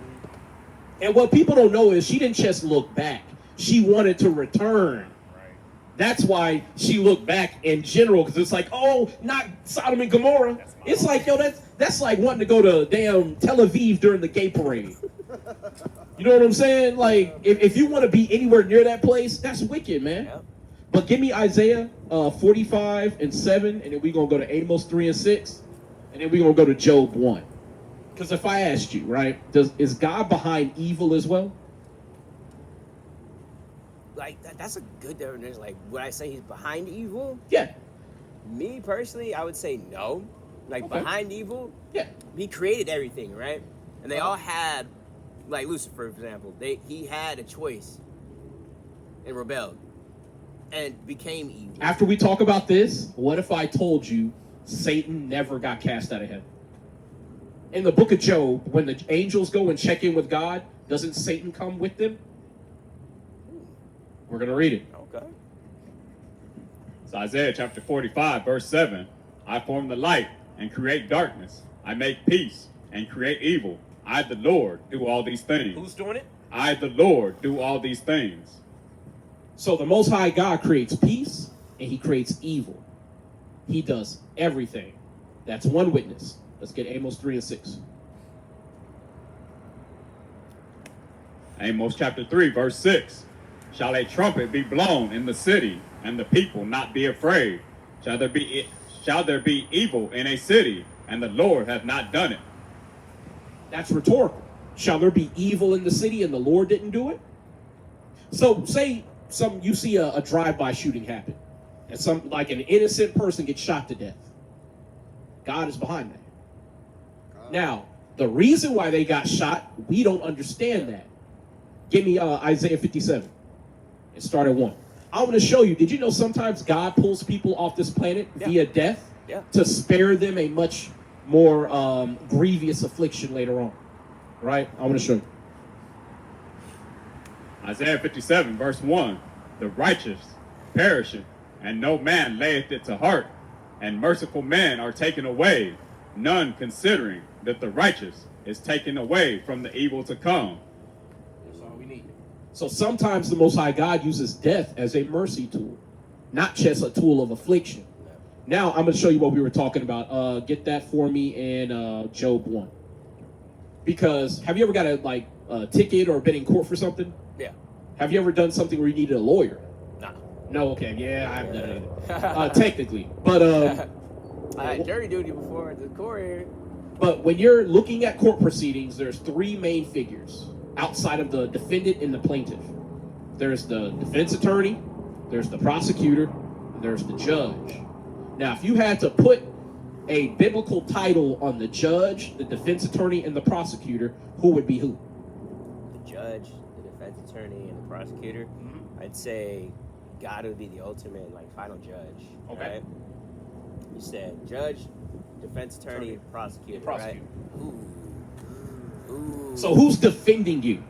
[SPEAKER 1] And what people don't know is she didn't just look back. She wanted to return.
[SPEAKER 3] Right.
[SPEAKER 1] That's why she looked back in general, because it's like, oh, not Sodom and Gomorrah.
[SPEAKER 3] That's my
[SPEAKER 1] It's like, yo, that's like wanting to go to damn Tel Aviv during the gay parade. You know what I'm saying? Like, if you want to be anywhere near that place, that's wicked, man.
[SPEAKER 9] yeah.
[SPEAKER 1] But give me Isaiah 45 and 7, and then we're going to go to Amos 3 and 6, and then we're going to go to Job 1. Because if I asked you, right, is God behind evil as well?
[SPEAKER 9] Like, that's a good definition. Like, would I say he's behind evil?
[SPEAKER 1] Yeah.
[SPEAKER 9] Me, personally, I would say no. Like,
[SPEAKER 1] Okay.
[SPEAKER 9] behind evil,
[SPEAKER 1] Yeah.
[SPEAKER 9] he created everything, right? And they all had, like Lucifer, for example, he had a choice and rebelled and became evil.
[SPEAKER 1] After we talk about this, what if I told you Satan never got cast out of heaven? In the book of Job, when the angels go and check in with God, doesn't Satan come with them? We're going to read it.
[SPEAKER 9] Okay.
[SPEAKER 2] It's Isaiah chapter 45, verse 7. I form the light and create darkness. I make peace and create evil. I, the Lord, do all these things.
[SPEAKER 5] Who's doing it?
[SPEAKER 2] I, the Lord, do all these things.
[SPEAKER 1] So the Most High God creates peace and he creates evil. He does everything. That's one witness. Let's get Amos 3 and 6.
[SPEAKER 2] Amos chapter 3, verse 6. Shall a trumpet be blown in the city, and the people not be afraid? Shall there be evil in a city, and the Lord hath not done it?
[SPEAKER 1] That's rhetorical. Shall there be evil in the city and the Lord didn't do it? So say you see a drive-by shooting happen, and like an innocent person gets shot to death. God is behind that. Now, the reason why they got shot, we don't understand that. Give me Isaiah 57. And start at 1. I want to show you, did you know sometimes God pulls people off this planet via death to spare them a much more grievous affliction later on? Right? I want to show you.
[SPEAKER 2] Isaiah 57, verse 1. The righteous perisheth, and no man layeth it to heart, and merciful men are taken away, none considering that the righteous is taken away from the evil to come.
[SPEAKER 1] That's all we need. So sometimes the Most High God uses death as a mercy tool, not just a tool of affliction. Now I'm going to show you what we were talking about. Get that for me in Job 1. Because have you ever got a ticket or been in court for something?
[SPEAKER 9] Yeah.
[SPEAKER 1] Have you ever done something where you needed a lawyer?
[SPEAKER 9] Nah.
[SPEAKER 1] No, okay, yeah, I haven't done it either. Technically. But
[SPEAKER 9] I had jury duty before at the court here.
[SPEAKER 1] But when you're looking at court proceedings, there's three main figures outside of the defendant and the plaintiff. There's the defense attorney, there's the prosecutor, and there's the judge. Now, if you had to put a biblical title on the judge, the defense attorney, and the prosecutor, who would be who?
[SPEAKER 9] The judge, the defense attorney, and the prosecutor. I'd say God would be the ultimate, final judge.
[SPEAKER 1] Okay.
[SPEAKER 9] Right? You said judge, defense attorney, prosecutor, right? Ooh.
[SPEAKER 1] So who's defending you?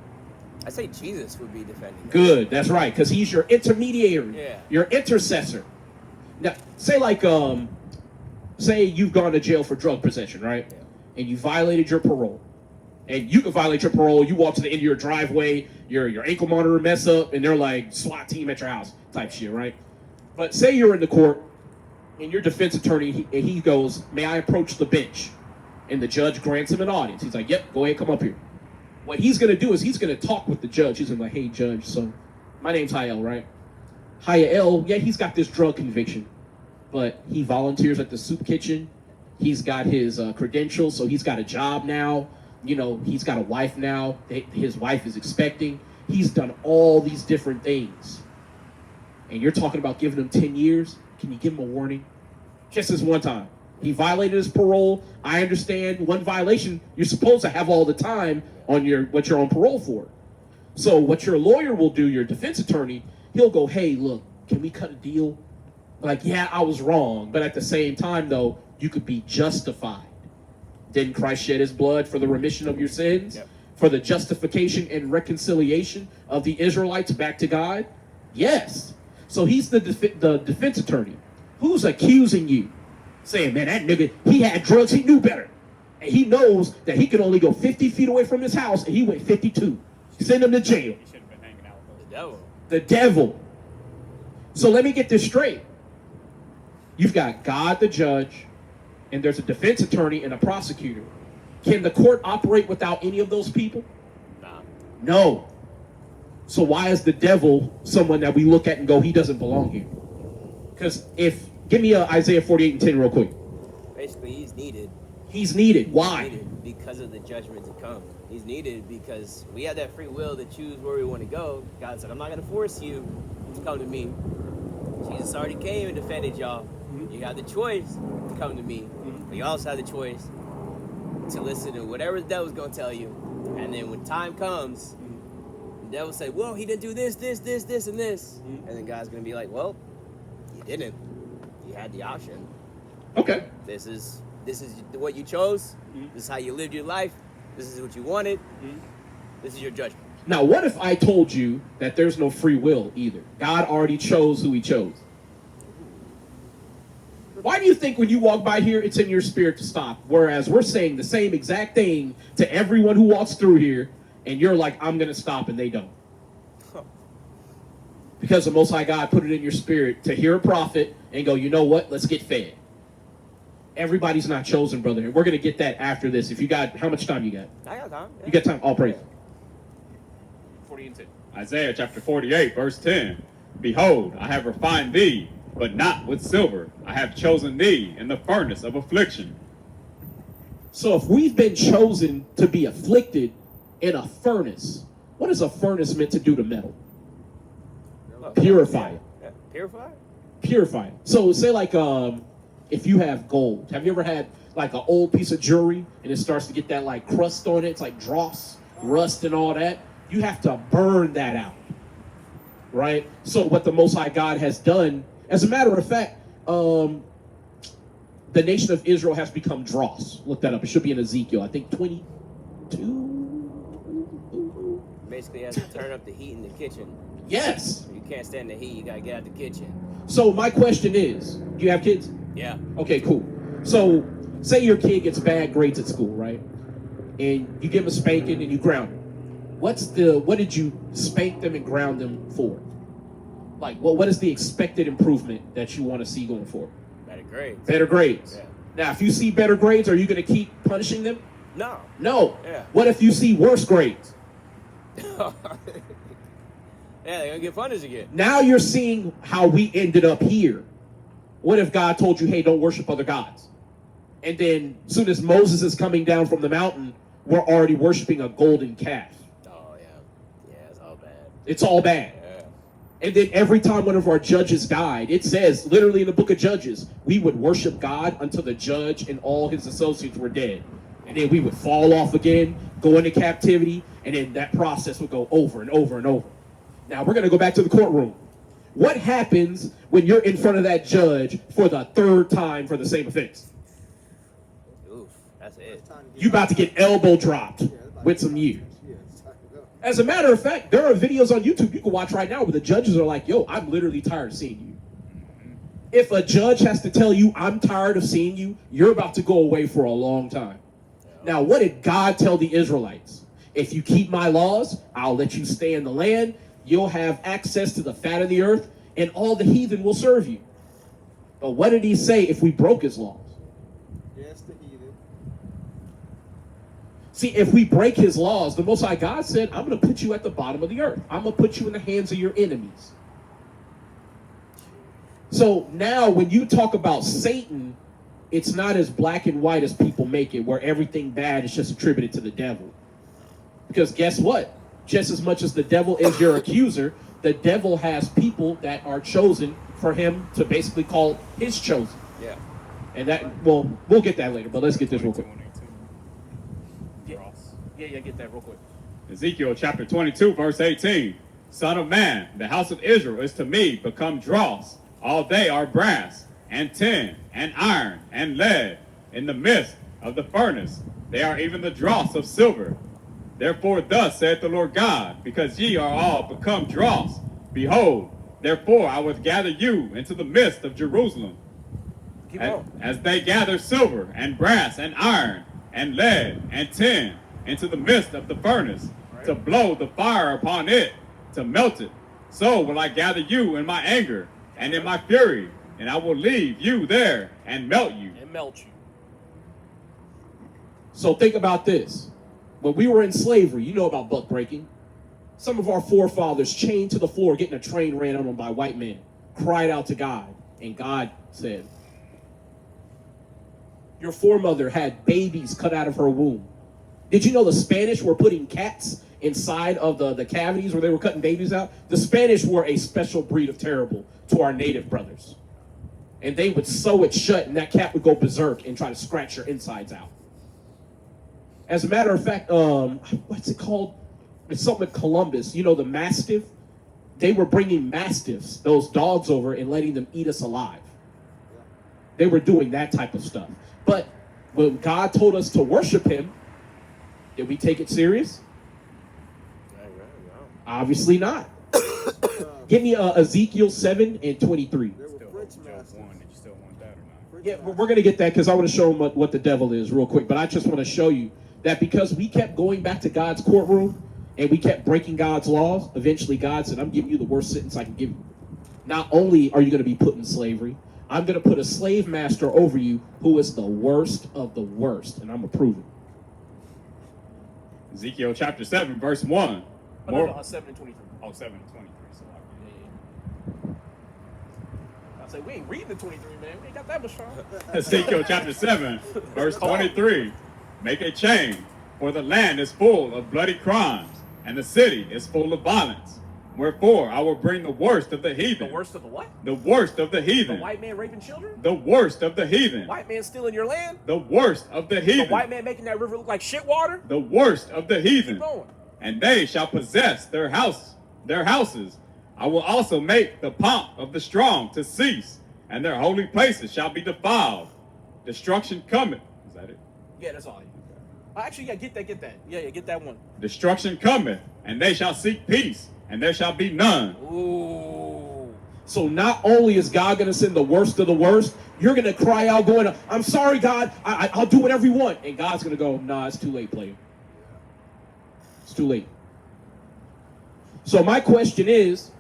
[SPEAKER 9] I say Jesus would be defending.
[SPEAKER 1] Good, that's right, because he's your intermediary,
[SPEAKER 9] Yeah.
[SPEAKER 1] your intercessor. Now, say you've gone to jail for drug possession, right?
[SPEAKER 9] Yeah.
[SPEAKER 1] And you violated your parole. And you can violate your parole, you walk to the end of your driveway, your ankle monitor mess up, and they're like SWAT team at your house type shit, right? But say you're in the court, and your defense attorney, he goes, may I approach the bench? And the judge grants him an audience. He's like, yep, go ahead, come up here. What he's going to do is he's going to talk with the judge. He's going to be like, hey, judge, so my name's Hayel, right? Hayel, yeah, he's got this drug conviction, but he volunteers at the soup kitchen. He's got his credentials, so he's got a job now. You know, he's got a wife now. His wife is expecting. He's done all these different things. And you're talking about giving him 10 years? Can you give him a warning? Just this one time. He violated his parole. I understand one violation you're supposed to have all the time on what you're on parole for. So what your lawyer will do, your defense attorney, he'll go, hey, look, can we cut a deal? Like, yeah, I was wrong. But at the same time, though, you could be justified. Didn't Christ shed his blood for the remission of your sins?
[SPEAKER 9] Yep.
[SPEAKER 1] For the justification and reconciliation of the Israelites back to God? Yes. So he's the defense attorney. Who's accusing you? Saying, man, that nigga, he had drugs, he knew better. And he knows that he could only go 50 feet away from his house, and he went 52. Send him to jail.
[SPEAKER 3] He should have been hanging out with
[SPEAKER 9] The devil.
[SPEAKER 1] The devil. So let me get this straight. You've got God the judge, and there's a defense attorney and a prosecutor. Can the court operate without any of those people?
[SPEAKER 9] Nah.
[SPEAKER 1] No. So why is the devil someone that we look at and go, he doesn't belong here? Because give me Isaiah 48:10 real quick.
[SPEAKER 9] Basically, he's needed.
[SPEAKER 1] He's needed. Why?
[SPEAKER 9] He's needed because of the judgment to come. He's needed because we have that free will to choose where we want to go. God said, I'm not going to force you to come to me. Jesus already came and defended y'all. You have the choice to come to me. But you also have the choice to listen to whatever the devil's going to tell you. And then when time comes, the devil say, well, he didn't do this, and this. And then God's going to be like, well, you didn't. You had the option.
[SPEAKER 1] Okay.
[SPEAKER 9] This is what you chose. This is how you lived your life. This is what you wanted. This is your judgment.
[SPEAKER 1] Now, what if I told you that there's no free will either? God already chose who he chose. Why do you think when you walk by here, it's in your spirit to stop? Whereas we're saying the same exact thing to everyone who walks through here, and you're like, I'm going to stop, and they don't. Because the Most High God put it in your spirit to hear a prophet and go, you know what? Let's get fed. Everybody's not chosen, brother. And we're going to get that after this. If you got, how much time you got?
[SPEAKER 9] I got time. Yeah.
[SPEAKER 1] You got time? All praise.
[SPEAKER 2] 40 and 10. Isaiah chapter 48, verse 10. Behold, I have refined thee, but not with silver. I have chosen thee in the furnace of affliction.
[SPEAKER 1] So if we've been chosen to be afflicted in a furnace, what is a furnace meant to do to metal? Purify it.
[SPEAKER 9] Yeah. Purify it?
[SPEAKER 1] Purify it. So say like if you have gold, have you ever had like an old piece of jewelry and it starts to get that like crust on it? It's like dross, rust and all that. You have to burn that out, right? So what the Most High God has done, as a matter of fact, the nation of Israel has become dross. Look that up. It should be in Ezekiel, I think 22.
[SPEAKER 9] Basically, you have to turn up the heat in the kitchen.
[SPEAKER 1] Yes.
[SPEAKER 9] If you can't stand the heat, you gotta get out the kitchen.
[SPEAKER 1] So my question is, do you have kids?
[SPEAKER 9] Yeah.
[SPEAKER 1] Okay, cool. So say your kid gets bad grades at school, right? And you give them a spanking and you ground them. What did you spank them and ground them for? Like, what is the expected improvement that you want to see going forward?
[SPEAKER 9] Better grades.
[SPEAKER 1] Better grades.
[SPEAKER 9] Yeah.
[SPEAKER 1] Now, if you see better grades, are you going to keep punishing them?
[SPEAKER 9] No.
[SPEAKER 1] No.
[SPEAKER 9] Yeah.
[SPEAKER 1] What if you see worse grades?
[SPEAKER 9] Yeah, they're gonna get punished again.
[SPEAKER 1] Now you're seeing how we ended up here. What if God told you, hey, don't worship other gods? And then as soon as Moses is coming down from the mountain, we're already worshiping a golden calf.
[SPEAKER 9] Oh, yeah. Yeah, it's all bad.
[SPEAKER 1] It's all bad.
[SPEAKER 9] Yeah.
[SPEAKER 1] And then every time one of our judges died, it says, literally in the book of Judges, we would worship God until the judge and all his associates were dead. And then we would fall off again, go into captivity, and then that process would go over and over and over. Now we're going to go back to the courtroom. What happens when you're in front of that judge for the third time for the same offense?
[SPEAKER 9] Oof, that's it.
[SPEAKER 1] You about to get elbow dropped with some years. As a matter of fact, there are videos on YouTube you can watch right now where the judges are like, yo, I'm literally tired of seeing you. If a judge has to tell you, I'm tired of seeing you, you're about to go away for a long time. Now, what did God tell the Israelites? If you keep my laws, I'll let you stay in the land. You'll have access to the fat of the earth, and all the heathen will serve you. But what did he say if we broke his laws?
[SPEAKER 7] Yes, the heathen.
[SPEAKER 1] See, if we break his laws, the Most High God said, I'm going to put you at the bottom of the earth. I'm going to put you in the hands of your enemies. So now when you talk about Satan, it's not as black and white as people make it, where everything bad is just attributed to the devil. Because guess what? Just as much as the devil is your accuser, the devil has people that are chosen for him to basically call his chosen.
[SPEAKER 9] Yeah.
[SPEAKER 1] And that, well, we'll get that later, but let's get this real quick.
[SPEAKER 5] Yeah, get that real quick.
[SPEAKER 2] Ezekiel chapter 22, verse 18. Son of man, the house of Israel is to me become dross. All they are brass, and tin, and iron, and lead. In the midst of the furnace, they are even the dross of silver. Therefore thus saith the Lord God, because ye are all become dross, behold, therefore I will gather you into the midst of Jerusalem. As they gather silver, and brass, and iron, and lead, and tin, into the midst of the furnace, to blow the fire upon it, to melt it. So will I gather you in my anger, and in my fury, and I will leave you there, and melt you.
[SPEAKER 1] So think about this. When we were in slavery, you know about buck breaking. Some of our forefathers chained to the floor, getting a train ran on them by white men, cried out to God, and God said, your foremother had babies cut out of her womb. Did you know the Spanish were putting cats inside of the cavities where they were cutting babies out? The Spanish were a special breed of terrible to our native brothers. And they would sew it shut, and that cat would go berserk and try to scratch your insides out. As a matter of fact, what's it called? It's something with Columbus. You know, the Mastiff? They were bringing Mastiffs, those dogs, over and letting them eat us alive. They were doing that type of stuff. But when God told us to worship him, did we take it serious? Obviously not. Give me Ezekiel 7 and 23. Yeah, we're going to get that because I want to show them what the devil is real quick. But I just want to show you that because we kept going back to God's courtroom and we kept breaking God's laws, eventually God said, I'm giving you the worst sentence I can give you. Not only are you going to be put in slavery, I'm going to put a slave master over you who is the worst of the worst. And I'm going to prove it.
[SPEAKER 2] Ezekiel chapter 7, verse 1.
[SPEAKER 5] No, 7 and 23.
[SPEAKER 2] Oh, 7 and 23. So
[SPEAKER 5] I say, we ain't reading the 23, man. We ain't got that much time.
[SPEAKER 2] Ezekiel chapter 7, verse 23. Make a change, for the land is full of bloody crimes, and the city is full of violence. Wherefore I will bring the worst of the heathen.
[SPEAKER 5] The worst of the what?
[SPEAKER 2] The worst of the heathen.
[SPEAKER 5] The white man raping children?
[SPEAKER 2] The worst of the heathen.
[SPEAKER 5] White man stealing your land?
[SPEAKER 2] The worst of the heathen.
[SPEAKER 5] The white man making that river look like shit water?
[SPEAKER 2] The worst of the heathen.
[SPEAKER 5] Keep going.
[SPEAKER 2] And they shall possess their houses. I will also make the pomp of the strong to cease, and their holy places shall be defiled. Destruction cometh. Is that it?
[SPEAKER 5] Yeah, that's all. Actually, yeah, get that. Yeah, get that one.
[SPEAKER 2] Destruction cometh, and they shall seek peace, and there shall be none.
[SPEAKER 5] Ooh.
[SPEAKER 1] So not only is God going to send the worst of the worst, you're going to cry out going, I'm sorry, God, I'll do whatever you want. And God's going to go, nah, it's too late, player. It's too late. So my question is,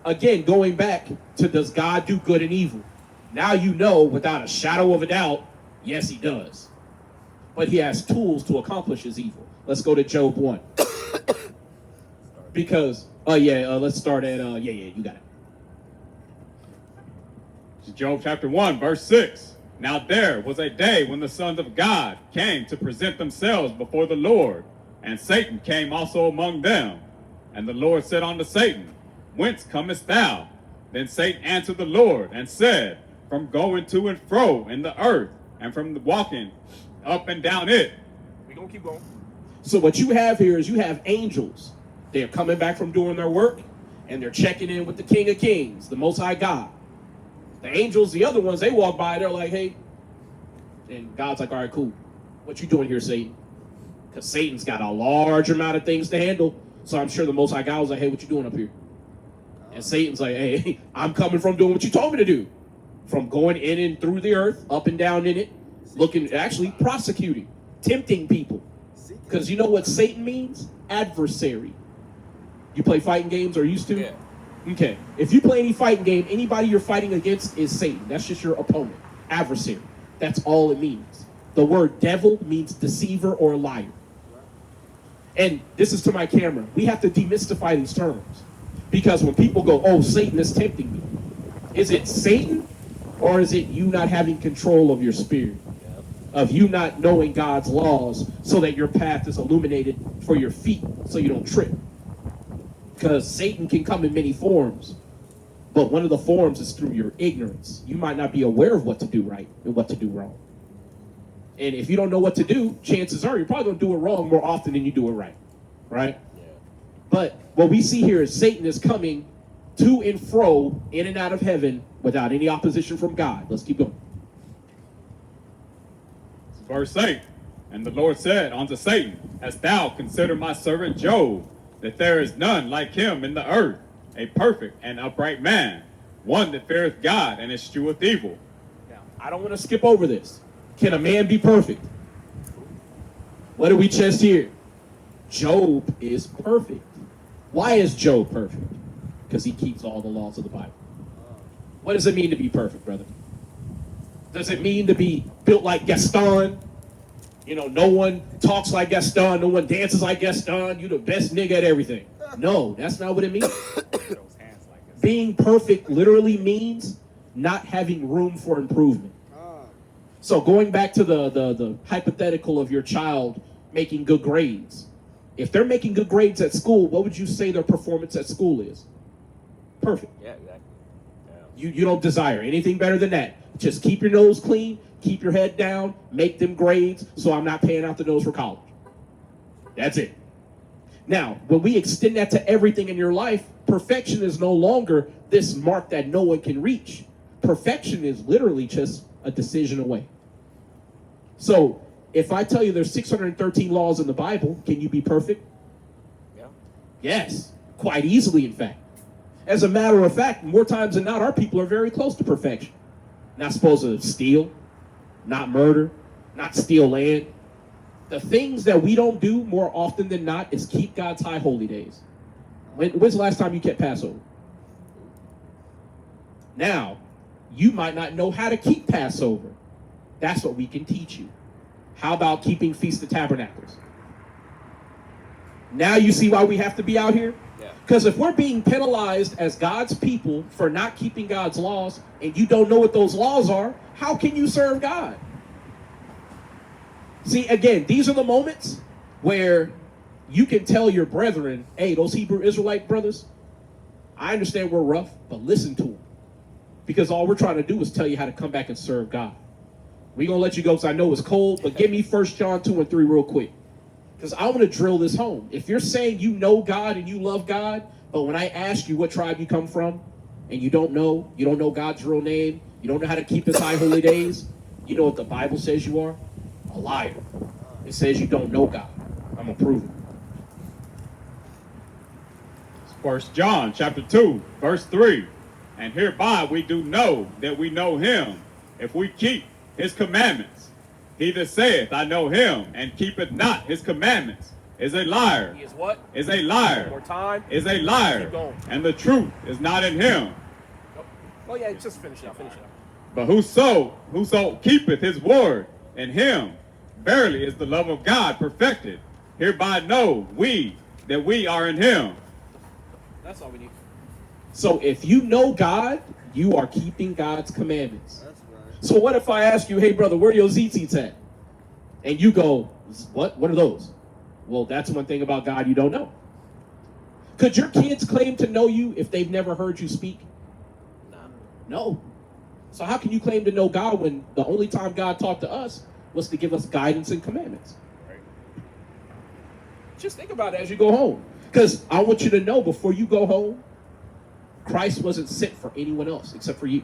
[SPEAKER 1] again, going back to does God do good and evil? Now you know without a shadow of a doubt, yes, he does. But he has tools to accomplish his evil. Let's go to Job 1. Because, let's start at, you got it.
[SPEAKER 2] Job chapter 1, verse 6. Now there was a day when the sons of God came to present themselves before the Lord, and Satan came also among them. And the Lord said unto Satan, Whence comest thou? Then Satan answered the Lord and said, From going to and fro in the earth, and from the walking up and down it.
[SPEAKER 5] We're going to keep going.
[SPEAKER 1] So what you have here is you have angels. They're coming back from doing their work, and they're checking in with the King of Kings, the Most High God. The angels, the other ones, they walk by, they're like, hey. And God's like, all right, cool. What you doing here, Satan? Because Satan's got a large amount of things to handle. So I'm sure the Most High God was like, hey, what you doing up here? And Satan's like, hey, I'm coming from doing what you told me to do. From going in and through the earth, up and down in it, looking, actually prosecuting, tempting people. Because you know what Satan means? Adversary. You play fighting games or used to?
[SPEAKER 5] Yeah.
[SPEAKER 1] Okay. If you play any fighting game, anybody you're fighting against is Satan. That's just your opponent. Adversary. That's all it means. The word devil means deceiver or liar. And this is to my camera. We have to demystify these terms. Because when people go, oh, Satan is tempting me. Is it Satan or is it you not having control of your spirit? Of you not knowing God's laws so that your path is illuminated for your feet so you don't trip? Because Satan can come in many forms. But one of the forms is through your ignorance. You might not be aware of what to do right and what to do wrong. And if you don't know what to do, chances are you're probably going to do it wrong more often than you do it right. Right? Yeah. But what we see here is Satan is coming to and fro, in and out of heaven, without any opposition from God. Let's keep going.
[SPEAKER 2] Verse 8, and the Lord said unto Satan, Hast thou considered my servant Job, that there is none like him in the earth, a perfect and upright man, one that feareth God and escheweth evil?
[SPEAKER 1] Now, I don't want to skip over this. Can a man be perfect? What do we just hear? Job is perfect. Why is Job perfect? Because he keeps all the laws of the Bible. What does it mean to be perfect, brother? Does it mean to be built like Gaston? You know, no one talks like Gaston, no one dances like Gaston, you the best nigga at everything. No, that's not what it means. Being perfect literally means not having room for improvement. So going back to the hypothetical of your child making good grades. If they're making good grades at school, what would you say their performance at school is? Perfect.
[SPEAKER 9] Yeah, exactly. Yeah.
[SPEAKER 1] You don't desire anything better than that. Just keep your nose clean, keep your head down, make them grades so I'm not paying out the nose for college. That's it. Now, when we extend that to everything in your life, perfection is no longer this mark that no one can reach. Perfection is literally just a decision away. So, if I tell you there's 613 laws in the Bible, can you be perfect?
[SPEAKER 9] Yeah.
[SPEAKER 1] Yes, quite easily, in fact. As a matter of fact, more times than not, our people are very close to perfection. Not supposed to steal, not murder, not steal land. The things that we don't do more often than not is keep God's high holy days. When's the last time you kept Passover? Now, you might not know how to keep Passover. That's what we can teach you. How about keeping Feast of Tabernacles? Now you see why we have to be out here? Because if we're being penalized as God's people for not keeping God's laws, and you don't know what those laws are, how can you serve God? See, again, these are the moments where you can tell your brethren, hey, those Hebrew Israelite brothers, I understand we're rough, but listen to them. Because all we're trying to do is tell you how to come back and serve God. We're going to let you go because I know it's cold, but give me 1 John 2 and 3 real quick. Because I want to drill this home. If you're saying you know God and you love God, but when I ask you what tribe you come from, and you don't know God's real name, you don't know how to keep his high holy days, you know what the Bible says you are? A liar. It says you don't know God. I'm going to prove it.
[SPEAKER 2] 1 John chapter 2, verse 3. And hereby we do know that we know him, if we keep his commandments. He that saith, I know him, and keepeth not his commandments, is a liar.
[SPEAKER 5] He is what?
[SPEAKER 2] Is a liar.
[SPEAKER 5] One more time.
[SPEAKER 2] Is a liar.
[SPEAKER 5] Keep going.
[SPEAKER 2] And the truth is not in him.
[SPEAKER 5] Oh yeah, just finish it up. Finish it up.
[SPEAKER 2] But whoso keepeth his word, in him verily is the love of God perfected. Hereby know we that we are in him.
[SPEAKER 5] That's all we need.
[SPEAKER 1] So if you know God, you are keeping God's commandments.
[SPEAKER 7] That's right.
[SPEAKER 1] So what if I ask you, hey brother, where are your ZTs at? And you go, what? What are those? Well, that's one thing about God you don't know. Could your kids claim to know you if they've never heard you speak? No. So how can you claim to know God when the only time God talked to us was to give us guidance and commandments?
[SPEAKER 5] Right.
[SPEAKER 1] Just think about it as you go home. Because I want you to know before you go home, Christ wasn't sent for anyone else except for you.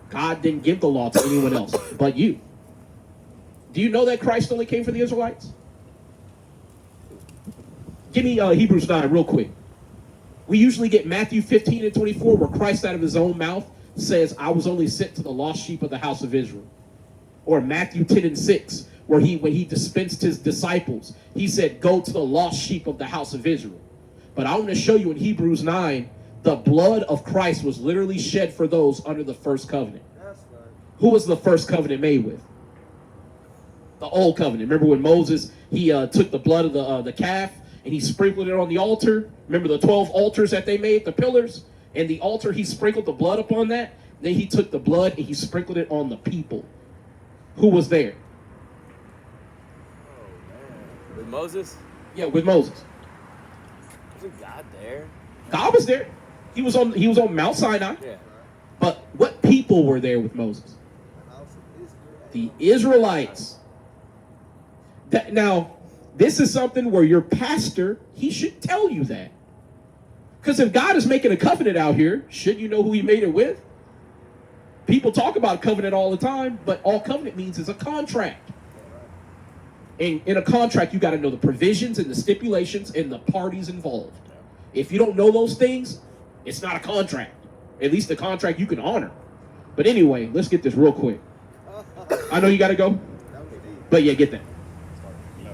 [SPEAKER 1] God didn't give the law to anyone else but you. Do you know that Christ only came for the Israelites? Give me Hebrews 9 real quick. We usually get Matthew 15 and 24 where Christ out of his own mouth says, I was only sent to the lost sheep of the house of Israel. Or Matthew 10 and 6 where when he dispensed his disciples, he said, go to the lost sheep of the house of Israel. But I want to show you in Hebrews 9, the blood of Christ was literally shed for those under the first covenant.
[SPEAKER 7] That's right.
[SPEAKER 1] Who was the first covenant made with? The old covenant. Remember when Moses, he took the blood of the calf and he sprinkled it on the altar. Remember the 12 altars that they made, the pillars? And the altar, he sprinkled the blood upon that. Then he took the blood and he sprinkled it on the people. Who was there?
[SPEAKER 9] With Moses?
[SPEAKER 1] Yeah, with Moses.
[SPEAKER 9] Wasn't God there?
[SPEAKER 1] God was there. He was on Mount Sinai.
[SPEAKER 9] Yeah.
[SPEAKER 1] But what people were there with Moses? The Israelites. Now, this is something where your pastor, he should tell you that. Because if God is making a covenant out here, should you know who he made it with? People talk about covenant all the time, but all covenant means is a contract. And in a contract, you got to know the provisions and the stipulations and the parties involved. If you don't know those things, it's not a contract. At least a contract you can honor. But anyway, let's get this real quick. I know you got to go, but yeah, get that.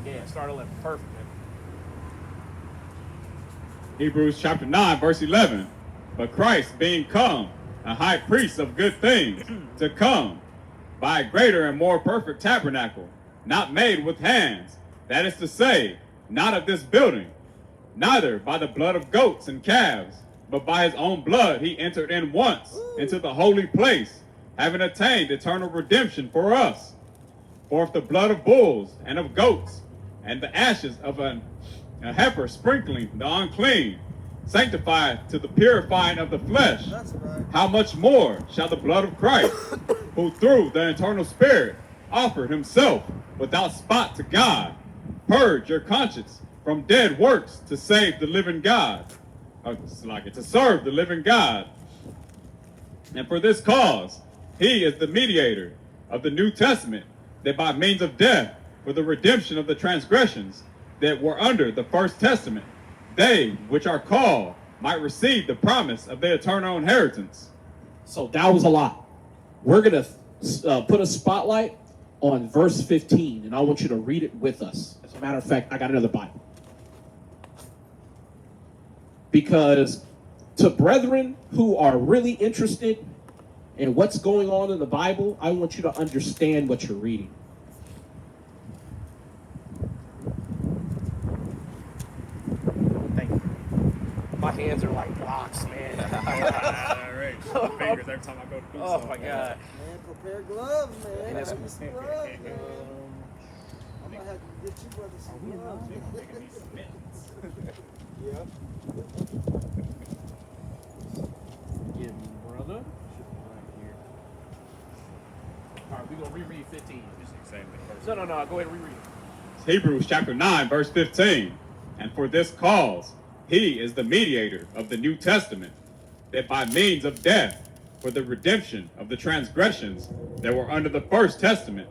[SPEAKER 5] Yeah, start 11. Perfect, man.
[SPEAKER 2] Hebrews chapter 9, verse 11. But Christ being come, a high priest of good things to come, by a greater and more perfect tabernacle, not made with hands, that is to say, not of this building, neither by the blood of goats and calves, but by his own blood he entered in once into the holy place, having attained eternal redemption for us. For if the blood of bulls and of goats and the ashes of a heifer sprinkling the unclean sanctify to the purifying of the flesh,
[SPEAKER 7] That's right.
[SPEAKER 2] how much more shall the blood of Christ, who through the eternal Spirit offered himself without spot to God, purge your conscience from dead works to save the living God, to serve the living God. And for this cause, he is the mediator of the New Testament, that by means of death, for the redemption of the transgressions that were under the first testament, they which are called might receive the promise of their eternal inheritance.
[SPEAKER 1] So that was a lot. We're going to put a spotlight on verse 15, and I want you to read it with us. As a matter of fact, I got another Bible. Because to brethren who are really interested in what's going on in the Bible, I want you to understand what you're reading.
[SPEAKER 5] Thank you. My hands are like rocks, man.
[SPEAKER 3] All right. Fingers every time I go to do
[SPEAKER 5] Oh
[SPEAKER 3] something.
[SPEAKER 5] my God.
[SPEAKER 7] Man, prepare gloves, man.
[SPEAKER 5] Yes.
[SPEAKER 7] Get some gloves, man. I'm gonna have to get you brothers some gloves. Yeah.
[SPEAKER 1] Give me, brother. All right, we're going to reread 15.
[SPEAKER 3] Same thing.
[SPEAKER 1] No, go ahead and reread it.
[SPEAKER 2] Hebrews chapter 9, verse 15. And for this cause, he is the mediator of the New Testament, that by means of death, for the redemption of the transgressions that were under the first testament,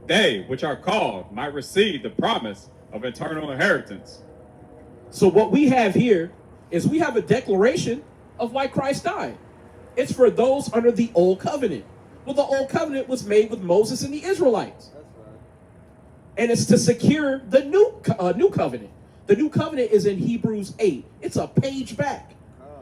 [SPEAKER 2] they which are called might receive the promise of eternal inheritance.
[SPEAKER 1] So what we have here is we have a declaration of why Christ died. It's for those under the old covenant. Well, the old covenant was made with Moses and the Israelites.
[SPEAKER 7] That's right.
[SPEAKER 1] And it's to secure the new covenant. The new covenant is in Hebrews 8. It's a page back.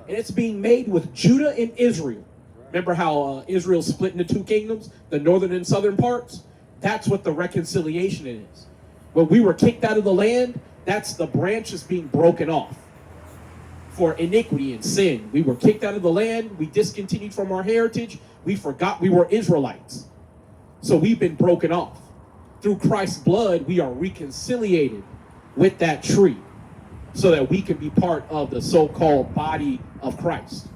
[SPEAKER 1] And it's being made with Judah and Israel. Remember how Israel split into two kingdoms, the northern and southern parts? That's what the reconciliation is. When we were kicked out of the land, that's the branches being broken off for iniquity and sin. We were kicked out of the land. We discontinued from our heritage. We forgot we were Israelites. So we've been broken off. Through Christ's blood, we are reconciliated with that tree so that we can be part of the so-called body of Christ.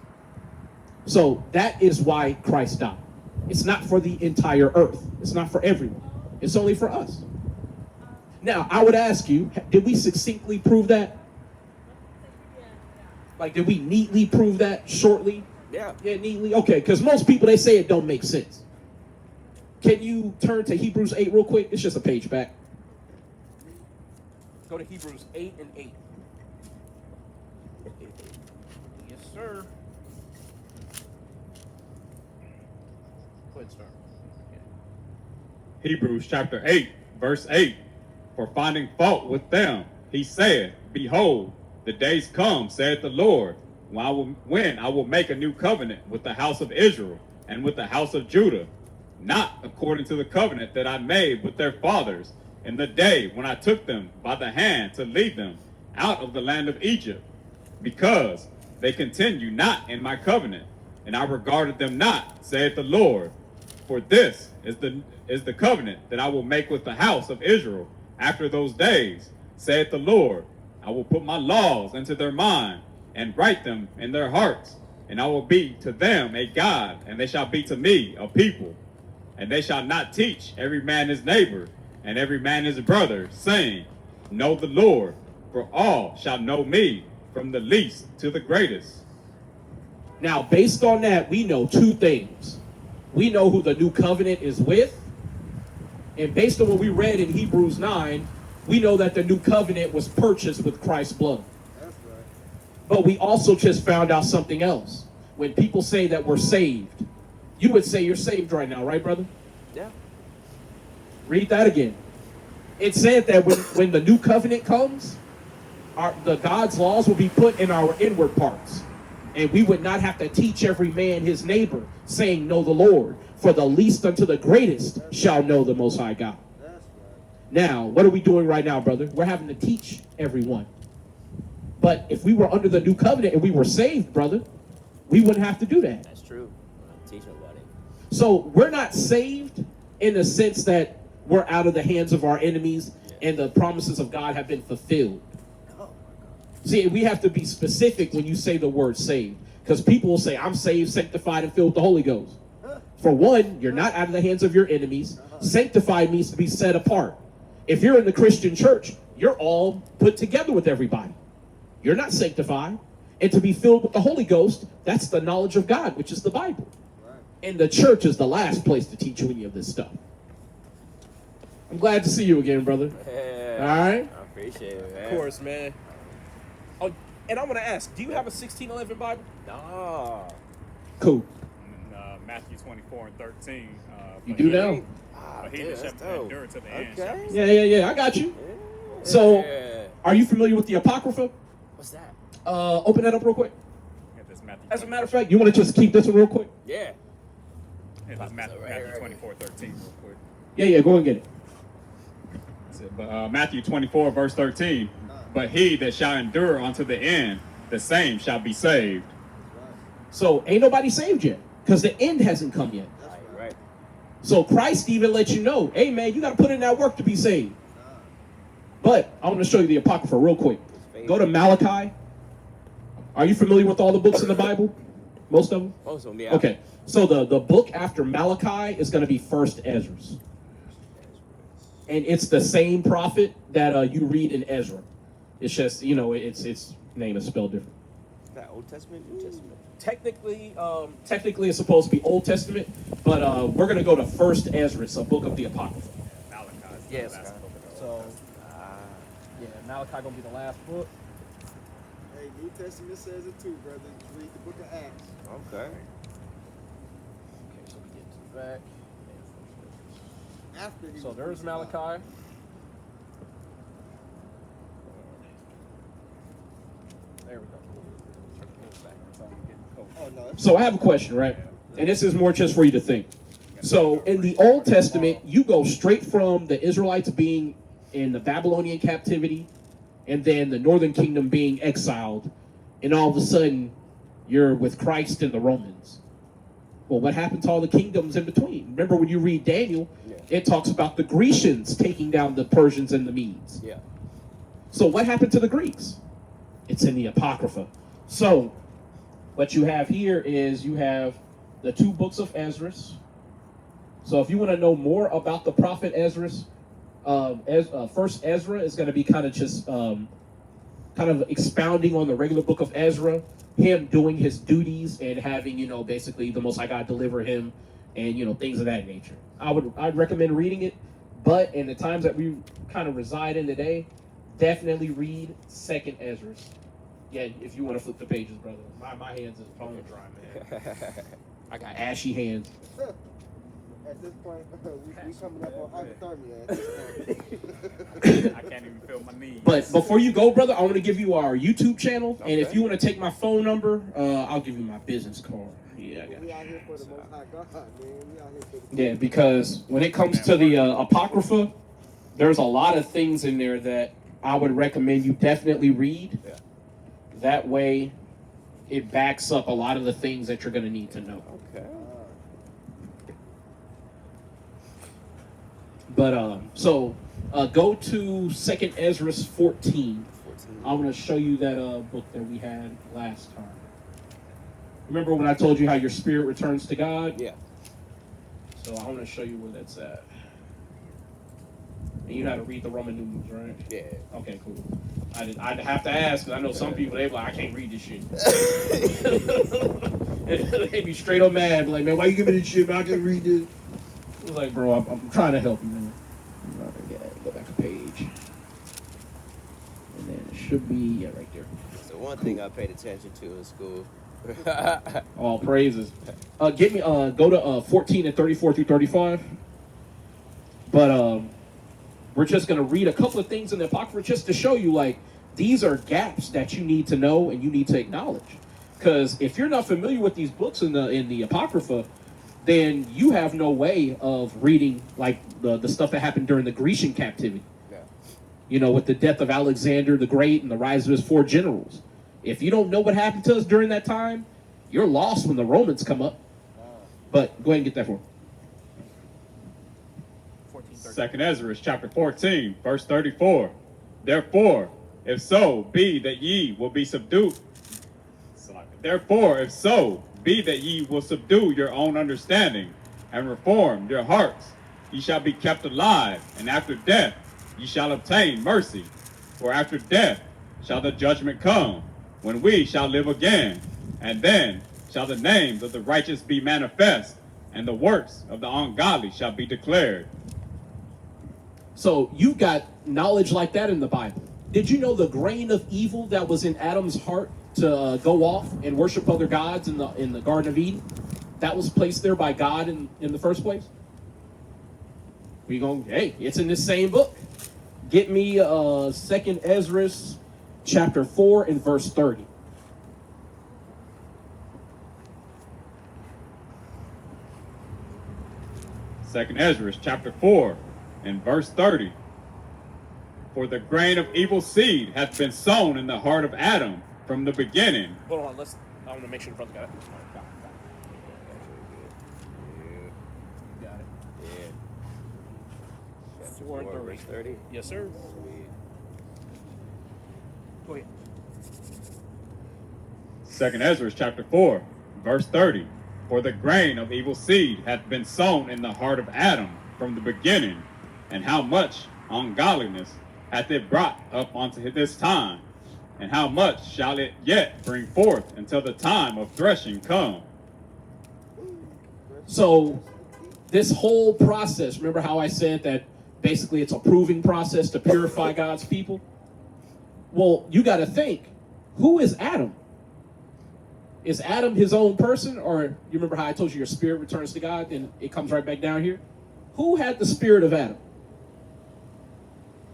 [SPEAKER 1] So that is why Christ died. It's not for the entire earth. It's not for everyone. It's only for us. Now, I would ask you, did we succinctly prove that? Like, did we neatly prove that shortly?
[SPEAKER 9] Yeah.
[SPEAKER 1] Yeah, neatly. Okay, because most people, they say it don't make sense. Can you turn to Hebrews 8 real quick? It's just a page back. Go to Hebrews 8 and 8. Yes, sir. Go ahead and start.
[SPEAKER 2] Hebrews chapter 8, verse 8. For finding fault with them, he said, Behold, the days come, saith the Lord, when I will make a new covenant with the house of Israel and with the house of Judah, not according to the covenant that I made with their fathers in the day when I took them by the hand to lead them out of the land of Egypt, because they continue not in my covenant, and I regarded them not, saith the Lord. For this is the covenant that I will make with the house of Israel after those days, saith the Lord. I will put my laws into their mind, and write them in their hearts, and I will be to them a God, and they shall be to me a people. And they shall not teach every man his neighbor, and every man his brother, saying, Know the Lord, for all shall know me, from the least to the greatest.
[SPEAKER 1] Now, based on that, we know two things. We know who the new covenant is with, and based on what we read in Hebrews 9, we know that the new covenant was purchased with Christ's blood.
[SPEAKER 7] That's right.
[SPEAKER 1] But we also just found out something else. When people say that we're saved, you would say you're saved right now, right, brother?
[SPEAKER 9] Yeah.
[SPEAKER 1] Read that again. It said that when the new covenant comes, the God's laws will be put in our inward parts. And we would not have to teach every man his neighbor, saying, Know the Lord. For the least unto the greatest shall know the Most High God.
[SPEAKER 7] That's right.
[SPEAKER 1] Now, what are we doing right now, brother? We're having to teach everyone. But if we were under the new covenant and we were saved, brother, we wouldn't have to do that.
[SPEAKER 9] That's true. Teach nobody.
[SPEAKER 1] So we're not saved in the sense that we're out of the hands of our enemies and the promises of God have been fulfilled. See, we have to be specific when you say the word saved, because people will say, I'm saved, sanctified, and filled with the Holy Ghost. For one, you're not out of the hands of your enemies. Sanctified means to be set apart. If you're in the Christian church, you're all put together with everybody. You're not sanctified. And to be filled with the Holy Ghost, that's the knowledge of God, which is the Bible. And the church is the last place to teach you any of this stuff. I'm glad to see you again, brother.
[SPEAKER 9] Yeah.
[SPEAKER 1] All right?
[SPEAKER 9] I appreciate it, man.
[SPEAKER 5] Of course, man. Oh, and I want to ask, do you have a 1611 Bible?
[SPEAKER 9] No.
[SPEAKER 1] Cool.
[SPEAKER 3] Matthew 24 and 13.
[SPEAKER 1] You do now?
[SPEAKER 9] Ah,
[SPEAKER 3] But he
[SPEAKER 9] dude,
[SPEAKER 3] that
[SPEAKER 9] that's
[SPEAKER 3] shall
[SPEAKER 9] dope.
[SPEAKER 3] endure to the end.
[SPEAKER 9] Okay.
[SPEAKER 3] Shall
[SPEAKER 1] Yeah, I got you. So,
[SPEAKER 9] Yeah.
[SPEAKER 1] are you familiar with the Apocrypha?
[SPEAKER 9] What's that?
[SPEAKER 1] Open that up real quick.
[SPEAKER 3] Get this Matthew
[SPEAKER 1] As a matter of fact, you want to just keep this one real quick?
[SPEAKER 9] Yeah.
[SPEAKER 3] Get this Matthew,
[SPEAKER 9] Right,
[SPEAKER 3] Matthew
[SPEAKER 9] right.
[SPEAKER 3] 24, 13 real quick.
[SPEAKER 1] Yeah, go and get it.
[SPEAKER 2] But Matthew 24, verse 13. But he that shall endure unto the end, the same shall be saved.
[SPEAKER 1] So, ain't nobody saved yet, because the end hasn't come yet.
[SPEAKER 9] Right.
[SPEAKER 1] So Christ even let you know, hey man, you got to put in that work to be saved. But I want to show you the Apocrypha real quick. Go to Malachi. Are you familiar with all the books in the Bible? Most of them?
[SPEAKER 9] Most of them, yeah.
[SPEAKER 1] Okay. So the book after Malachi is going to be First Ezra. And it's the same prophet that you read in Ezra. It's just, its name is spelled different.
[SPEAKER 9] Is that Old Testament, New Testament?
[SPEAKER 1] Technically it's supposed to be Old Testament, but we're going to go to First Ezra, a book of the Apocrypha.
[SPEAKER 3] Malachi.
[SPEAKER 9] Yes,
[SPEAKER 3] Last
[SPEAKER 9] God.
[SPEAKER 3] book of the
[SPEAKER 1] So,
[SPEAKER 3] Old Testament.
[SPEAKER 1] yeah, Malachi going to be the last book.
[SPEAKER 7] Hey, New Testament says it too, brother. Read the book of Acts.
[SPEAKER 9] Okay.
[SPEAKER 1] Okay, so we get to the back.
[SPEAKER 7] After he
[SPEAKER 1] So
[SPEAKER 7] was
[SPEAKER 1] there's
[SPEAKER 7] crucified.
[SPEAKER 1] Malachi. There we go.
[SPEAKER 7] Oh, no.
[SPEAKER 1] So I have a question, right? And this is more just for you to think. So in the Old Testament, you go straight from the Israelites being in the Babylonian captivity and then the northern kingdom being exiled, and all of a sudden you're with Christ and the Romans. Well, what happened to all the kingdoms in between? Remember when you read Daniel, it talks about the Grecians taking down the Persians and the Medes.
[SPEAKER 9] Yeah.
[SPEAKER 1] So what happened to the Greeks? It's in the Apocrypha. So what you have here is you have the two books of Ezra. So if you want to know more about the prophet Ezra, First Ezra is going to be kind of just kind of expounding on the regular book of Ezra, him doing his duties and having, basically the Most High God deliver him and, things of that nature. I'd recommend reading it, but in the times that we kind of reside in today, definitely read Second Ezra. Yeah, if you want to flip the pages, brother. My hands is bone dry, man. I got ashy hands.
[SPEAKER 7] At this point, we coming up on hypothermia at this point.
[SPEAKER 3] I can't even feel my knees.
[SPEAKER 1] But before you go, brother, I want to give you our YouTube channel, and if you want to take my phone number, I'll give you my business card. Yeah, I got
[SPEAKER 7] We
[SPEAKER 1] it.
[SPEAKER 7] out here for the Most High God, man. We out here for the
[SPEAKER 1] Yeah, because when it comes to the Apocrypha, there's a lot of things in there that I would recommend you definitely read.
[SPEAKER 5] Yeah.
[SPEAKER 1] That way, it backs up a lot of the things that you're going to need to know.
[SPEAKER 5] Okay.
[SPEAKER 1] But so go to 2nd Ezra 14. I'm going to show you that book that we had last time. Remember when I told you how your spirit returns to God?
[SPEAKER 5] Yeah.
[SPEAKER 1] So I want to show you where that's at. And you know how to read the Roman numerals, right?
[SPEAKER 5] Yeah.
[SPEAKER 1] Okay, cool. I'd have to ask, because I know some people, they be like, I can't read this shit. They be straight up mad, be like, man, why you giving me this shit, man? I can't read this. I was like, bro, I'm trying to help you, man. Yeah, go back a page. And then it should be, yeah, right there.
[SPEAKER 9] So one thing I paid attention to in school.
[SPEAKER 1] All praises. Get me, go to 14 and 34 through 35. But we're just going to read a couple of things in the Apocrypha just to show you, like, these are gaps that you need to know and you need to acknowledge. Because if you're not familiar with these books in the Apocrypha, then you have no way of reading, like, the stuff that happened during the Grecian captivity.
[SPEAKER 5] Yeah.
[SPEAKER 1] You know, with the death of Alexander the Great and the rise of his 4 generals. If you don't know what happened to us during that time, you're lost when the Romans come up. But go ahead and get that for me.
[SPEAKER 2] 2nd Ezra chapter 14, verse 34. Therefore, if so be that ye will be subdued. Therefore, if so be that ye will subdue your own understanding and reform your hearts, ye shall be kept alive, and after death ye shall obtain mercy. For after death shall the judgment come, when we shall live again, and then shall the names of the righteous be manifest, and the works of the ungodly shall be declared.
[SPEAKER 1] So you've got knowledge like that in the Bible. Did you know the grain of evil that was in Adam's heart to go off and worship other gods in the Garden of Eden? That was placed there by God in the first place? We going, hey, it's in this same book. Get me 2nd Ezra chapter 4 and verse 30.
[SPEAKER 2] Second Ezra chapter 4 and verse 30. For the grain of evil seed hath been sown in the heart of Adam from the beginning.
[SPEAKER 5] Hold on, I want to make sure the front got it. Got it.
[SPEAKER 9] Yeah.
[SPEAKER 5] 4 and 30.
[SPEAKER 9] Verse 30.
[SPEAKER 5] Yes, sir.
[SPEAKER 9] Sweet.
[SPEAKER 5] Go ahead.
[SPEAKER 2] Second Ezra chapter 4, verse 30. For the grain of evil seed hath been sown in the heart of Adam from the beginning, and how much ungodliness hath it brought up unto this time, and how much shall it yet bring forth until the time of threshing come.
[SPEAKER 1] So this whole process, remember how I said that basically it's a proving process to purify God's people? Well, you got to think, who is Adam? Is Adam his own person? Or you remember how I told you your spirit returns to God and it comes right back down here? Who had the spirit of Adam?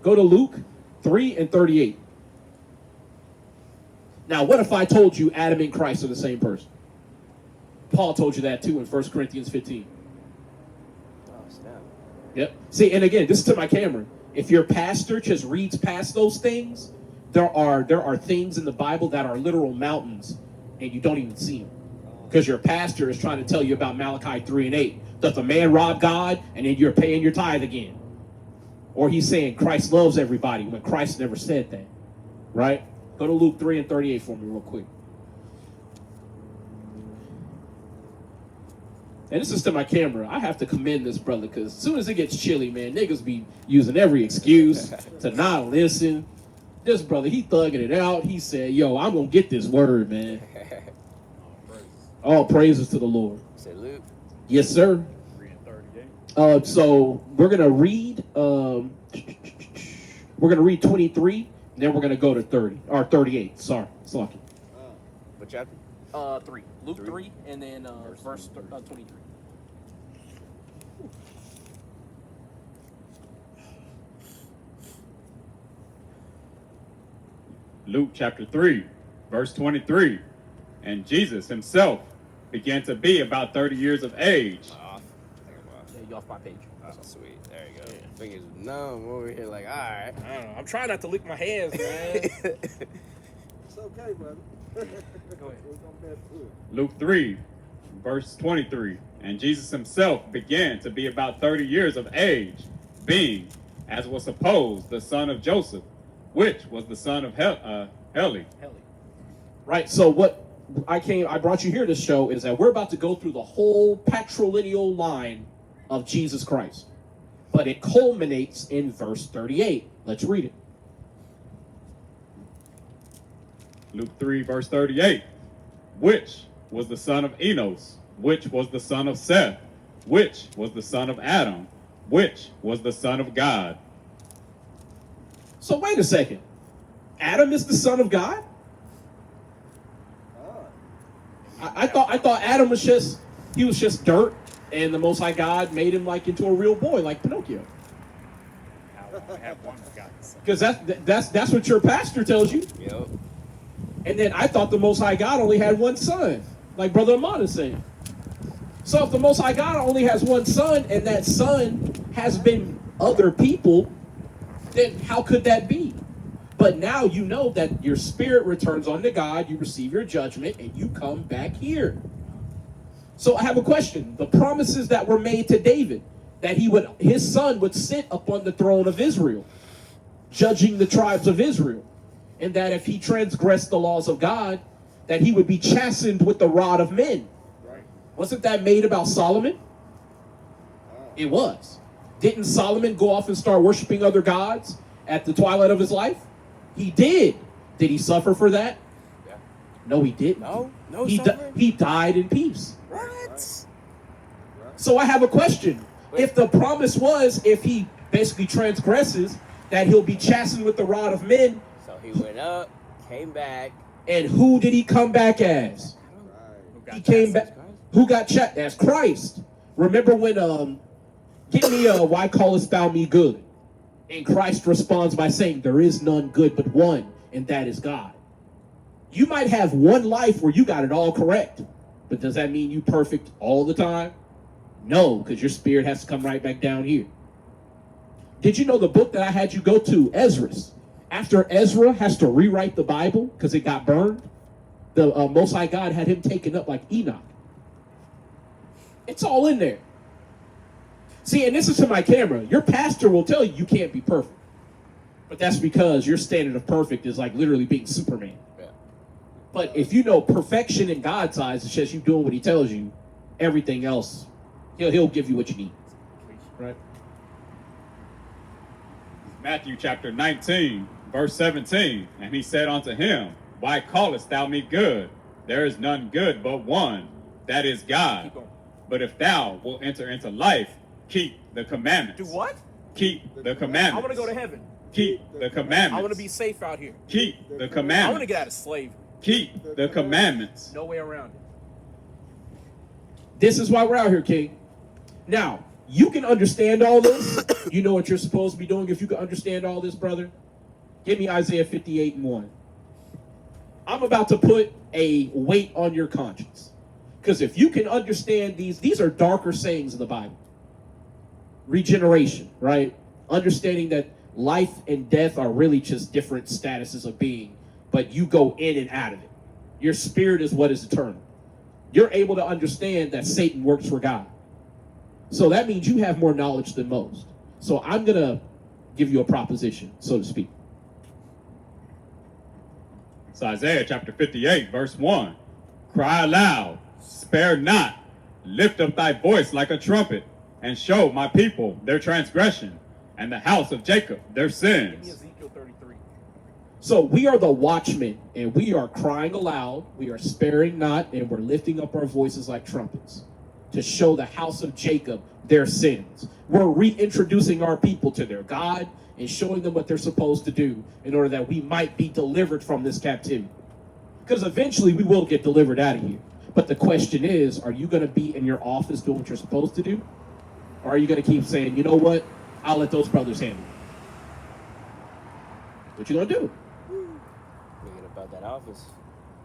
[SPEAKER 1] Go to Luke 3 and 38. Now, what if I told you Adam and Christ are the same person? Paul told you that too in 1 Corinthians 15.
[SPEAKER 9] Oh, snap.
[SPEAKER 1] Yep. See, and again, this is to my camera. If your pastor just reads past those things, there are things in the Bible that are literal mountains, and you don't even see them. Because your pastor is trying to tell you about Malachi 3 and 8. Does a man rob God, and then you're paying your tithe again? Or he's saying Christ loves everybody when Christ never said that. Right? Go to Luke 3 and 38 for me real quick. And this is to my camera. I have to commend this brother because as soon as it gets chilly, man, niggas be using every excuse to not listen. This brother, he thugging it out. He said, yo, I'm going to get this word, man. All praises to the Lord.
[SPEAKER 9] Say Luke.
[SPEAKER 1] Yes, sir.
[SPEAKER 3] 3 and 38.
[SPEAKER 1] So we're going to read, 23, and then we're going to go to 30, or 38. Sorry. Slocky.
[SPEAKER 9] What chapter?
[SPEAKER 1] 3. Luke 3, and then verse 23.
[SPEAKER 2] Luke chapter 3, verse 23. And Jesus himself began to be about 30 years of age.
[SPEAKER 9] Oh,
[SPEAKER 1] Yeah, you off my page.
[SPEAKER 9] oh, sweet. There you go. fingers numb over here. Like, all right.
[SPEAKER 5] I don't know. I'm trying not to lick my hands, man.
[SPEAKER 7] It's okay, brother.
[SPEAKER 5] Go ahead.
[SPEAKER 7] We're gonna bet through it.
[SPEAKER 2] Luke 3, verse 23. And Jesus himself began to be about 30 years of age, being, as was supposed, the son of Joseph, which was the son of Heli.
[SPEAKER 5] Helly.
[SPEAKER 1] Right. So what I brought you here to show is that we're about to go through the whole patrilineal line of Jesus Christ. But it culminates in verse 38. Let's read it.
[SPEAKER 2] Luke 3, verse 38. Which was the son of Enos, which was the son of Seth, which was the son of Adam, which was the son of God.
[SPEAKER 1] So wait a second. Adam is the son of God? I thought Adam was just dirt, and the Most High God made him like into a real boy, like Pinocchio.
[SPEAKER 3] How long have one begotten son?
[SPEAKER 1] Because that's what your pastor tells you.
[SPEAKER 9] Yep.
[SPEAKER 1] And then I thought the Most High God only had one son, like Brother Ahmad is saying. So if the Most High God only has one son, and that son has been other people, then how could that be? But now you know that your spirit returns unto God, you receive your judgment, and you come back here. So I have a question. The promises that were made to David, that his son would sit upon the throne of Israel, judging the tribes of Israel, and that if he transgressed the laws of God, that he would be chastened with the rod of men.
[SPEAKER 7] Right.
[SPEAKER 1] Wasn't that made about Solomon? It was. Didn't Solomon go off and start worshiping other gods at the twilight of his life? He did. Did he suffer for that?
[SPEAKER 9] Yeah.
[SPEAKER 1] No, he didn't.
[SPEAKER 9] No
[SPEAKER 1] He died in peace.
[SPEAKER 9] What?
[SPEAKER 1] So I have a question. If the promise was, if he basically transgresses, that he'll be chastened with the rod of men,
[SPEAKER 9] So he went up, came back.
[SPEAKER 1] and who did he come back as?
[SPEAKER 3] Who got
[SPEAKER 1] He came back. Who got checked? As Christ. Remember when give me why callest thou me good? And Christ responds by saying, there is none good but one, and that is God. You might have one life where you got it all correct, but does that mean you perfect all the time? No, because your spirit has to come right back down here. Did you know the book that I had you go to, Ezra's? After Ezra has to rewrite the Bible because it got burned, the Most High God had him taken up like Enoch. It's all in there. See, and this is to my camera. Your pastor will tell you can't be perfect. But that's because your standard of perfect is like literally being Superman.
[SPEAKER 9] Yeah.
[SPEAKER 1] But if you know perfection in God's eyes, it's just you doing what he tells you. Everything else, he'll give you what you need. Right?
[SPEAKER 2] Matthew chapter 19, verse 17. And he said unto him, Why callest thou me good? There is none good but one, that is God.
[SPEAKER 5] Keep going.
[SPEAKER 2] But if thou wilt enter into life, keep the commandments.
[SPEAKER 5] Do what?
[SPEAKER 2] Keep the
[SPEAKER 5] I
[SPEAKER 2] commandments.
[SPEAKER 5] want to go to heaven.
[SPEAKER 2] Keep the commandments.
[SPEAKER 5] I want to be safe out here.
[SPEAKER 2] Keep the
[SPEAKER 5] I
[SPEAKER 2] commandments.
[SPEAKER 5] want to get out of slavery.
[SPEAKER 2] Keep the commandments.
[SPEAKER 5] No way around it.
[SPEAKER 1] This is why we're out here, King. Now, you can understand all this. You know what you're supposed to be doing. If you can understand all this, brother, give me Isaiah 58:1. I'm about to put a weight on your conscience. Because if you can understand these are darker sayings in the Bible. Regeneration, right? Understanding that life and death are really just different statuses of being, but you go in and out of it. Your spirit is what is eternal. You're able to understand that Satan works for God. So that means you have more knowledge than most. So I'm going to give you a proposition, so to speak.
[SPEAKER 2] It's Isaiah chapter 58, verse 1. Cry aloud, spare not, lift up thy voice like a trumpet, and show my people their transgression, and the house of Jacob their
[SPEAKER 5] Give me
[SPEAKER 2] sins.
[SPEAKER 5] Ezekiel 33.
[SPEAKER 1] So we are the watchmen, and we are crying aloud, we are sparing not, and we're lifting up our voices like trumpets to show the house of Jacob their sins. We're reintroducing our people to their God and showing them what they're supposed to do in order that we might be delivered from this captivity. Because eventually we will get delivered out of here. But the question is, are you going to be in your office doing what you're supposed to do? Or are you going to keep saying, you know what, I'll let those brothers handle it? What you going to do?
[SPEAKER 9] Thinking about that office.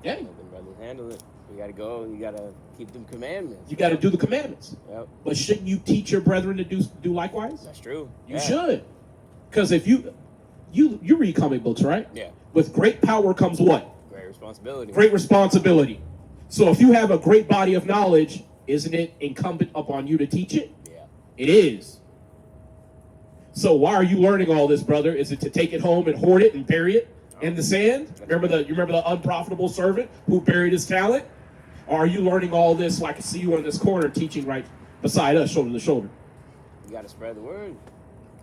[SPEAKER 1] Yeah.
[SPEAKER 9] Let them brothers handle it. You gotta go. You gotta keep them commandments.
[SPEAKER 1] You got to do the commandments.
[SPEAKER 9] Yep,
[SPEAKER 1] But shouldn't you teach your brethren to do likewise?
[SPEAKER 9] that's true.
[SPEAKER 1] You should. Because if you read comic books, right?
[SPEAKER 9] Yeah.
[SPEAKER 1] With great power comes what?
[SPEAKER 9] Great responsibility.
[SPEAKER 1] Great responsibility. So if you have a great body of knowledge, isn't it incumbent upon you to teach it?
[SPEAKER 9] Yeah.
[SPEAKER 1] It is. So why are you learning all this, brother? Is it to take it home and hoard it and bury it in the sand? You remember the unprofitable servant who buried his talent? Or are you learning all this like I see you in this corner teaching right beside us, shoulder to shoulder?
[SPEAKER 9] You gotta spread the word.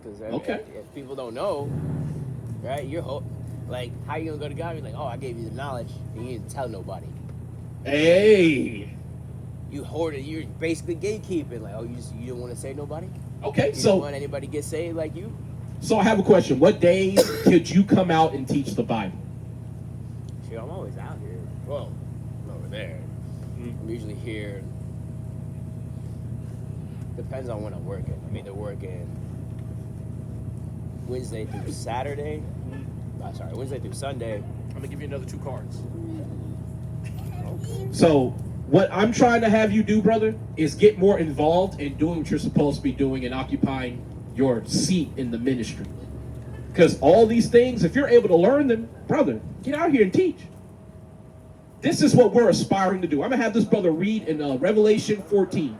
[SPEAKER 9] Because
[SPEAKER 1] Okay.
[SPEAKER 9] if people don't know, right? Like, how you gonna go to God? You're like, oh, I gave you the knowledge, and you didn't tell nobody.
[SPEAKER 1] Hey.
[SPEAKER 9] You hoarded. You're basically gatekeeping. Like, oh, you didn't want to say nobody.
[SPEAKER 1] Okay,
[SPEAKER 9] You
[SPEAKER 1] so
[SPEAKER 9] didn't want anybody to get saved like you.
[SPEAKER 1] so I have a question. What days could you come out and teach the Bible?
[SPEAKER 9] Shit, I'm always out here. Well, I'm over there. I'm usually here. Depends on when I'm working. I'm either working Wednesday through Saturday. Wednesday through Sunday.
[SPEAKER 5] I'm gonna give you another 2 cards.
[SPEAKER 1] So what I'm trying to have you do, brother, is get more involved in doing what you're supposed to be doing and occupying your seat in the ministry. Because all these things, if you're able to learn them, brother, get out here and teach. This is what we're aspiring to do. I'm going to have this brother read in Revelation 14.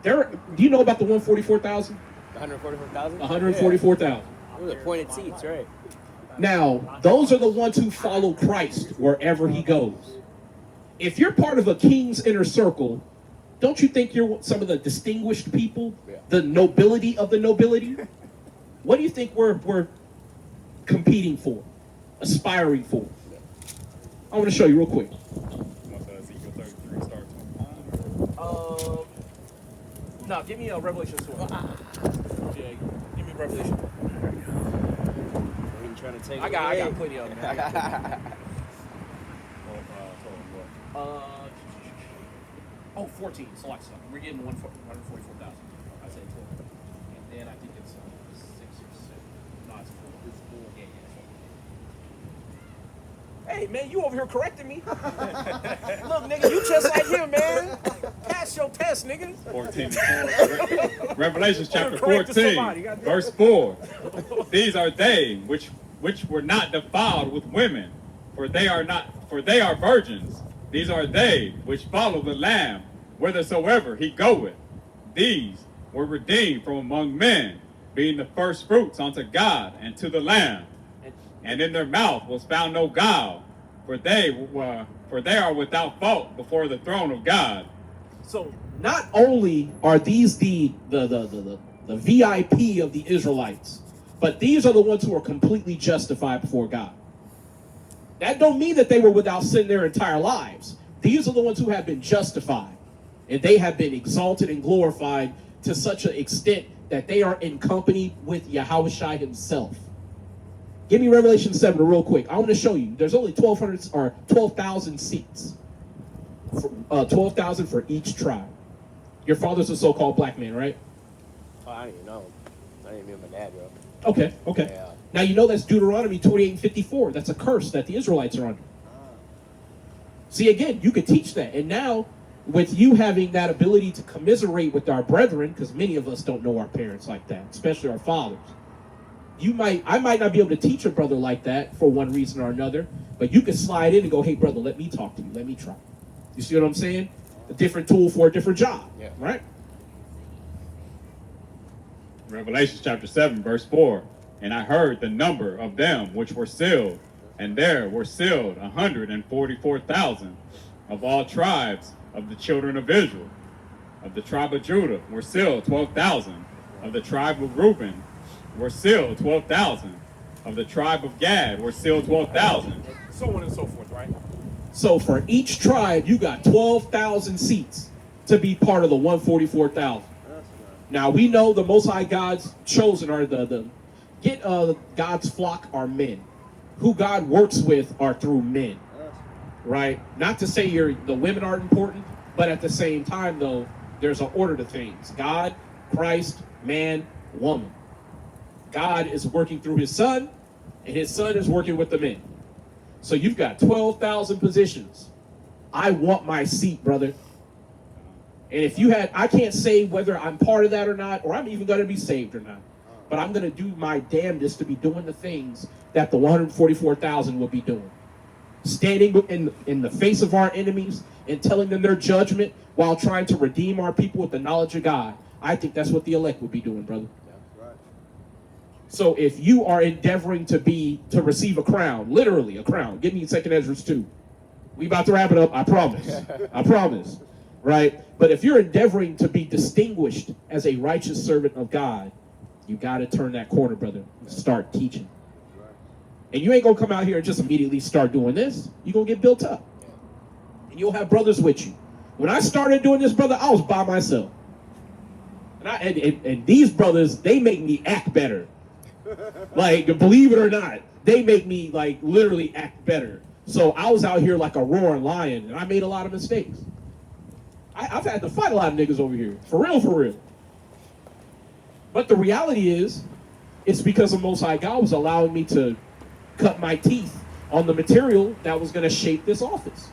[SPEAKER 1] Do you know about the 144,000?
[SPEAKER 9] 144,000?
[SPEAKER 1] 144,000.
[SPEAKER 9] Yeah. Those are appointed seats, right?
[SPEAKER 1] Now, those are the ones who follow Christ wherever he goes. If you're part of a king's inner circle, don't you think you're some of the distinguished people?
[SPEAKER 9] Yeah.
[SPEAKER 1] The nobility of the nobility? What do you think we're competing for? Aspiring for? I want to show you real quick.
[SPEAKER 3] Ezekiel 33 start 29.
[SPEAKER 5] No, give me a Revelation 12. Yeah, give me Revelation 12.
[SPEAKER 9] Are you trying to take
[SPEAKER 5] I got plenty of them. Man. I got plenty. Oh, 14. Select stuff. We're getting 144,000. I say 12. And then I think it's 6 or 7. No, it's 4. It's 4. Yeah, yeah. Hey, man, you over here correcting me. Look, nigga, you just like him, man. Pass your test, nigga.
[SPEAKER 2] 14. Revelation chapter
[SPEAKER 5] Correct
[SPEAKER 2] 14,
[SPEAKER 5] somebody, goddamn.
[SPEAKER 2] verse 4. These are they which were not defiled with women, for they are virgins. These are they which follow the Lamb whithersoever he goeth. These were redeemed from among men, being the first fruits unto God and to the Lamb. And in their mouth was found no guile, for they are without fault before the throne of God.
[SPEAKER 1] So not only are these the VIP of the Israelites, but these are the ones who are completely justified before God. That don't mean that they were without sin their entire lives. These are the ones who have been justified, and they have been exalted and glorified to such an extent that they are in company with Yahushua himself. Give me Revelation 7 real quick. I want to show you. There's only 12,000 seats. 12,000 for each tribe. Your father's a so-called black man, right?
[SPEAKER 9] Oh, I don't even know. I didn't even know my dad, bro.
[SPEAKER 1] Okay.
[SPEAKER 9] Yeah.
[SPEAKER 1] Now you know that's Deuteronomy 28 and 54. That's a curse that the Israelites are under. See, again, you could teach that. And now, with you having that ability to commiserate with our brethren, because many of us don't know our parents like that, especially our fathers. I might not be able to teach a brother like that for one reason or another, but you could slide in and go, hey, brother, let me talk to you. Let me try. You see what I'm saying? A different tool for a different job,
[SPEAKER 9] Yeah.
[SPEAKER 1] right?
[SPEAKER 2] Revelation chapter 7, verse 4. And I heard the number of them which were sealed, and there were sealed 144,000 of all tribes of the children of Israel. Of the tribe of Judah were sealed 12,000. Of the tribe of Reuben were sealed 12,000. Of the tribe of Gad were sealed 12,000.
[SPEAKER 5] So on and so forth, right?
[SPEAKER 1] So for each tribe, you got 12,000 seats to be part of the 144,000. Now we know the Most High God's chosen are God's flock are men. Who God works with are through men, right? Not to say the women aren't important, but at the same time, though, there's an order to things. God, Christ, man, woman. God is working through his son, and his son is working with the men. So you've got 12,000 positions I want my seat, brother. And if you had, I can't say whether I'm part of that or not, or I'm even going to be saved or not. But I'm going to do my damnedest to be doing the things that the 144,000 will be doing. Standing in the face of our enemies and telling them their judgment while trying to redeem our people with the knowledge of God. I think that's what the elect will be doing, brother.
[SPEAKER 7] Right.
[SPEAKER 1] So if you are endeavoring to receive a crown, literally a crown, give me 2nd Ezra 2. We about to wrap it up, I promise. I promise. Right? But if you're endeavoring to be distinguished as a righteous servant of God, you got to turn that corner, brother. Start teaching. And you ain't going to come out here and just immediately start doing this. You're going to get built up. And you'll have brothers with you. When I started doing this, brother, I was by myself. And these brothers, they make me act better. Like, believe it or not, they make me, like, literally act better. So I was out here like a roaring lion, and I made a lot of mistakes. I've had to fight a lot of niggas over here. For real, for real. But the reality is, it's because the Most High God was allowing me to cut my teeth on the material that was going to shape this office.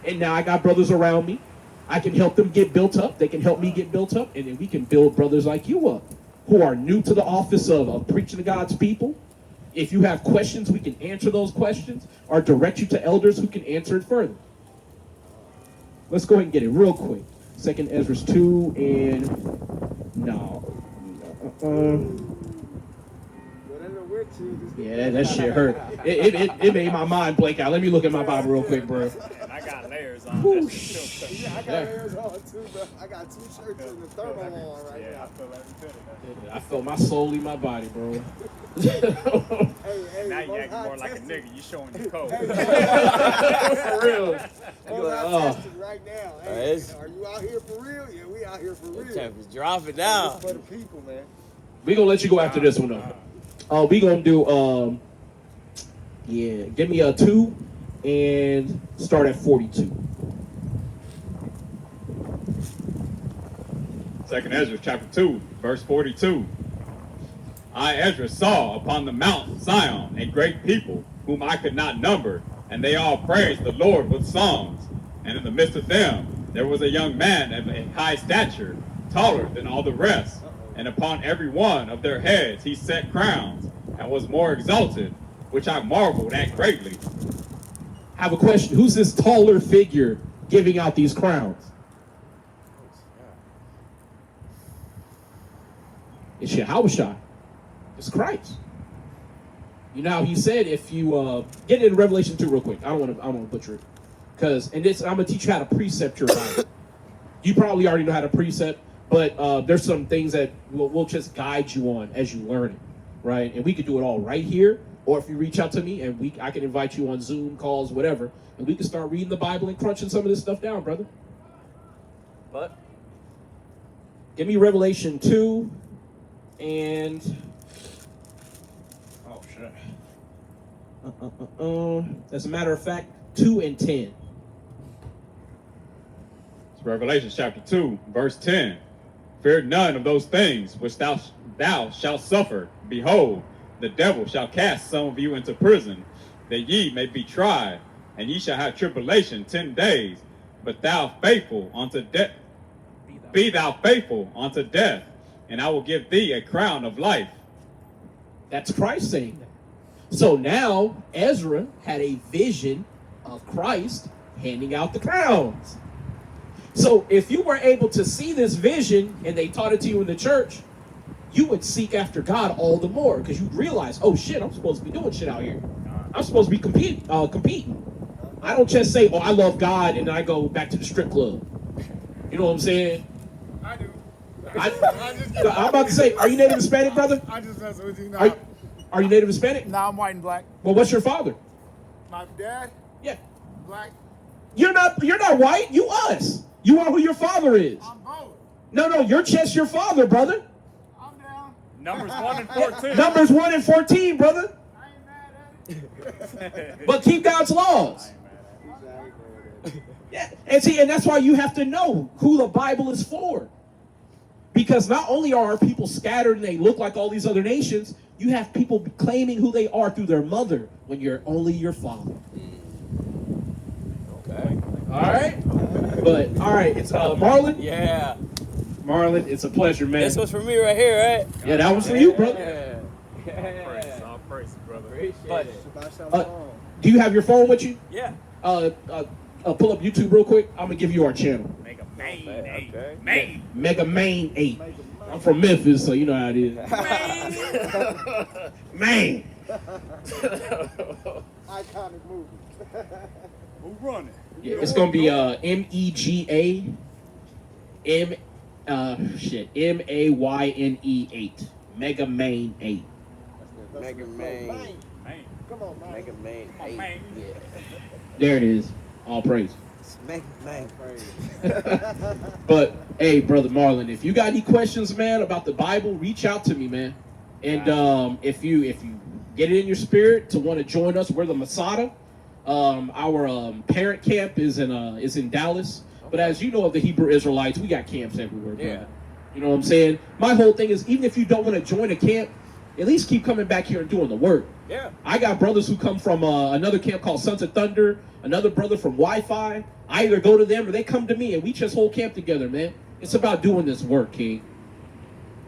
[SPEAKER 1] And now I got brothers around me. I can help them get built up. They can help me get built up. And then we can build brothers like you up who are new to the office of preaching to God's people. If you have questions, we can answer those questions or direct you to elders who can answer it further. Let's go ahead and get it real quick. 2nd Ezra 2 and no. Yeah, that shit hurt. It made my mind blank out. Let me look at my Bible real quick, bro.
[SPEAKER 3] And I got layers on.
[SPEAKER 1] Whew,
[SPEAKER 7] Yeah, I got layers on too, bro. I got 2 shirts and the thermal on right
[SPEAKER 3] Yeah,
[SPEAKER 7] now.
[SPEAKER 3] I feel every bit of that.
[SPEAKER 1] I felt my soul leave my body, bro.
[SPEAKER 7] Hey,
[SPEAKER 3] Now you
[SPEAKER 7] Most
[SPEAKER 3] acting
[SPEAKER 7] High
[SPEAKER 3] more like a
[SPEAKER 7] tested.
[SPEAKER 3] nigga. You showing your code.
[SPEAKER 1] For real.
[SPEAKER 7] Most High
[SPEAKER 1] Oh.
[SPEAKER 7] tested right now.
[SPEAKER 9] Right,
[SPEAKER 7] Hey,
[SPEAKER 9] it's-
[SPEAKER 7] are you out here for real? Yeah, we out here for
[SPEAKER 9] The
[SPEAKER 7] real.
[SPEAKER 9] temperature's dropping down.
[SPEAKER 7] It's for the people, man.
[SPEAKER 1] We gonna let you go after this one though. We gonna do yeah, give me a 2 and start at 42.
[SPEAKER 2] 2nd Ezra chapter 2, verse 42. I, Ezra, saw upon the mount Zion a great people, whom I could not number, and they all praised the Lord with songs. And in the midst of them there was a young man of a high stature, taller than all the rest. And upon every one of their heads he set crowns, and was more exalted, which I marveled at greatly.
[SPEAKER 1] I have a question. Who's this taller figure giving out these crowns? It's Yahushua. It's Christ. You know, he said if you get into Revelation 2 real quick. I don't want to butcher it. I'm gonna teach you how to precept your Bible. You probably already know how to precept, but there's some things that we'll just guide you on as you learn it, right? And we could do it all right here, or if you reach out to me and I can invite you on Zoom calls, whatever, and we can start reading the Bible and crunching some of this stuff down, brother. But give me Revelation 2 and as a matter of fact, 2 and 10.
[SPEAKER 2] It's Revelation chapter 2, verse 10. Fear none of those things which thou shalt suffer. Behold, the devil shall cast some of you into prison, that ye may be tried, and ye shall have tribulation 10 days. But thou faithful unto death, be thou faithful unto death, and I will give thee a crown of life.
[SPEAKER 1] That's Christ saying that. So now Ezra had a vision of Christ handing out the crowns. So if you were able to see this vision and they taught it to you in the church, you would seek after God all the more because you'd realize, oh shit, I'm supposed to be doing shit out here. I'm supposed to be competing. I don't just say, oh, I love God, and then I go back to the strip club. You know what I'm saying?
[SPEAKER 4] I do.
[SPEAKER 1] I'm about to say, are you Native Hispanic, brother?
[SPEAKER 4] I just mess with you now.
[SPEAKER 1] Are you Native Hispanic?
[SPEAKER 4] Nah, I'm white and black.
[SPEAKER 1] Well, what's your father?
[SPEAKER 4] My dad,
[SPEAKER 1] Yeah.
[SPEAKER 4] black.
[SPEAKER 1] You're not white. You us. You are who your father is.
[SPEAKER 4] I'm both.
[SPEAKER 1] No, you're just your father, brother.
[SPEAKER 4] I'm down.
[SPEAKER 3] Numbers 1 and 14.
[SPEAKER 1] Numbers 1 and 14, brother.
[SPEAKER 4] I ain't mad at it.
[SPEAKER 1] But keep God's laws. Yeah, and that's why you have to know who the Bible is for. Because not only are our people scattered and they look like all these other nations, you have people claiming who they are through their mother when you're only your father.
[SPEAKER 9] Okay.
[SPEAKER 1] All right. But all right, it's Marlon.
[SPEAKER 9] Yeah.
[SPEAKER 1] Marlon, it's a pleasure, man.
[SPEAKER 9] This was for me right here, right?
[SPEAKER 1] Yeah, that was for you, brother.
[SPEAKER 3] Praise, all praise, brother.
[SPEAKER 9] Appreciate
[SPEAKER 1] But-
[SPEAKER 9] it.
[SPEAKER 7] Shabbat shalom.
[SPEAKER 1] Do you have your phone with you?
[SPEAKER 9] Yeah.
[SPEAKER 1] Pull up YouTube real quick. I'm gonna give you our channel.
[SPEAKER 3] Make a main,
[SPEAKER 9] Okay.
[SPEAKER 3] main.
[SPEAKER 1] Mega Main 8. I'm from Memphis, so you know how it is. Man.
[SPEAKER 7] Iconic movie.
[SPEAKER 3] Who running?
[SPEAKER 1] Yeah, it's gonna be MEGA MAYNE 8. Mega Main 8.
[SPEAKER 9] Mega Man.
[SPEAKER 3] Main.
[SPEAKER 7] Come on, man.
[SPEAKER 9] Mega Man.
[SPEAKER 3] on,
[SPEAKER 9] 8.
[SPEAKER 3] man.
[SPEAKER 9] Yeah.
[SPEAKER 1] There it is. All praise.
[SPEAKER 9] Mega Man.
[SPEAKER 1] But hey, brother Marlon, if you got any questions, man, about the Bible, reach out to me, man. And if you get it in your spirit to want to join us, we're the Masada. Our parent camp is in Dallas. But as you know of the Hebrew Israelites, we got camps everywhere, brother.
[SPEAKER 9] Yeah.
[SPEAKER 1] You know what I'm saying? My whole thing is, even if you don't want to join a camp, at least keep coming back here and doing the work.
[SPEAKER 9] Yeah.
[SPEAKER 1] I got brothers who come from another camp called Sons of Thunder, another brother from Wi-Fi. I either go to them or they come to me, and we just hold camp together, man. It's about doing this work, King.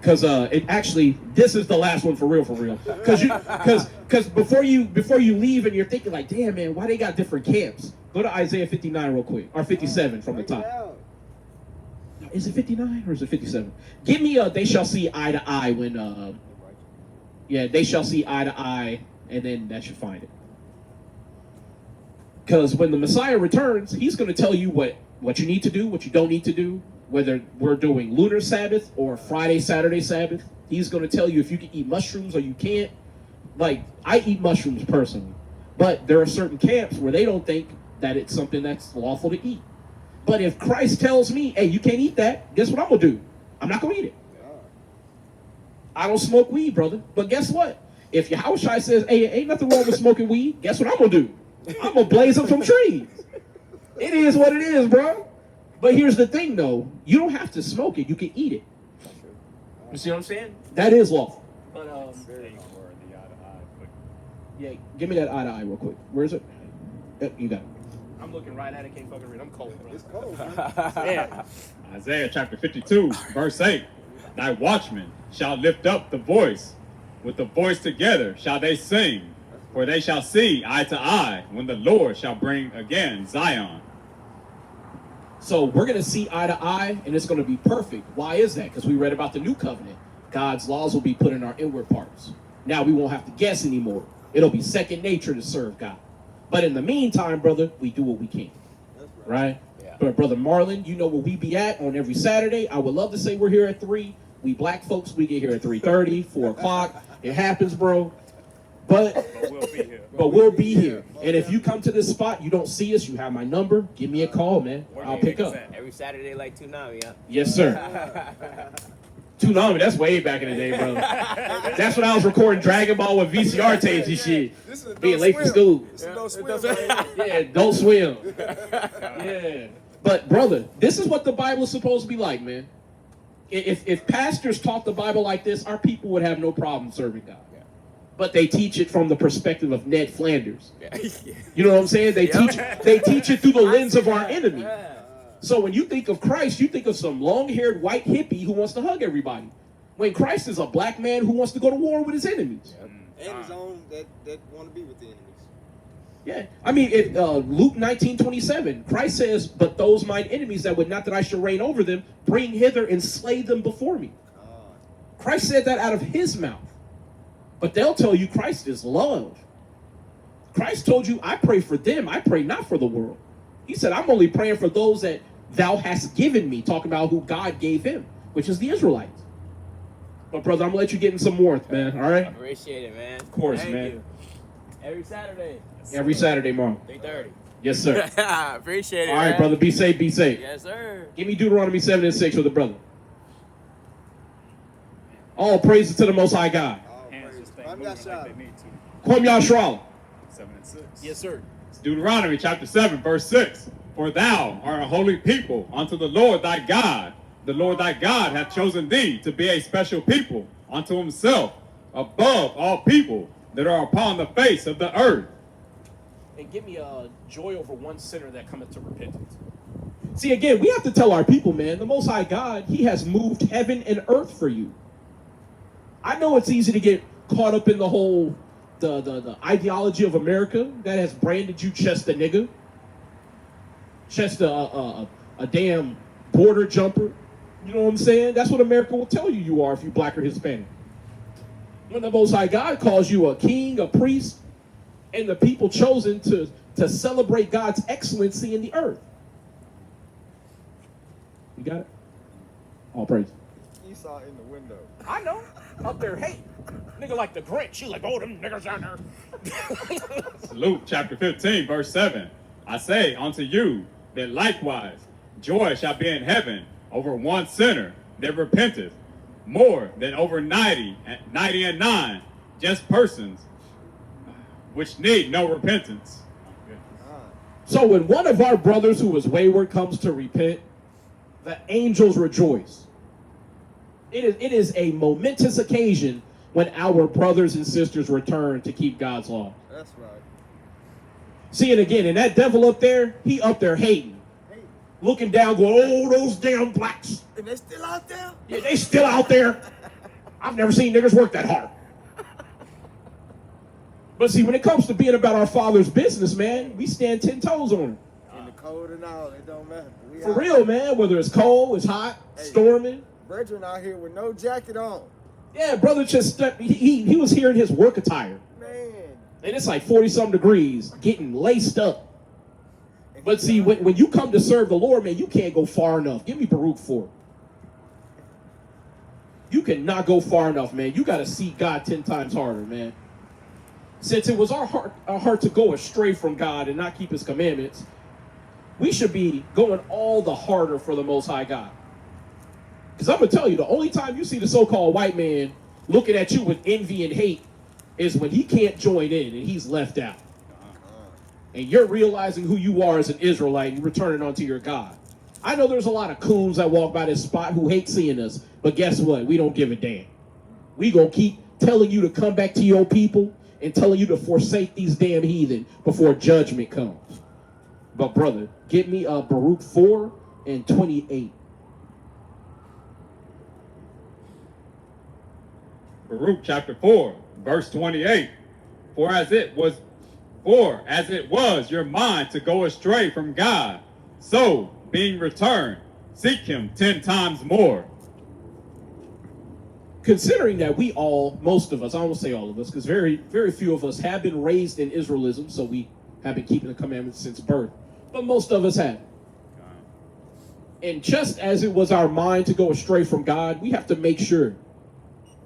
[SPEAKER 1] Because this is the last one for real. Because before you leave and you're thinking like, damn, man, why they got different camps? Go to Isaiah 59 real quick, or 57 from the top. Is it 59 or is it 57? Give me they shall see eye to eye when they shall see eye to eye, and then that should find it. Because when the Messiah returns, he's going to tell you what you need to do, what you don't need to do, whether we're doing lunar Sabbath or Friday, Saturday Sabbath. He's going to tell you if you can eat mushrooms or you can't. Like, I eat mushrooms personally, but there are certain camps where they don't think that it's something that's lawful to eat. But if Christ tells me, hey, you can't eat that, guess what I'm going to do? I'm not going to eat it. I don't smoke weed, brother. But guess what? If Yahushua says, hey, ain't nothing wrong with smoking weed, guess what I'm going to do? I'm going to blaze up some trees. It is what it is, bro. But here's the thing, though. You don't have to smoke it. You can eat it. You see what I'm saying? That is lawful. But,
[SPEAKER 3] Very worthy eye to eye, but
[SPEAKER 1] yeah, give me that eye to eye real quick. Where is it? Yep, you got it. I'm looking right at it. Can't fucking read. I'm cold, bro.
[SPEAKER 7] It's cold, man.
[SPEAKER 1] Yeah.
[SPEAKER 2] Isaiah chapter 52, verse 8. Thy watchmen shall lift up the voice. With the voice together shall they sing. For they shall see eye to eye when the Lord shall bring again Zion.
[SPEAKER 1] So we're going to see eye to eye, and it's going to be perfect. Why is that? Because we read about the new covenant. God's laws will be put in our inward parts. Now we won't have to guess anymore. It'll be second nature to serve God. But in the meantime, brother, we do what we can.
[SPEAKER 7] That's right.
[SPEAKER 1] Right?
[SPEAKER 9] Yeah.
[SPEAKER 1] But brother Marlon, you know where we be at on every Saturday. I would love to say we're here at 3. We black folks, we get here at 3:30, 4 o'clock. It happens, bro. But
[SPEAKER 3] we'll be here.
[SPEAKER 1] we'll be here. And if you come to this spot, you don't see us, you have my number, give me a call, man. I'll pick up.
[SPEAKER 9] Every Saturday, like Toonami, huh?
[SPEAKER 1] Yes, sir. Toonami, that's way back in the day, brother. That's when I was recording Dragon Ball with VCR tapes and shit.
[SPEAKER 7] This is
[SPEAKER 1] Being late for school.
[SPEAKER 7] This is no swim. Right here.
[SPEAKER 1] Yeah, don't swim. Yeah. But brother, this is what the Bible is supposed to be like, man. If pastors taught the Bible like this, our people would have no problem serving God. But they teach it from the perspective of Ned Flanders. You know what I'm saying? They teach it through the lens of our enemy. So when you think of Christ, you think of some long-haired white hippie who wants to hug everybody. When Christ is a black man who wants to go to war with his enemies.
[SPEAKER 7] And his own that want to be with the enemies.
[SPEAKER 1] Yeah, I mean, Luke 19:27, Christ says, "But those mine enemies that would not that I should reign over them, bring hither and slay them before me." Christ said that out of his mouth. But they'll tell you Christ is love. Christ told you, I pray for them, I pray not for the world. He said, I'm only praying for those that thou hast given me, talking about who God gave him, which is the Israelites. But brother, I'm gonna let you get in some warmth, man, all right?
[SPEAKER 9] Appreciate it, man. Of
[SPEAKER 1] course,
[SPEAKER 9] Thank
[SPEAKER 1] man.
[SPEAKER 9] You. Every Saturday.
[SPEAKER 1] Every Saturday morning.
[SPEAKER 9] 3:30.
[SPEAKER 1] Yes, sir.
[SPEAKER 9] Appreciate it.
[SPEAKER 1] All right,
[SPEAKER 9] man.
[SPEAKER 1] brother, be safe, be safe.
[SPEAKER 9] Yes, sir.
[SPEAKER 1] Give me Deuteronomy 7:6 for the brother. All praises to the Most High God.
[SPEAKER 3] Hands just stay
[SPEAKER 7] I'm
[SPEAKER 3] moving
[SPEAKER 7] not
[SPEAKER 3] like
[SPEAKER 7] shy.
[SPEAKER 3] they need to.
[SPEAKER 1] Kwam Yashral.
[SPEAKER 3] 7 and 6.
[SPEAKER 5] Yes, sir.
[SPEAKER 2] It's Deuteronomy chapter 7, verse 6. For thou art a holy people unto the Lord thy God. The Lord thy God hath chosen thee to be a special people unto himself, above all people that are upon the face of the earth.
[SPEAKER 5] and give me a joy over one sinner that cometh to repentance.
[SPEAKER 1] See, again, we have to tell our people, man, the Most High God, he has moved heaven and earth for you. I know it's easy to get caught up in the whole, the ideology of America that has branded you just a nigga, just a damn border jumper. You know what I'm saying? That's what America will tell you are if you black or Hispanic. When the Most High God calls you a king, a priest, and the people chosen to celebrate God's excellency in the earth. You got it? All praise.
[SPEAKER 7] Esau in the window.
[SPEAKER 5] I know. Up there, hey, nigga like the Grinch. You like, oh, them niggas down there.
[SPEAKER 2] Luke chapter 15, verse 7. I say unto you that likewise joy shall be in heaven over one sinner that repenteth, more than over 99 just persons which need no repentance.
[SPEAKER 1] So when one of our brothers who was wayward comes to repent, the angels rejoice. It is a momentous occasion when our brothers and sisters return to keep God's law.
[SPEAKER 7] That's right.
[SPEAKER 1] See it again, and that devil up there, he up there hating. Looking down, going, oh, those damn blacks.
[SPEAKER 7] And they still out there?
[SPEAKER 1] Yeah, they still out there. I've never seen niggas work that hard. But see, when it comes to being about our Father's business, man, we stand 10 toes on it.
[SPEAKER 7] In the cold and all, it don't matter. We
[SPEAKER 1] For
[SPEAKER 7] out.
[SPEAKER 1] real, man, whether it's cold, it's hot,
[SPEAKER 7] Hey.
[SPEAKER 1] storming.
[SPEAKER 7] Brethren out here with no jacket on.
[SPEAKER 1] Yeah, brother just stepped, he was here in his work attire.
[SPEAKER 7] Man.
[SPEAKER 1] And it's like 40-something degrees, getting laced up. But see, when you come to serve the Lord, man, you can't go far enough. Give me Baruch 4. You cannot go far enough, man. You got to seek God 10 times harder, man. Since it was our heart to go astray from God and not keep his commandments, we should be going all the harder for the Most High God. Because I'm going to tell you, the only time you see the so-called white man looking at you with envy and hate is when he can't join in and he's left out. And you're realizing who you are as an Israelite and returning unto your God. I know there's a lot of coons that walk by this spot who hate seeing us, but guess what? We don't give a damn. We gonna keep telling you to come back to your people and telling you to forsake these damn heathen before judgment comes. But brother, get me Baruch 4 and 28.
[SPEAKER 2] Baruch chapter 4, verse 28. For as it was your mind to go astray from God, so being returned, seek him 10 times more.
[SPEAKER 1] Considering that we all, most of us, I won't say all of us, because very, very few of us have been raised in Israelism, so we have been keeping the commandments since birth. But most of us have. And just as it was our mind to go astray from God, we have to make sure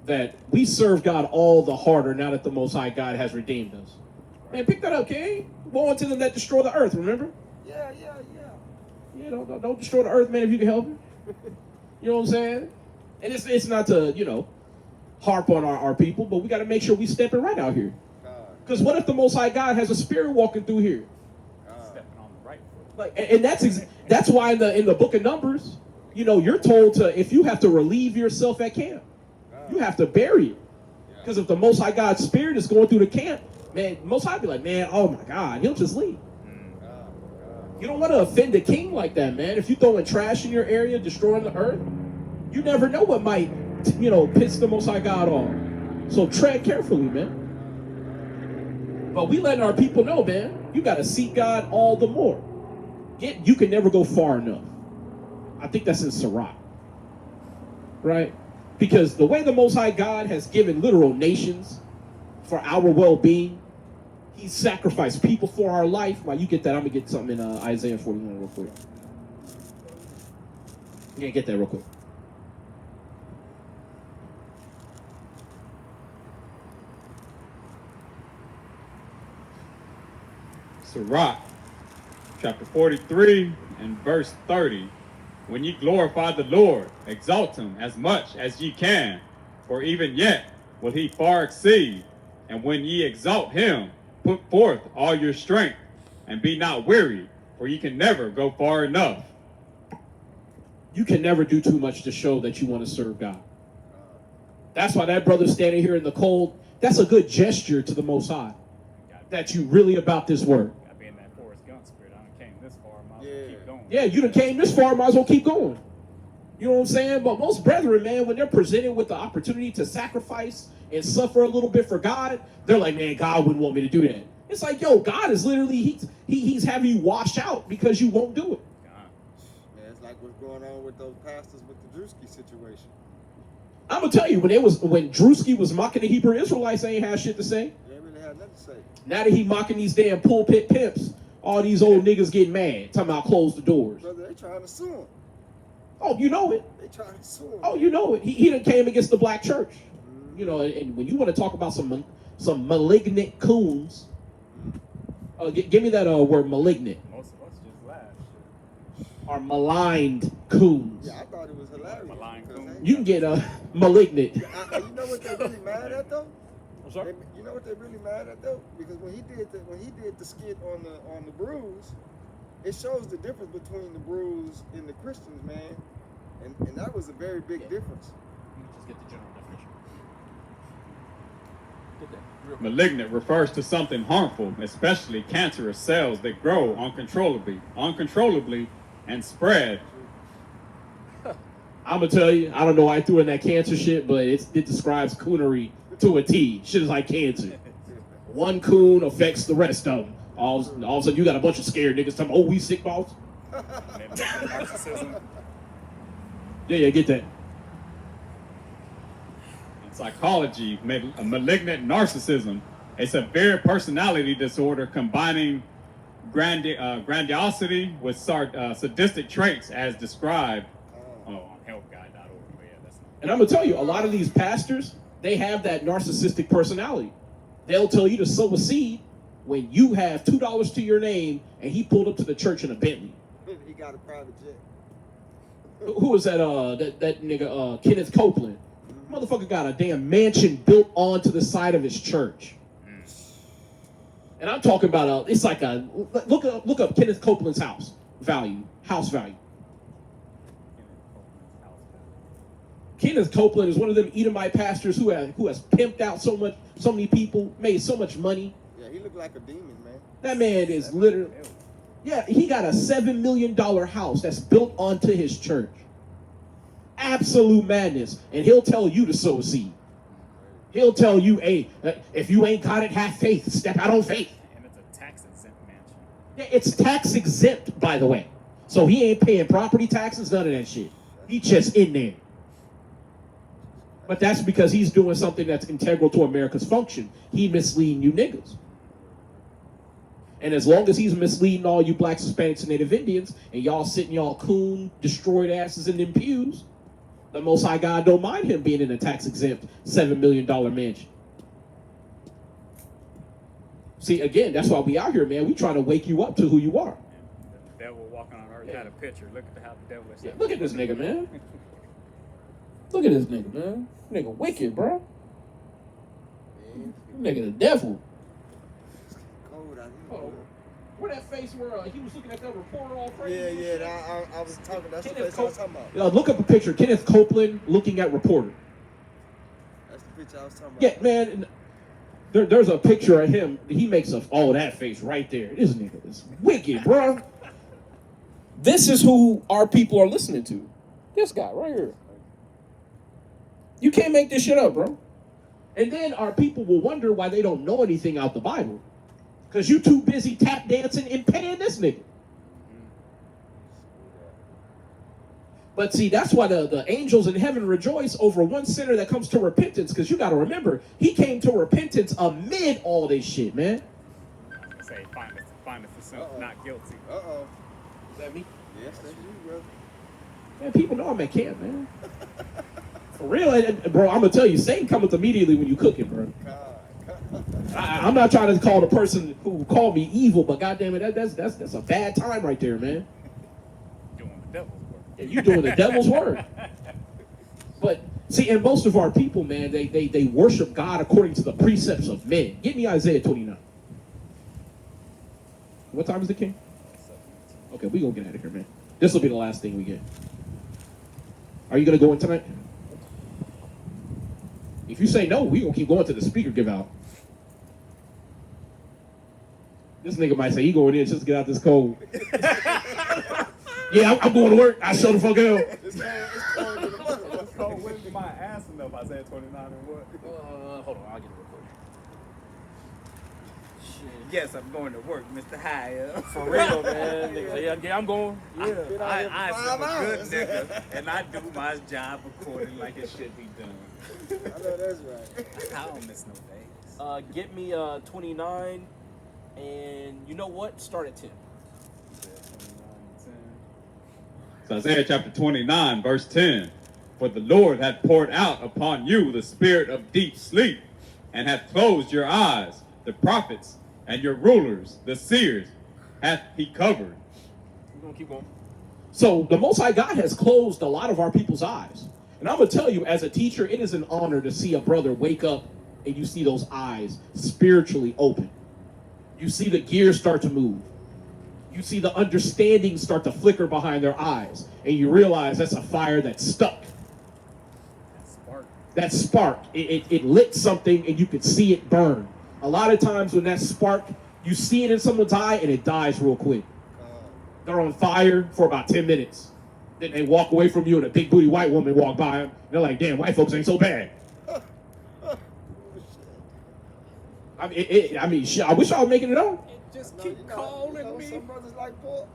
[SPEAKER 1] that we serve God all the harder now that the Most High God has redeemed us. Man, pick that up, okay? Woe unto them that destroy the earth, remember?
[SPEAKER 7] Yeah.
[SPEAKER 1] Yeah, don't destroy the earth, man, if you can help it. You know what I'm saying? And it's not to, harp on our people, but we got to make sure we stepping right out here. Because what if the Most High God has a spirit walking through here?
[SPEAKER 3] Stepping on the right foot.
[SPEAKER 1] Like, and that's why in the book of Numbers, you're told to, if you have to relieve yourself at camp, you have to bury it. Because if the Most High God's spirit is going through the camp, man, Most High be like, man, oh my God, he'll just leave. You don't want to offend a king like that, man. If you throwing trash in your area, destroying the earth, you never know what might, piss the Most High God off. So tread carefully, man. But we letting our people know, man, you got to seek God all the more. You can never go far enough. I think that's in Sirach. Right? Because the way the Most High God has given literal nations for our well-being, he sacrificed people for our life. While you get that, I'm going to get something in Isaiah 41 real quick. Yeah, get that real quick.
[SPEAKER 2] Sirach, chapter 43 and verse 30. When ye glorify the Lord, exalt him as much as ye can, for even yet will he far exceed. And when ye exalt him, put forth all your strength, and be not weary, for ye can never go far enough.
[SPEAKER 1] You can never do too much to show that you want to serve God. That's why that brother standing here in the cold, that's a good gesture to the Most High, that you really about this work. Yeah, you done came this far, might as well keep going. You know what I'm saying? But most brethren, man, when they're presented with the opportunity to sacrifice and suffer a little bit for God, they're like, man, God wouldn't want me to do that. It's like, yo, God is literally, he's having you washed out because you won't do it.
[SPEAKER 7] Man, it's like what's going on with those pastors with the Drewski situation.
[SPEAKER 1] I'm gonna tell you, when Drewski was mocking the Hebrew Israelites, they ain't had shit to say.
[SPEAKER 7] They ain't really had nothing to say.
[SPEAKER 1] Now that he mocking these damn pulpit pimps, all these old niggas getting mad, talking about close the doors.
[SPEAKER 7] Brother, they trying to sue him.
[SPEAKER 1] Oh, you know it.
[SPEAKER 7] They trying to sue him.
[SPEAKER 1] Oh, you know it. He done came against the black church. You know, and when you want to talk about some malignant coons, give me that word, malignant.
[SPEAKER 3] Most of us just laugh.
[SPEAKER 1] Are maligned coons.
[SPEAKER 7] Yeah, I thought it was hilarious.
[SPEAKER 3] Malign
[SPEAKER 7] because
[SPEAKER 3] coon.
[SPEAKER 7] they-
[SPEAKER 1] You can get malignant.
[SPEAKER 7] You know what they're really mad at though?
[SPEAKER 1] I'm sorry?
[SPEAKER 7] You know what they're really mad at though? Because when he did the skit on the Brews, it shows the difference between the Brews and the Christians, man. And that was a very big difference.
[SPEAKER 5] You can just get the general definition. Get that real quick.
[SPEAKER 2] Malignant refers to something harmful, especially cancerous cells that grow uncontrollably, and spread.
[SPEAKER 1] I'm gonna tell you, I don't know why I threw in that cancer shit, but it describes coonery to a T. Shit is like cancer. One coon affects the rest of them. All of a sudden, you got a bunch of scared niggas talking, oh, we sick balls?
[SPEAKER 3] And then narcissism.
[SPEAKER 1] Yeah, get that.
[SPEAKER 2] In psychology, malignant narcissism, a severe personality disorder combining grandiosity with sadistic traits as described.
[SPEAKER 3] Oh, on helpguy.org. But yeah, that's not.
[SPEAKER 1] And I'm gonna tell you, a lot of these pastors, they have that narcissistic personality. They'll tell you to sow a seed when you have $2 to your name and he pulled up to the church in a Bentley.
[SPEAKER 7] He got a private jet.
[SPEAKER 1] Who was that that nigga Kenneth Copeland? Motherfucker got a damn mansion built onto the side of his church. And I'm talking about it's like a look up Kenneth Copeland's house value. Kenneth Copeland is one of them Edomite pastors who has pimped out so many people, made so much money.
[SPEAKER 7] Yeah, he looked like a demon, man.
[SPEAKER 1] That man is literally, yeah, he got a $7 million house that's built onto his church. Absolute madness. And he'll tell you to sow a seed. He'll tell you, hey, if you ain't got it, have faith. Step out on faith.
[SPEAKER 3] And it's a tax exempt mansion.
[SPEAKER 1] Yeah, it's tax exempt, by the way. So he ain't paying property taxes, none of that shit. He just in there. But that's because he's doing something that's integral to America's function. He misleading you niggas. And as long as he's misleading all you blacks, Hispanics, and Native Indians, and y'all sitting y'all coon, destroyed asses in them pews, the Most High God don't mind him being in a tax-exempt $7 million mansion. See, again, that's why we out here, man. We trying to wake you up to who you are.
[SPEAKER 3] The devil walking on earth had a picture. Look at how the devil is.
[SPEAKER 1] Yeah, look at this nigga, man. Look at this nigga, man. Nigga wicked, bro. Nigga the devil.
[SPEAKER 7] Cold out here.
[SPEAKER 1] Oh, where that face where he was looking at that reporter all crazy?
[SPEAKER 7] Yeah, I was talking. That's the
[SPEAKER 1] Kenneth
[SPEAKER 7] place I was talking about.
[SPEAKER 1] Look up a picture. Kenneth Copeland looking at reporter.
[SPEAKER 7] That's the picture I was talking about.
[SPEAKER 1] Yeah, man. There's a picture of him. He makes that face right there. This nigga is wicked, bro. This is who our people are listening to. This guy right here. You can't make this shit up, bro. And then our people will wonder why they don't know anything out the Bible. Because you too busy tap dancing and paying this nigga. But see, that's why the angels in heaven rejoice over one sinner that comes to repentance. Because you got to remember, he came to repentance amid all this shit, man.
[SPEAKER 3] Say, find us for not guilty.
[SPEAKER 7] Uh-oh.
[SPEAKER 1] Is that me?
[SPEAKER 7] Yes, that's you, bro.
[SPEAKER 1] Man, people know I'm at camp, man. For real, and bro, I'm going to tell you, Satan cometh immediately when you cooking, bro. I'm not trying to call the person who called me evil, but goddamn it, that's a bad time right there, man.
[SPEAKER 3] Doing the devil's work.
[SPEAKER 1] Yeah, you doing the devil's work. But see, and most of our people, man, they worship God according to the precepts of men. Give me Isaiah 29. What time is the king? Okay, we gonna get out of here, man. This will be the last thing we get. Are you gonna go in tonight? If you say no, we gonna keep going to the speaker give out. This nigga might say he going in just to get out this cold. Yeah, I'm going to work. I show the fuck out.
[SPEAKER 7] It's cold in the mother.
[SPEAKER 3] It's called with my ass enough. Isaiah 29 and what?
[SPEAKER 5] Hold on, I'll get it real quick. Shit.
[SPEAKER 8] Yes, I'm going to work, Mr. Higher.
[SPEAKER 5] For real, man. Niggas say, yeah, I'm going.
[SPEAKER 7] Been out here for
[SPEAKER 8] I
[SPEAKER 7] 5
[SPEAKER 8] am a good
[SPEAKER 7] hours.
[SPEAKER 8] nigga, and I do my job according like it should be done.
[SPEAKER 7] I know that's right.
[SPEAKER 8] I don't miss no days.
[SPEAKER 5] Get me 29, and you know what? Start at 10.
[SPEAKER 2] So Isaiah chapter 29, verse 10. For the Lord hath poured out upon you the spirit of deep sleep, and hath closed your eyes, the prophets, and your rulers, the seers, hath he covered.
[SPEAKER 5] We're going to keep going.
[SPEAKER 1] So the Most High God has closed a lot of our people's eyes. And I'm going to tell you, as a teacher, it is an honor to see a brother wake up and you see those eyes spiritually open. You see the gears start to move. You see the understanding start to flicker behind their eyes. And you realize that's a fire that's stuck. That spark, it lit something and you could see it burn. A lot of times when that spark, you see it in someone's eye and it dies real quick. They're on fire for about 10 minutes. Then they walk away from you and a big booty white woman walk by them. They're like, damn, white folks ain't so bad. I mean, shit, I wish I was making it up.
[SPEAKER 8] Just
[SPEAKER 7] No,
[SPEAKER 8] keep calling me.
[SPEAKER 7] Some brothers like pork.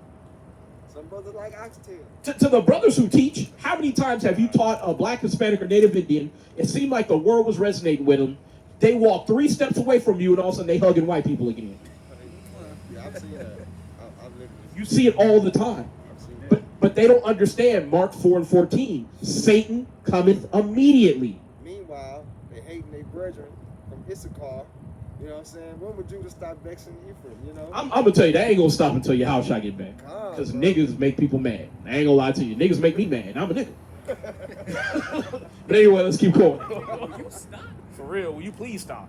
[SPEAKER 7] Some brothers like oxtail.
[SPEAKER 1] To the brothers who teach, how many times have you taught a black, Hispanic, or Native Indian? It seemed like the word was resonating with them. They walk 3 steps away from you and all of a sudden they hugging white people again.
[SPEAKER 7] Yeah, I've seen that. I've lived this.
[SPEAKER 1] You see it all the time.
[SPEAKER 7] I've seen that.
[SPEAKER 1] But they don't understand Mark 4:14. Satan cometh immediately.
[SPEAKER 7] Meanwhile, they hating their brethren from Issachar. You know what I'm saying? When would Judah stop vexing Ephraim? You know?
[SPEAKER 1] I'm gonna tell you, that ain't gonna stop until your house shot get back. Because niggas make people mad. I ain't gonna lie to you. Niggas make me mad. I'm a nigga. But anyway, let's keep going.
[SPEAKER 5] For real, will you please stop?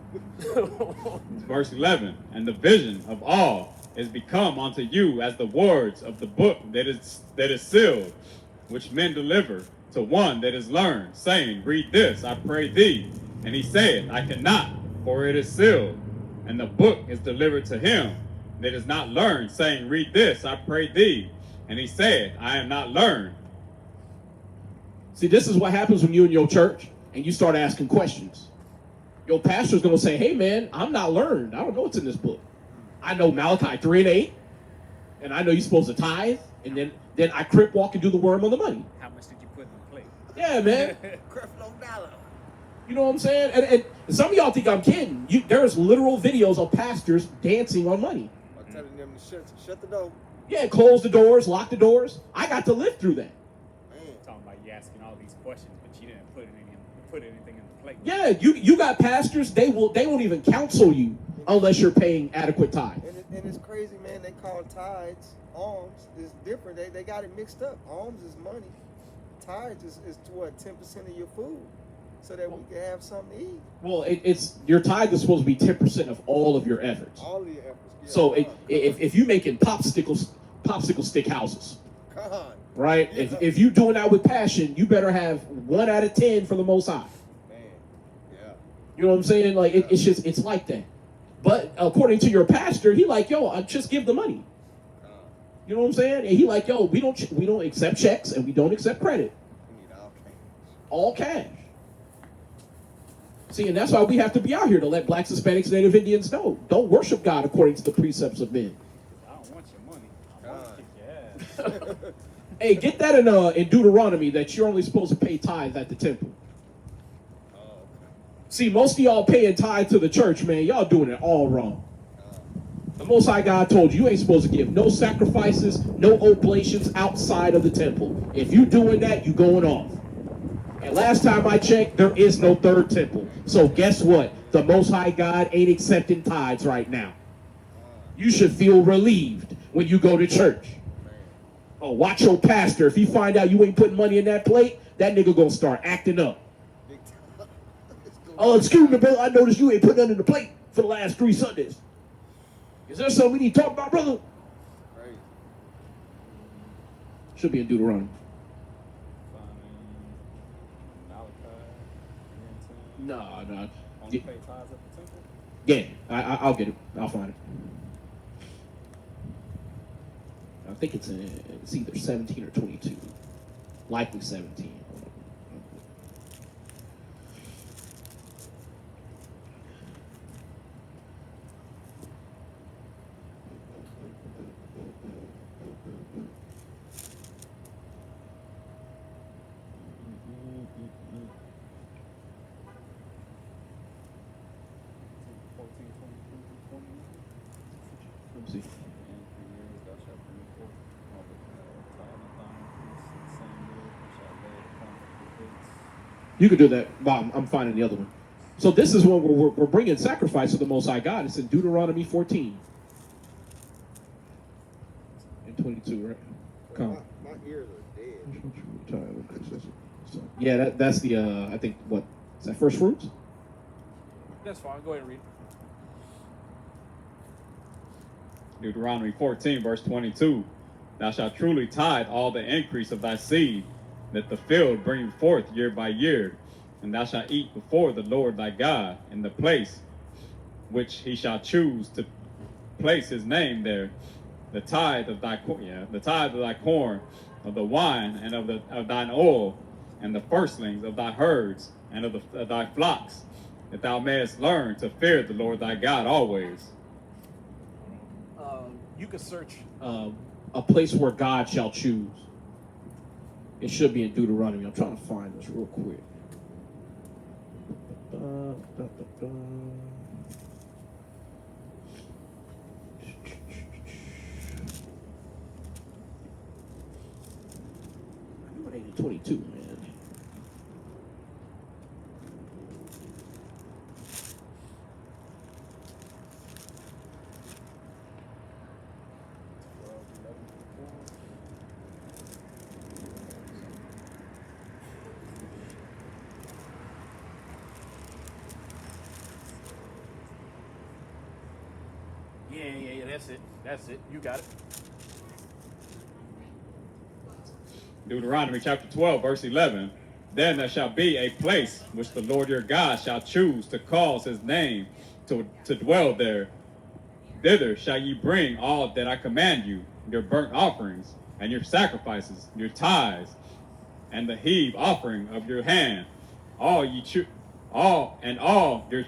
[SPEAKER 2] Verse 11. And the vision of all is become unto you as the words of the book that is sealed, which men deliver to one that is learned, saying, Read this, I pray thee. And he said, I cannot, for it is sealed. And the book is delivered to him that is not learned, saying, Read this, I pray thee. And he said, I am not learned.
[SPEAKER 1] See, this is what happens when you're in your church and you start asking questions. Your pastor's going to say, hey, man, I'm not learned. I don't know what's in this book. I know Malachi 3:8, and I know you're supposed to tithe, and then I crip walk and do the worm on the money.
[SPEAKER 8] How much did you put in the plate?
[SPEAKER 1] Yeah, man.
[SPEAKER 7] Creflo Dollar.
[SPEAKER 1] You know what I'm saying? And some of y'all think I'm kidding. There's literal videos of pastors dancing on money.
[SPEAKER 7] I'm telling them to shut the door.
[SPEAKER 1] Yeah, close the doors, lock the doors. I got to live through that.
[SPEAKER 7] Man.
[SPEAKER 3] Talking about you asking all these questions, but you didn't put anything in the plate.
[SPEAKER 1] Yeah, you got pastors, they won't even counsel you unless you're paying adequate tithe.
[SPEAKER 7] And it's crazy, man. They call tithes alms. It's different. They got it mixed up. Alms is money. Tithes is to what, 10% of your food, so that we can have something to eat.
[SPEAKER 1] Well, it's your tithe is supposed to be 10% of all of your efforts.
[SPEAKER 7] All of your efforts. Yeah,
[SPEAKER 1] So
[SPEAKER 7] God.
[SPEAKER 1] if you making popsicle stick houses,
[SPEAKER 7] God.
[SPEAKER 1] right?
[SPEAKER 7] Yeah.
[SPEAKER 1] If you doing that with passion, you better have 1 out of 10 for the Most High.
[SPEAKER 7] Man. Yeah.
[SPEAKER 1] You know what I'm saying? Like it's like that. But according to your pastor, he like, yo, I just give the money.
[SPEAKER 7] God.
[SPEAKER 1] You know what I'm saying? And he like, yo, we don't accept checks and we don't accept credit.
[SPEAKER 7] We need
[SPEAKER 1] All
[SPEAKER 7] all cash.
[SPEAKER 1] cash. See, and that's why we have to be out here to let blacks, Hispanics, Native Indians know. Don't worship God according to the precepts of men.
[SPEAKER 3] I don't want your money. I
[SPEAKER 7] God.
[SPEAKER 3] want to kick your ass.
[SPEAKER 1] Hey, get that in Deuteronomy that you're only supposed to pay tithe at the temple.
[SPEAKER 7] Oh, okay.
[SPEAKER 1] See, most of y'all paying tithe to the church, man. Y'all doing it all wrong. The Most High God told you ain't supposed to give no sacrifices, no oblations outside of the temple. If you doing that, you going off. And last time I checked, there is no third temple. So guess what? The Most High God ain't accepting tithes right now. You should feel relieved when you go to church. Oh, watch your pastor. If he find out you ain't putting money in that plate, that nigga gonna start acting up.
[SPEAKER 7] Big time. It's going
[SPEAKER 1] Oh, excuse me, brother. I noticed you ain't putting nothing in the plate for the last 3 Sundays. Is there something we need to talk about, brother?
[SPEAKER 7] crazy.
[SPEAKER 1] Should be in Deuteronomy.
[SPEAKER 3] Malachi,
[SPEAKER 1] No.
[SPEAKER 3] only pay tithes at the temple?
[SPEAKER 1] Yeah, I'll get it. I'll find it. I think it's either 17 or 22. Likely 17. Let me see. You could do that, Bob. I'm finding the other one. So this is when we're bringing sacrifice to the Most High God. It's in Deuteronomy 14 and 22, right? Come.
[SPEAKER 7] My ears are dead.
[SPEAKER 1] Yeah, that's the I think what is that first fruits?
[SPEAKER 5] That's fine. Go ahead and read.
[SPEAKER 2] Deuteronomy 14, verse 22. Thou shalt truly tithe all the increase of thy seed, that the field bring forth year by year, and thou shalt eat before the Lord thy God in the place which he shall choose to place his name there. The tithe of thy corn, of the wine, and of thine oil, and the firstlings of thy herds and of thy flocks, that thou mayest learn to fear the Lord thy God always.
[SPEAKER 5] You could search.
[SPEAKER 1] A place where God shall choose. It should be in Deuteronomy. I'm trying to find this real quick. I knew it ain't in 22, man.
[SPEAKER 5] Yeah. That's it. You got it.
[SPEAKER 2] Deuteronomy chapter 12, verse 11. Then there shall be a place which the Lord your God shall choose to cause his name to dwell there. Thither shall ye bring all that I command you, your burnt offerings, and your sacrifices, your tithes, and the heave offering of your hand, all your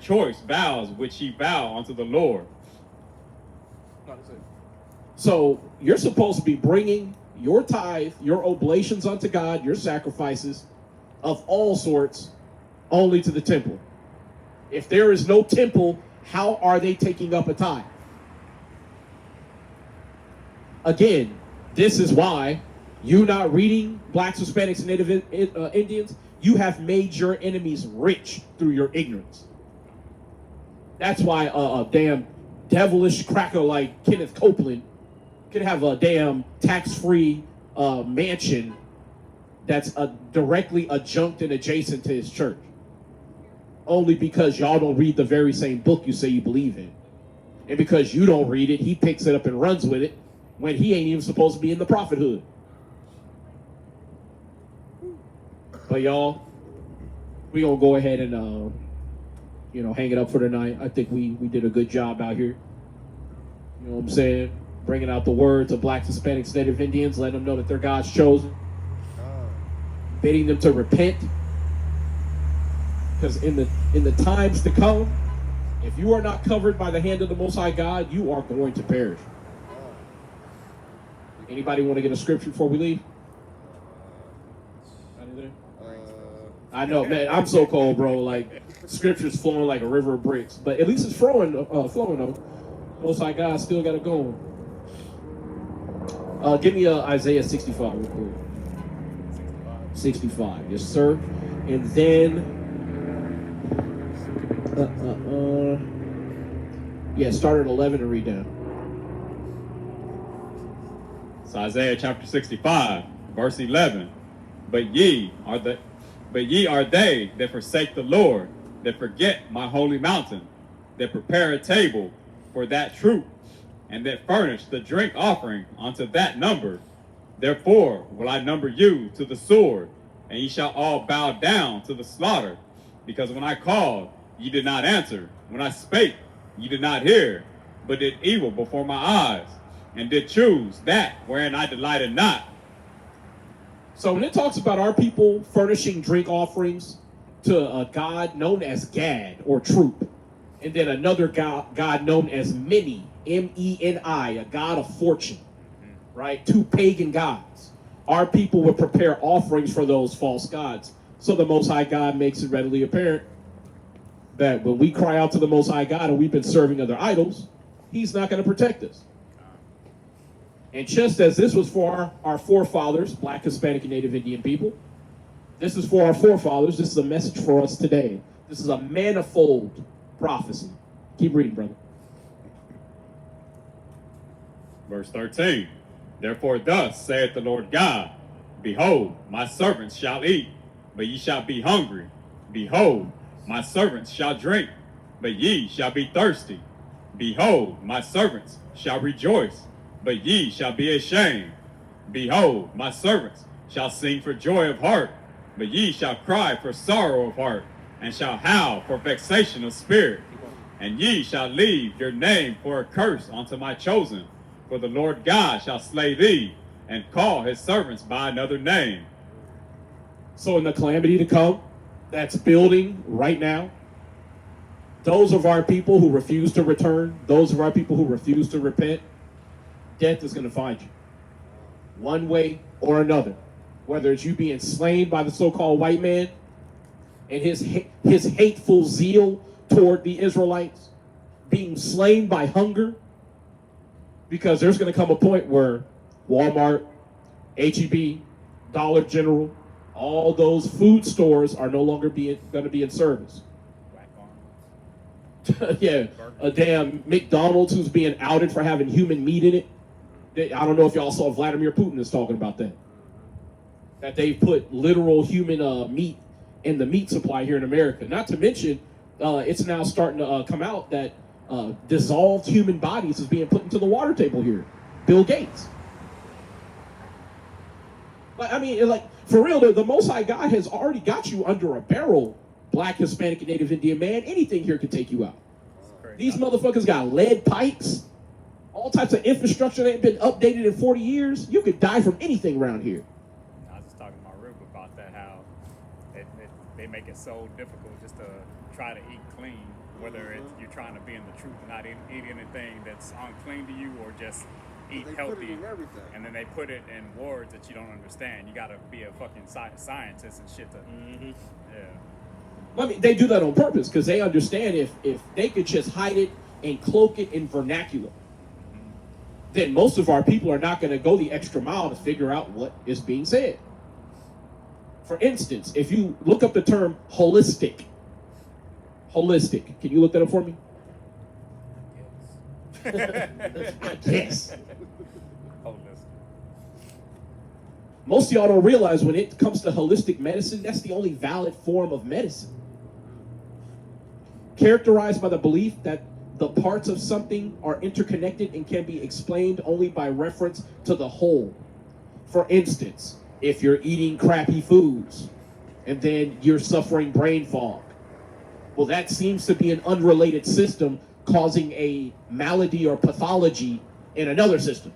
[SPEAKER 2] choice vows which ye vow unto the Lord.
[SPEAKER 5] No, that's it.
[SPEAKER 1] So you're supposed to be bringing your tithe, your oblations unto God, your sacrifices of all sorts, only to the temple. If there is no temple, how are they taking up a tithe? Again, this is why you not reading Blacks, Hispanics, and Native Indians, you have made your enemies rich through your ignorance. That's why a damn devilish cracker like Kenneth Copeland could have a damn tax-free mansion that's directly adjunct and adjacent to his church. Only because y'all don't read the very same book you say you believe in. And because you don't read it, he picks it up and runs with it when he ain't even supposed to be in the prophethood. But y'all, we gonna go ahead and hang it up for tonight. I think we did a good job out here. You know what I'm saying? Bringing out the word to Blacks, Hispanics, Native Indians, letting them know that they're God's chosen. Bidding them to repent. Because in the times to come, if you are not covered by the hand of the Most High God, you are going to perish. Anybody want to get a scripture before we leave? I know, man. I'm so cold, bro. Like, scripture's flowing like a river of bricks. But at least it's flowing though. Most High God still got it going. Give me Isaiah 65 real quick. 65, yes, sir. And then, start at 11 and read down.
[SPEAKER 2] So Isaiah chapter 65, verse 11. But ye are they that forsake the Lord, that forget my holy mountain, that prepare a table for that troop, and that furnish the drink offering unto that number. Therefore will I number you to the sword, and ye shall all bow down to the slaughter. Because when I called, ye did not answer. When I spake, ye did not hear, but did evil before my eyes, and did choose that wherein I delighted not.
[SPEAKER 1] So when it talks about our people furnishing drink offerings to a god known as Gad or Troop, and then another god known as Meni, M-E-N-I, a god of fortune, right? Two pagan gods. Our people would prepare offerings for those false gods. So the Most High God makes it readily apparent that when we cry out to the Most High God and we've been serving other idols, he's not going to protect us. And just as this was for our forefathers, Black, Hispanic, and Native Indian people, this is for our forefathers. This is a message for us today. This is a manifold prophecy. Keep reading, brother.
[SPEAKER 2] Verse 13. Therefore thus saith the Lord God, Behold, my servants shall eat, but ye shall be hungry. Behold, my servants shall drink, but ye shall be thirsty. Behold, my servants shall rejoice, but ye shall be ashamed. Behold, my servants shall sing for joy of heart, but ye shall cry for sorrow of heart, and shall howl for vexation of spirit. And ye shall leave your name for a curse unto my chosen, for the Lord God shall slay thee, and call his servants by another name.
[SPEAKER 1] So in the calamity to come, that's building right now, those of our people who refuse to return, those of our people who refuse to repent, death is going to find you. One way or another. Whether it's you being slain by the so-called white man and his hateful zeal toward the Israelites, being slain by hunger, because there's going to come a point where Walmart, H-E-B, Dollar General, all those food stores are no longer going to be in service. Yeah, a damn McDonald's who's being outed for having human meat in it. I don't know if y'all saw Vladimir Putin is talking about that. That they put literal human meat in the meat supply here in America. Not to mention, it's now starting to come out that dissolved human bodies is being put into the water table here. Bill Gates. Like, I mean, like, for real, the Most High God has already got you under a barrel, Black, Hispanic, and Native Indian man. Anything here can take you out. These motherfuckers got lead pipes, all types of infrastructure that ain't been updated in 40 years. You could die from anything around here.
[SPEAKER 3] I was just talking to my Rube about that, how they make it so difficult just to try to eat clean, whether it's you're trying to be in the truth and not eat anything that's unclean to you, or just eat
[SPEAKER 7] They
[SPEAKER 3] healthy.
[SPEAKER 7] put it in everything.
[SPEAKER 3] And then they put it in words that you don't understand. You got to be a fucking scientist and shit to, yeah.
[SPEAKER 1] I mean, they do that on purpose because they understand if they could just hide it and cloak it in vernacular, then most of our people are not going to go the extra mile to figure out what is being said. For instance, if you look up the term holistic, can you look that up for me? I guess. Most of y'all don't realize when it comes to holistic medicine, that's the only valid form of medicine. Characterized by the belief that the parts of something are interconnected and can be explained only by reference to the whole. For instance, if you're eating crappy foods and then you're suffering brain fog, well, that seems to be an unrelated system causing a malady or pathology in another system.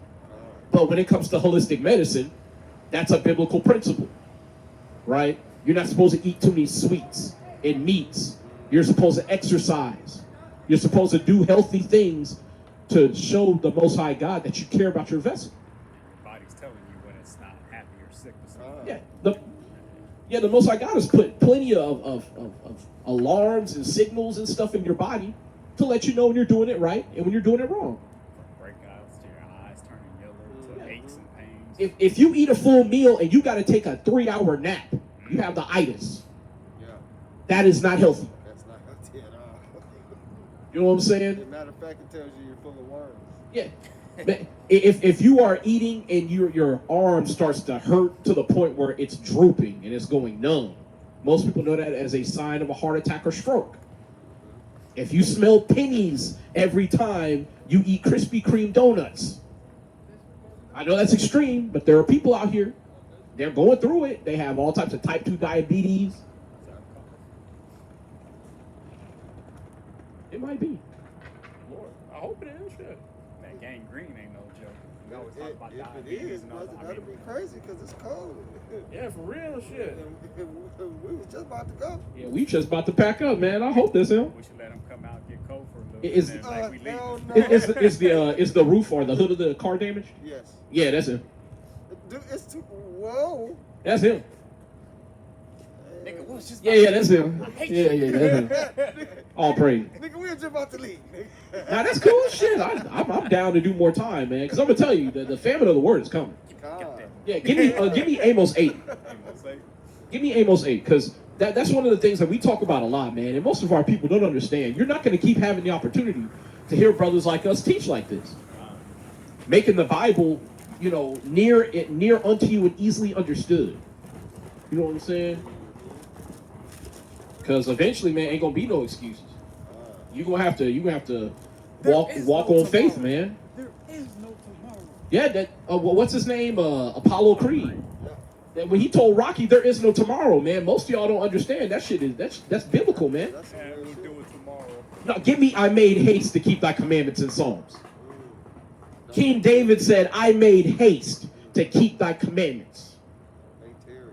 [SPEAKER 1] But when it comes to holistic medicine, that's a biblical principle, right? You're not supposed to eat too many sweets and meats. You're supposed to exercise. You're supposed to do healthy things to show the Most High God that you care about your vessel.
[SPEAKER 3] Your body's telling you when it's not happy or sick or something.
[SPEAKER 1] Yeah, the Most High God has put plenty of alarms and signals and stuff in your body to let you know when you're doing it right and when you're doing it wrong.
[SPEAKER 3] Breakouts to your eyes turning yellow, to aches and pains.
[SPEAKER 1] If you eat a full meal and you got to take a 3-hour nap, you have the itis.
[SPEAKER 7] Yeah,
[SPEAKER 1] That is not healthy.
[SPEAKER 7] that's not healthy at all.
[SPEAKER 1] You know what I'm
[SPEAKER 7] As
[SPEAKER 1] saying?
[SPEAKER 7] a matter of fact, it tells you you're full of worms.
[SPEAKER 1] Yeah. But if you are eating and your arm starts to hurt to the point where it's drooping and it's going numb, most people know that as a sign of a heart attack or stroke. If you smell pennies every time you eat Krispy Kreme donuts, I know that's extreme, but there are people out here, they're going through it. They have all types of type 2 diabetes. It might be.
[SPEAKER 5] Lord, I hope it is. Shit.
[SPEAKER 3] That gangrene ain't no joke. We always talk about
[SPEAKER 7] If it
[SPEAKER 3] diabetes
[SPEAKER 7] is,
[SPEAKER 3] and all
[SPEAKER 7] brother,
[SPEAKER 3] that. I
[SPEAKER 7] that'll
[SPEAKER 3] mean,
[SPEAKER 7] be crazy because it's cold.
[SPEAKER 5] Yeah, for real shit.
[SPEAKER 7] We was just about to go.
[SPEAKER 1] Yeah, we just about to pack up, man. I hope that's him.
[SPEAKER 3] we should let them come out and get cold for a little
[SPEAKER 1] Is-
[SPEAKER 3] bit. And then, like, we leave.
[SPEAKER 7] Hell no.
[SPEAKER 1] Is the roof or the hood of the car damaged?
[SPEAKER 7] Yes.
[SPEAKER 1] Yeah, that's him.
[SPEAKER 7] Dude, it's too. Whoa.
[SPEAKER 1] That's him.
[SPEAKER 5] Nigga, we was just
[SPEAKER 1] Yeah, that's him. Yeah, that's him. All praise.
[SPEAKER 7] Nigga, we were just about to leave. Nigga.
[SPEAKER 1] Now that's cool shit. I'm down to do more time, man. Because I'm gonna tell you, the famine of the word is coming.
[SPEAKER 7] God.
[SPEAKER 1] Yeah, give me Amos 8. Give me Amos 8, because that's one of the things that we talk about a lot, man. And most of our people don't understand. You're not going to keep having the opportunity to hear brothers like us teach like this, making the Bible, near unto you and easily understood. You know what I'm saying? Because eventually, man, ain't gonna be no excuses. You're gonna have to walk on faith, man.
[SPEAKER 4] There is no tomorrow.
[SPEAKER 1] Yeah, that what's his name? Apollo Creed. That when he told Rocky, "There is no tomorrow," man. Most of y'all don't understand that shit. That's biblical, man.
[SPEAKER 7] That's
[SPEAKER 3] And
[SPEAKER 7] some
[SPEAKER 3] we'll
[SPEAKER 7] real
[SPEAKER 3] do
[SPEAKER 7] shit.
[SPEAKER 3] it tomorrow.
[SPEAKER 1] Now, give me, "I made haste to keep thy commandments" in Psalms. King David said, "I made haste to keep thy commandments."
[SPEAKER 7] Hey, Terry.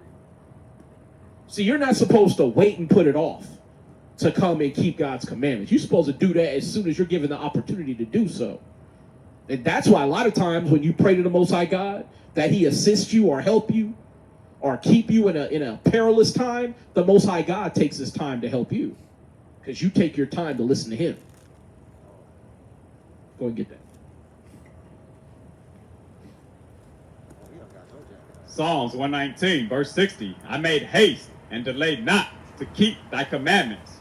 [SPEAKER 1] See, you're not supposed to wait and put it off to come and keep God's commandments. You're supposed to do that as soon as you're given the opportunity to do so. And that's why a lot of times when you pray to the Most High God, that he assists you or help you or keep you in a perilous time, the Most High God takes his time to help you. Because you take your time to listen to him. Go and get that.
[SPEAKER 7] Oh, we don't got no jacket.
[SPEAKER 2] Psalms 119, verse 60. I made haste and delayed not to keep thy commandments.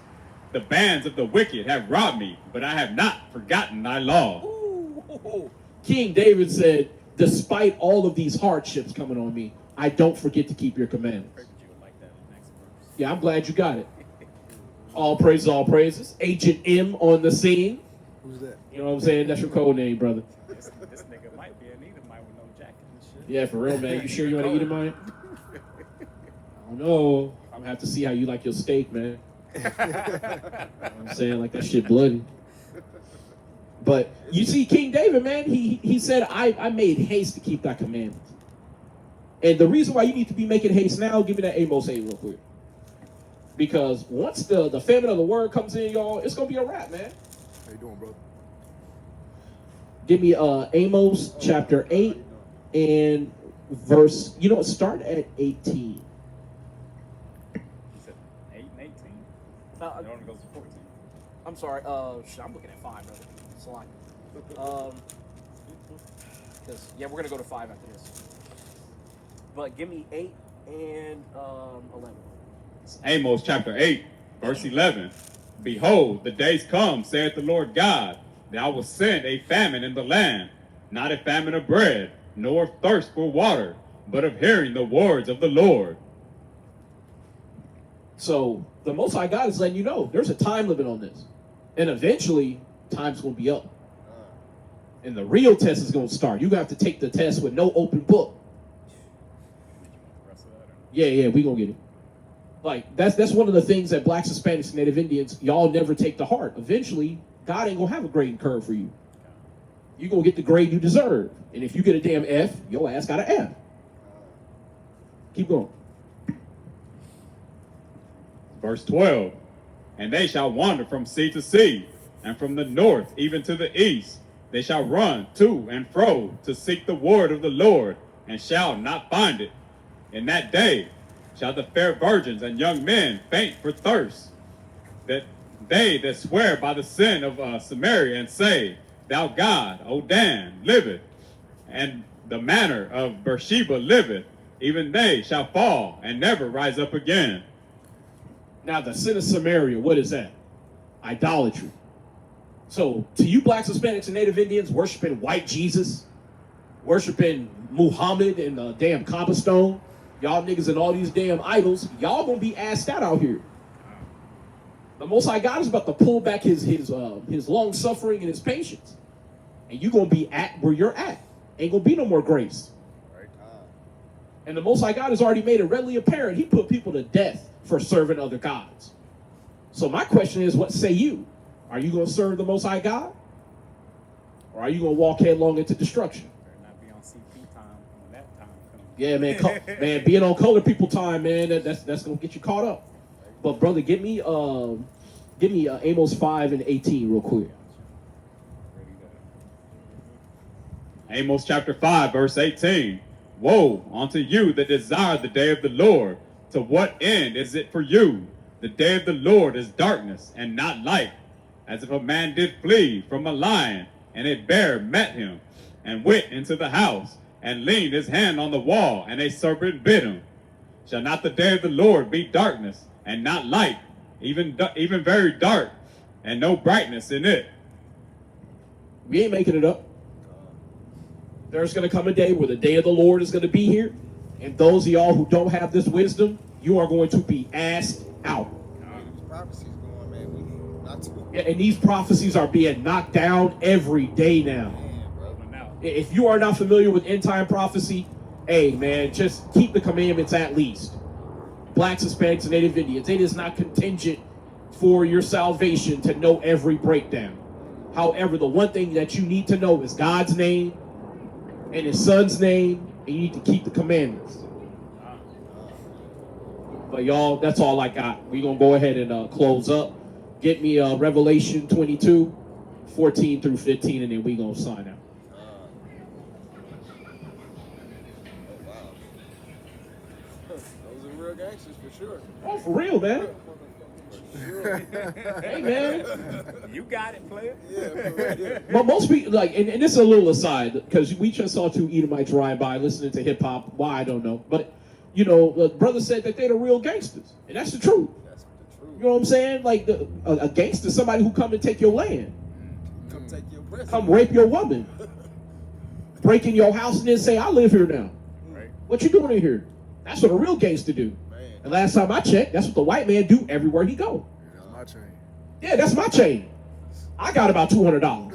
[SPEAKER 2] The bands of the wicked have robbed me, but I have not forgotten thy law.
[SPEAKER 1] Ooh. King David said, despite all of these hardships coming on me, I don't forget to keep your commandments.
[SPEAKER 3] Pray that you would like that next verse.
[SPEAKER 1] Yeah, I'm glad you got it. All praises, all praises. Agent M on the scene.
[SPEAKER 10] Who's that?
[SPEAKER 1] You know what I'm saying? That's your code name, brother.
[SPEAKER 3] This nigga might be an Edomite with no jacket and shit.
[SPEAKER 1] Yeah, for real, man. You sure you want to eat him, man? I don't know. I'm gonna have to see how you like your steak, man. You know what I'm saying? Like that shit bloody. But you see, King David, man, he said, I made haste to keep thy commandments. And the reason why you need to be making haste now, give me that Amos 8 real quick. Because once the famine of the word comes in, y'all, it's gonna be a wrap, man.
[SPEAKER 10] How you doing, brother?
[SPEAKER 1] Give me Amos chapter 8 and verse, start at 18.
[SPEAKER 3] He said 8 and 18. It only goes to 14.
[SPEAKER 5] I'm sorry. I'm looking at 5, brother. Salon. Because we're gonna go to 5 after this. But give me 8 and 11.
[SPEAKER 2] Amos chapter 8, verse 11. Behold, the days come, saith the Lord God, that I will send a famine in the land, not a famine of bread, nor of thirst for water, but of hearing the words of the Lord.
[SPEAKER 1] So the Most High God is letting you know there's a time limit on this. And eventually, time's going to be up. And the real test is going to start. You have to take the test with no open book.
[SPEAKER 3] The rest of that, or-
[SPEAKER 1] Yeah, we going to get it. Like, that's one of the things that blacks, Hispanics, and Native Indians, y'all never take to heart. Eventually, God ain't going to have a grading curve for you. You're going to get the grade you deserve. And if you get a damn F, your ass got an F. Keep going.
[SPEAKER 2] Verse 12. And they shall wander from sea to sea, and from the north even to the east. They shall run to and fro to seek the word of the Lord, and shall not find it. In that day shall the fair virgins and young men faint for thirst. That they that swear by the sin of Samaria and say, Thou God, O Dan, liveth, and the manner of Beersheba liveth, even they shall fall and never rise up again.
[SPEAKER 1] Now, the sin of Samaria, what is that? Idolatry. So, to you blacks, Hispanics, and Native Indians worshiping white Jesus, worshiping Muhammad and the damn cobblestone, y'all niggas and all these damn idols, y'all gonna be assed out here. The Most High God is about to pull back his long suffering and his patience, and you gonna be at where you're at. Ain't gonna be no more grace. And the Most High God has already made it readily apparent. He put people to death for serving other gods. So my question is, what say you? Are you going to serve the Most High God? Or are you going to walk headlong into destruction?
[SPEAKER 3] Better not be on CP time when that time comes.
[SPEAKER 1] Yeah, man. Man, being on color people time, man, that's going to get you caught up. But, brother, give me Amos 5 and 18 real quick.
[SPEAKER 2] Amos chapter 5, verse 18. Woe unto you that desire the day of the Lord. To what end is it for you? The day of the Lord is darkness and not light. As if a man did flee from a lion, and a bear met him, and went into the house, and leaned his hand on the wall, and a serpent bit him. Shall not the day of the Lord be darkness and not light, even very dark, and no brightness in it?
[SPEAKER 1] We ain't making it up. There's going to come a day where the day of the Lord is going to be here. And those of y'all who don't have this wisdom, you are going to be asked out.
[SPEAKER 7] These prophecies going, man. We need not to.
[SPEAKER 1] Yeah, and these prophecies are being knocked down every day now.
[SPEAKER 7] Man, bro.
[SPEAKER 3] Rolling out.
[SPEAKER 1] If you are not familiar with end time prophecy, hey, man, just keep the commandments at least. Blacks, Hispanics, and Native Indians, it is not contingent for your salvation to know every breakdown. However, the one thing that you need to know is God's name and his son's name, and you need to keep the commandments. But y'all, that's all I got. We're going to go ahead and close up. Get me Revelation 22, 14 through 15, and then we're going to sign out.
[SPEAKER 7] Oh, wow. Those are real gangsters for sure.
[SPEAKER 1] Oh, for real, man. Hey, man.
[SPEAKER 3] You got it, player.
[SPEAKER 7] Yeah, for real, yeah.
[SPEAKER 1] But most people, like, and this is a little aside, because we just saw two Edomites ride by listening to hip hop. Why, I don't know. But, you know, the brother said that they're the real gangsters. And that's the truth.
[SPEAKER 7] That's the truth.
[SPEAKER 1] You know what I'm saying? Like, a gangster is somebody who come and take your land,
[SPEAKER 7] Come take your breath.
[SPEAKER 1] come rape your woman, break in your house and then say, I live here now.
[SPEAKER 3] Right.
[SPEAKER 1] What you doing in here? That's what a real gangster do.
[SPEAKER 7] Man.
[SPEAKER 1] And last time I checked, that's what the white man do everywhere he go.
[SPEAKER 10] That's my chain.
[SPEAKER 1] Yeah, that's my chain. I got about $200.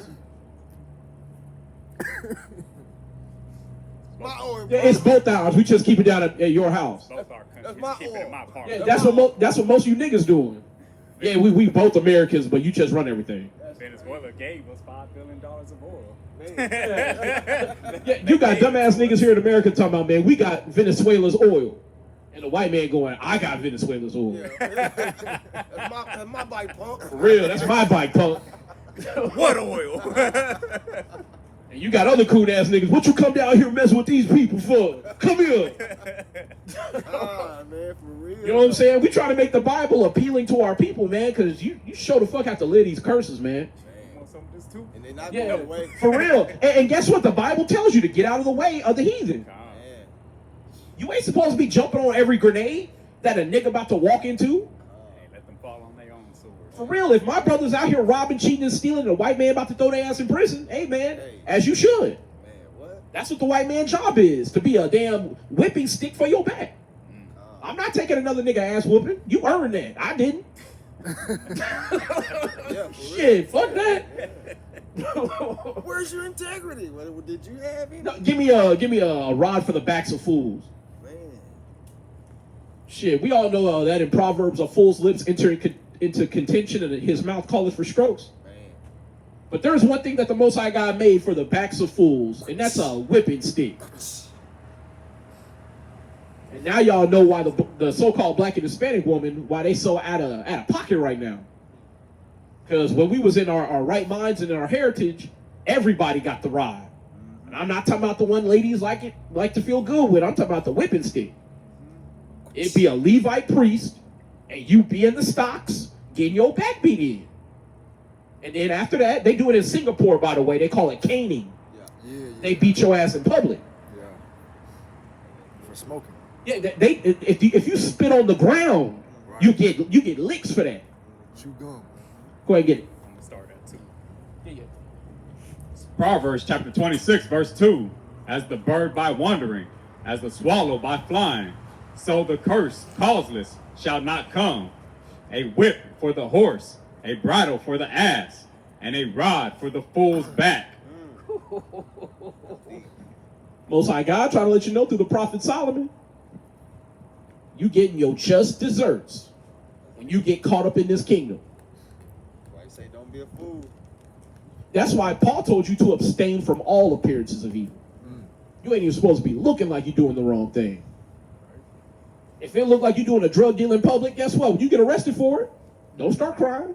[SPEAKER 7] My oil,
[SPEAKER 1] Yeah, it's both ours. We just keep it down at your house.
[SPEAKER 3] Both our
[SPEAKER 7] That's
[SPEAKER 3] countries
[SPEAKER 7] my
[SPEAKER 3] keep it
[SPEAKER 7] oil.
[SPEAKER 3] in my park.
[SPEAKER 1] Yeah, that's what most of you niggas doing. Yeah, we both Americans, but you just run everything.
[SPEAKER 3] Venezuela gave us $5 billion of oil.
[SPEAKER 1] Yeah, you got dumbass niggas here in America talking about, man, we got Venezuela's oil. And the white man going, I got Venezuela's oil.
[SPEAKER 7] Yeah. That's my bike, punk.
[SPEAKER 1] For real, that's my bike, punk.
[SPEAKER 3] What oil?
[SPEAKER 1] And you got other cool ass niggas. What you come down here messing with these people for? Come here.
[SPEAKER 7] Ah, man, for real.
[SPEAKER 1] You know what I'm saying? We try to make the Bible appealing to our people, man, because you show the fuck have to live these curses, man.
[SPEAKER 3] You want some of this too?
[SPEAKER 7] And they not
[SPEAKER 1] Yeah,
[SPEAKER 7] going away.
[SPEAKER 1] for real. And guess what? The Bible tells you to get out of the way of the heathen.
[SPEAKER 3] Come.
[SPEAKER 7] Man.
[SPEAKER 1] You ain't supposed to be jumping on every grenade that a nigga about to walk into.
[SPEAKER 3] Hey, let them fall on their own sword.
[SPEAKER 1] For real, if my brother's out here robbing, cheating, and stealing, and a white man about to throw their ass in prison, hey man,
[SPEAKER 7] Hey.
[SPEAKER 1] as you should.
[SPEAKER 7] Man, what?
[SPEAKER 1] That's what the white man's job is, to be a damn whipping stick for your back. I'm not taking another nigga ass whooping. You earned that. I didn't.
[SPEAKER 7] Yeah, for
[SPEAKER 1] Shit, fuck that.
[SPEAKER 7] Where's your integrity? What did you have in?
[SPEAKER 1] No, give me a rod for the backs of fools.
[SPEAKER 7] Man.
[SPEAKER 1] Shit, we all know that in Proverbs, a fool's lips enter into contention and his mouth calleth for strokes.
[SPEAKER 7] Man.
[SPEAKER 1] But there's one thing that the Most High God made for the backs of fools, and that's a whipping stick. And now y'all know why the so-called black and Hispanic woman, why they so out of pocket right now. Because when we was in our right minds and in our heritage, everybody got the ride. And I'm not talking about the one ladies like to feel good with. I'm talking about the whipping stick. It'd be a Levite priest, and you be in the stocks, getting your back beat in. And then after that, they do it in Singapore, by the way. They call it caning.
[SPEAKER 7] Yeah.
[SPEAKER 10] Yeah.
[SPEAKER 1] They beat your ass in public.
[SPEAKER 10] Yeah. For smoking.
[SPEAKER 1] Yeah, if you spit on the ground,
[SPEAKER 10] Right.
[SPEAKER 1] you get licks for that.
[SPEAKER 10] Chew gum.
[SPEAKER 1] Go ahead and get it.
[SPEAKER 3] I'm gonna start that too.
[SPEAKER 2] Proverbs chapter 26, verse 2. As the bird by wandering, as the swallow by flying, so the curse causeless shall not come. A whip for the horse, a bridle for the ass, and a rod for the fool's back.
[SPEAKER 1] Most High God trying to let you know through the prophet Solomon, you getting your just desserts when you get caught up in this kingdom.
[SPEAKER 7] Why you say don't be a fool?
[SPEAKER 1] That's why Paul told you to abstain from all appearances of evil. You ain't even supposed to be looking like you're doing the wrong thing. If it look like you're doing a drug deal in public, guess what? When you get arrested for it, don't start crying.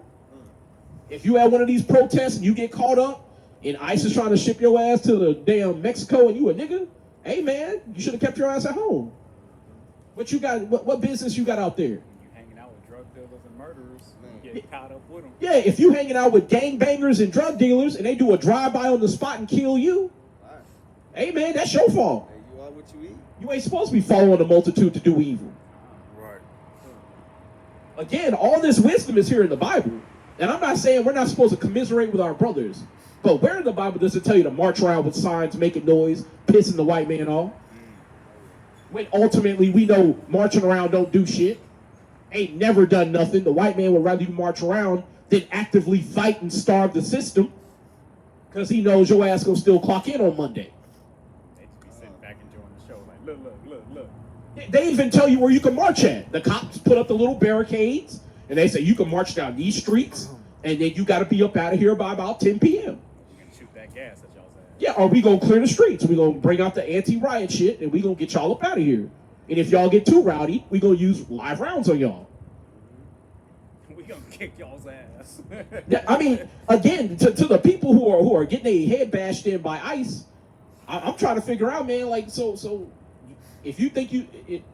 [SPEAKER 1] If you at one of these protests and you get caught up and ICE is trying to ship your ass to the damn Mexico and you a nigga, hey man, you should have kept your ass at home. What you got? What business you got out there?
[SPEAKER 3] You hanging out with drug dealers and murderers, you get caught up with them.
[SPEAKER 1] Yeah, if you hanging out with gangbangers and drug dealers and they do a drive-by on the spot and kill you, hey man, that's your fault.
[SPEAKER 7] Hey, you are what you eat.
[SPEAKER 1] You ain't supposed to be following the multitude to do evil.
[SPEAKER 10] Right.
[SPEAKER 1] Again, all this wisdom is here in the Bible. And I'm not saying we're not supposed to commiserate with our brothers. But where in the Bible does it tell you to march around with signs, making noise, pissing the white man off? When ultimately we know marching around don't do shit. Ain't never done nothing. The white man would rather you march around than actively fight and starve the system. Because he knows your ass gonna still clock in on Monday.
[SPEAKER 3] They just be sitting back enjoying the show, like, look.
[SPEAKER 1] They even tell you where you can march at. The cops put up the little barricades, and they say you can march down these streets, and then you got to be up out of here by about 10 p.m.
[SPEAKER 3] You can shoot that gas at y'all's ass.
[SPEAKER 1] Yeah, or we gonna clear the streets. We gonna bring out the anti-riot shit, and we gonna get y'all up out of here. And if y'all get too rowdy, we gonna use live rounds on y'all.
[SPEAKER 3] We gonna kick y'all's ass.
[SPEAKER 1] Yeah, I mean, again, to the people who are getting their head bashed in by ICE, I'm trying to figure out, man. Like, so if you think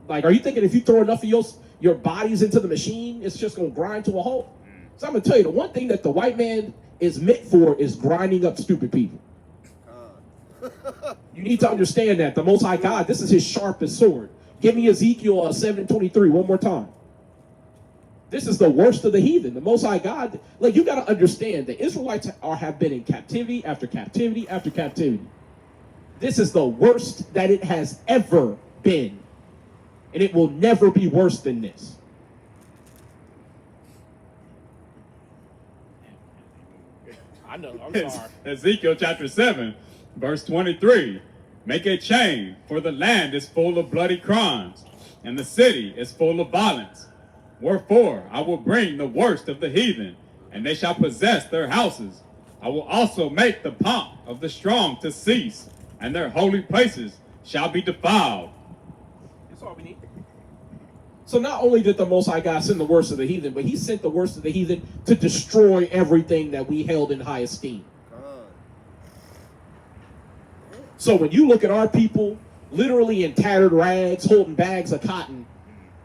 [SPEAKER 1] are you thinking if you throw enough of your bodies into the machine, it's just gonna grind to a halt? So I'm gonna tell you, the one thing that the white man is meant for is grinding up stupid people. You need to understand that the Most High God, this is his sharpest sword. Give me Ezekiel 7:23 one more time. This is the worst of the heathen. The Most High God, like, you got to understand, the Israelites have been in captivity after captivity after captivity. This is the worst that it has ever been. And it will never be worse than this. I know, I'm sorry.
[SPEAKER 2] Ezekiel chapter 7, verse 23. Make a chain, for the land is full of bloody crimes, and the city is full of violence. Wherefore I will bring the worst of the heathen, and they shall possess their houses. I will also make the pomp of the strong to cease, and their holy places shall be defiled.
[SPEAKER 1] That's all we need. So not only did the Most High God send the worst of the heathen, but he sent the worst of the heathen to destroy everything that we held in high esteem. So when you look at our people literally in tattered rags, holding bags of cotton,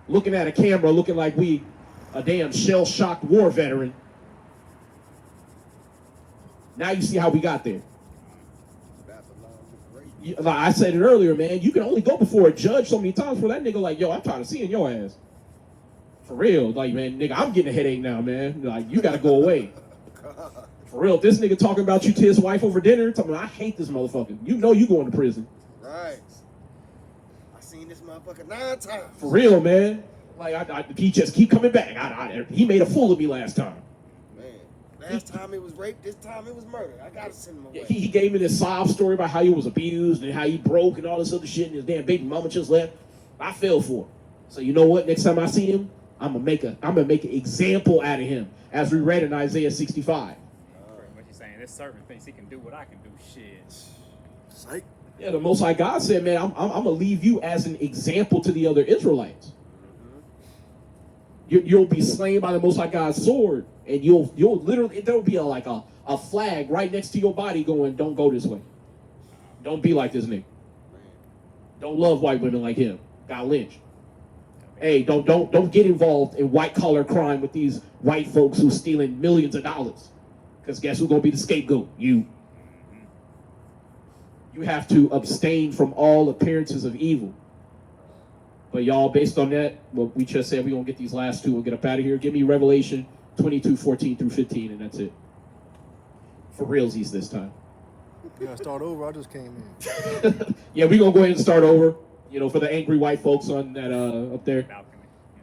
[SPEAKER 1] looking at a camera, looking like we a damn shell-shocked war veteran, now you see how we got there. Like I said it earlier, man, you can only go before a judge so many times for that nigga like, yo, I'm tired of seeing your ass. For real. Like, man, nigga, I'm getting a headache now, man. Like, you got to go away. For real, if this nigga talking about you to his wife over dinner, talking about, I hate this motherfucker. You know you going to prison.
[SPEAKER 7] Right. I seen this motherfucker 9 times.
[SPEAKER 1] For real, man. Like, he just keep coming back. He made a fool of me last time.
[SPEAKER 7] Last time it was rape, this time it was murder. I gotta send him away.
[SPEAKER 1] He gave me this sob story about how he was abused and how he broke and all this other shit and his damn baby mama just left. I fell for it. So you know what? Next time I see him, I'm gonna make an example out of him, as we read in Isaiah 65.
[SPEAKER 3] What you saying? This servant thinks he can do what I can do. Shit.
[SPEAKER 10] Psych.
[SPEAKER 1] Yeah, the Most High God said, man, I'm gonna leave you as an example to the other Israelites. You'll be slain by the Most High God's sword, and you'll literally, there'll be a flag right next to your body going, don't go this way. Don't be like this nigga. Don't love white women like him. Got lynched. Hey, don't get involved in white collar crime with these white folks who's stealing millions of dollars. Because guess who's gonna be the scapegoat? You. You have to abstain from all appearances of evil. But y'all, based on that, what we just said, we're going to get these last two. We'll get up out of here. Give me Revelation 22:14-15, and that's it. For realsies this time.
[SPEAKER 10] You gotta start over. I just came in.
[SPEAKER 1] Yeah, we're going to go ahead and start over. You know, for the angry white folks on that up there.
[SPEAKER 3] Balcony.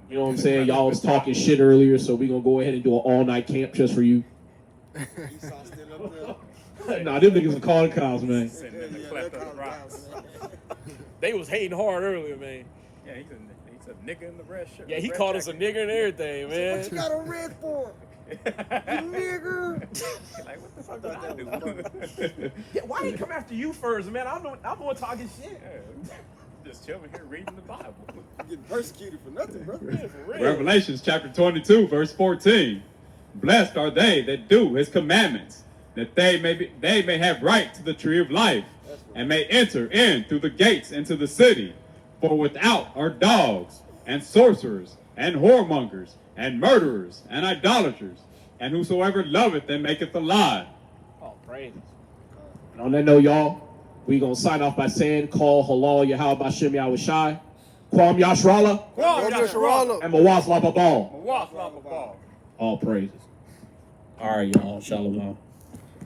[SPEAKER 1] You know what I'm saying? Y'all was talking shit earlier, so we're going to go ahead and do an all-night camp just for you.
[SPEAKER 7] Esau still up there.
[SPEAKER 1] Nah, them niggas are calling cows, man.
[SPEAKER 3] Sitting in the cleft of the rocks.
[SPEAKER 11] They was hating hard earlier, man.
[SPEAKER 3] Yeah, he's a nigga in the red shirt.
[SPEAKER 11] Yeah, he
[SPEAKER 3] red
[SPEAKER 11] called us a
[SPEAKER 3] jacket.
[SPEAKER 11] nigger and everything, man.
[SPEAKER 7] What you got on red for? Nigger.
[SPEAKER 11] Like, what the
[SPEAKER 7] I
[SPEAKER 11] fuck
[SPEAKER 7] thought that
[SPEAKER 11] did
[SPEAKER 7] was
[SPEAKER 11] I do?
[SPEAKER 5] Yeah, why he come after you first, man? I'm the one talking shit.
[SPEAKER 3] Yeah. Just chilling here reading the Bible.
[SPEAKER 7] Getting persecuted for nothing, bro.
[SPEAKER 5] Yeah, for real.
[SPEAKER 2] Revelations chapter 22, verse 14. Blessed are they that do his commandments, that they may have right to the tree of life, and may enter in through the gates into the city. For without are dogs, and sorcerers, and whoremongers, and murderers, and idolaters, and whosoever loveth and maketh a lie.
[SPEAKER 5] Oh, praise.
[SPEAKER 1] And on that note, y'all, we gonna sign off by saying, call halal Yahweh Bashem Yahweh Shai, Kwam Yashrala,
[SPEAKER 11] Whoa, Yasharala.
[SPEAKER 1] and Mawaz Lababal.
[SPEAKER 3] Walk, love, ball.
[SPEAKER 1] All praises.
[SPEAKER 5] All right, y'all. Shalom.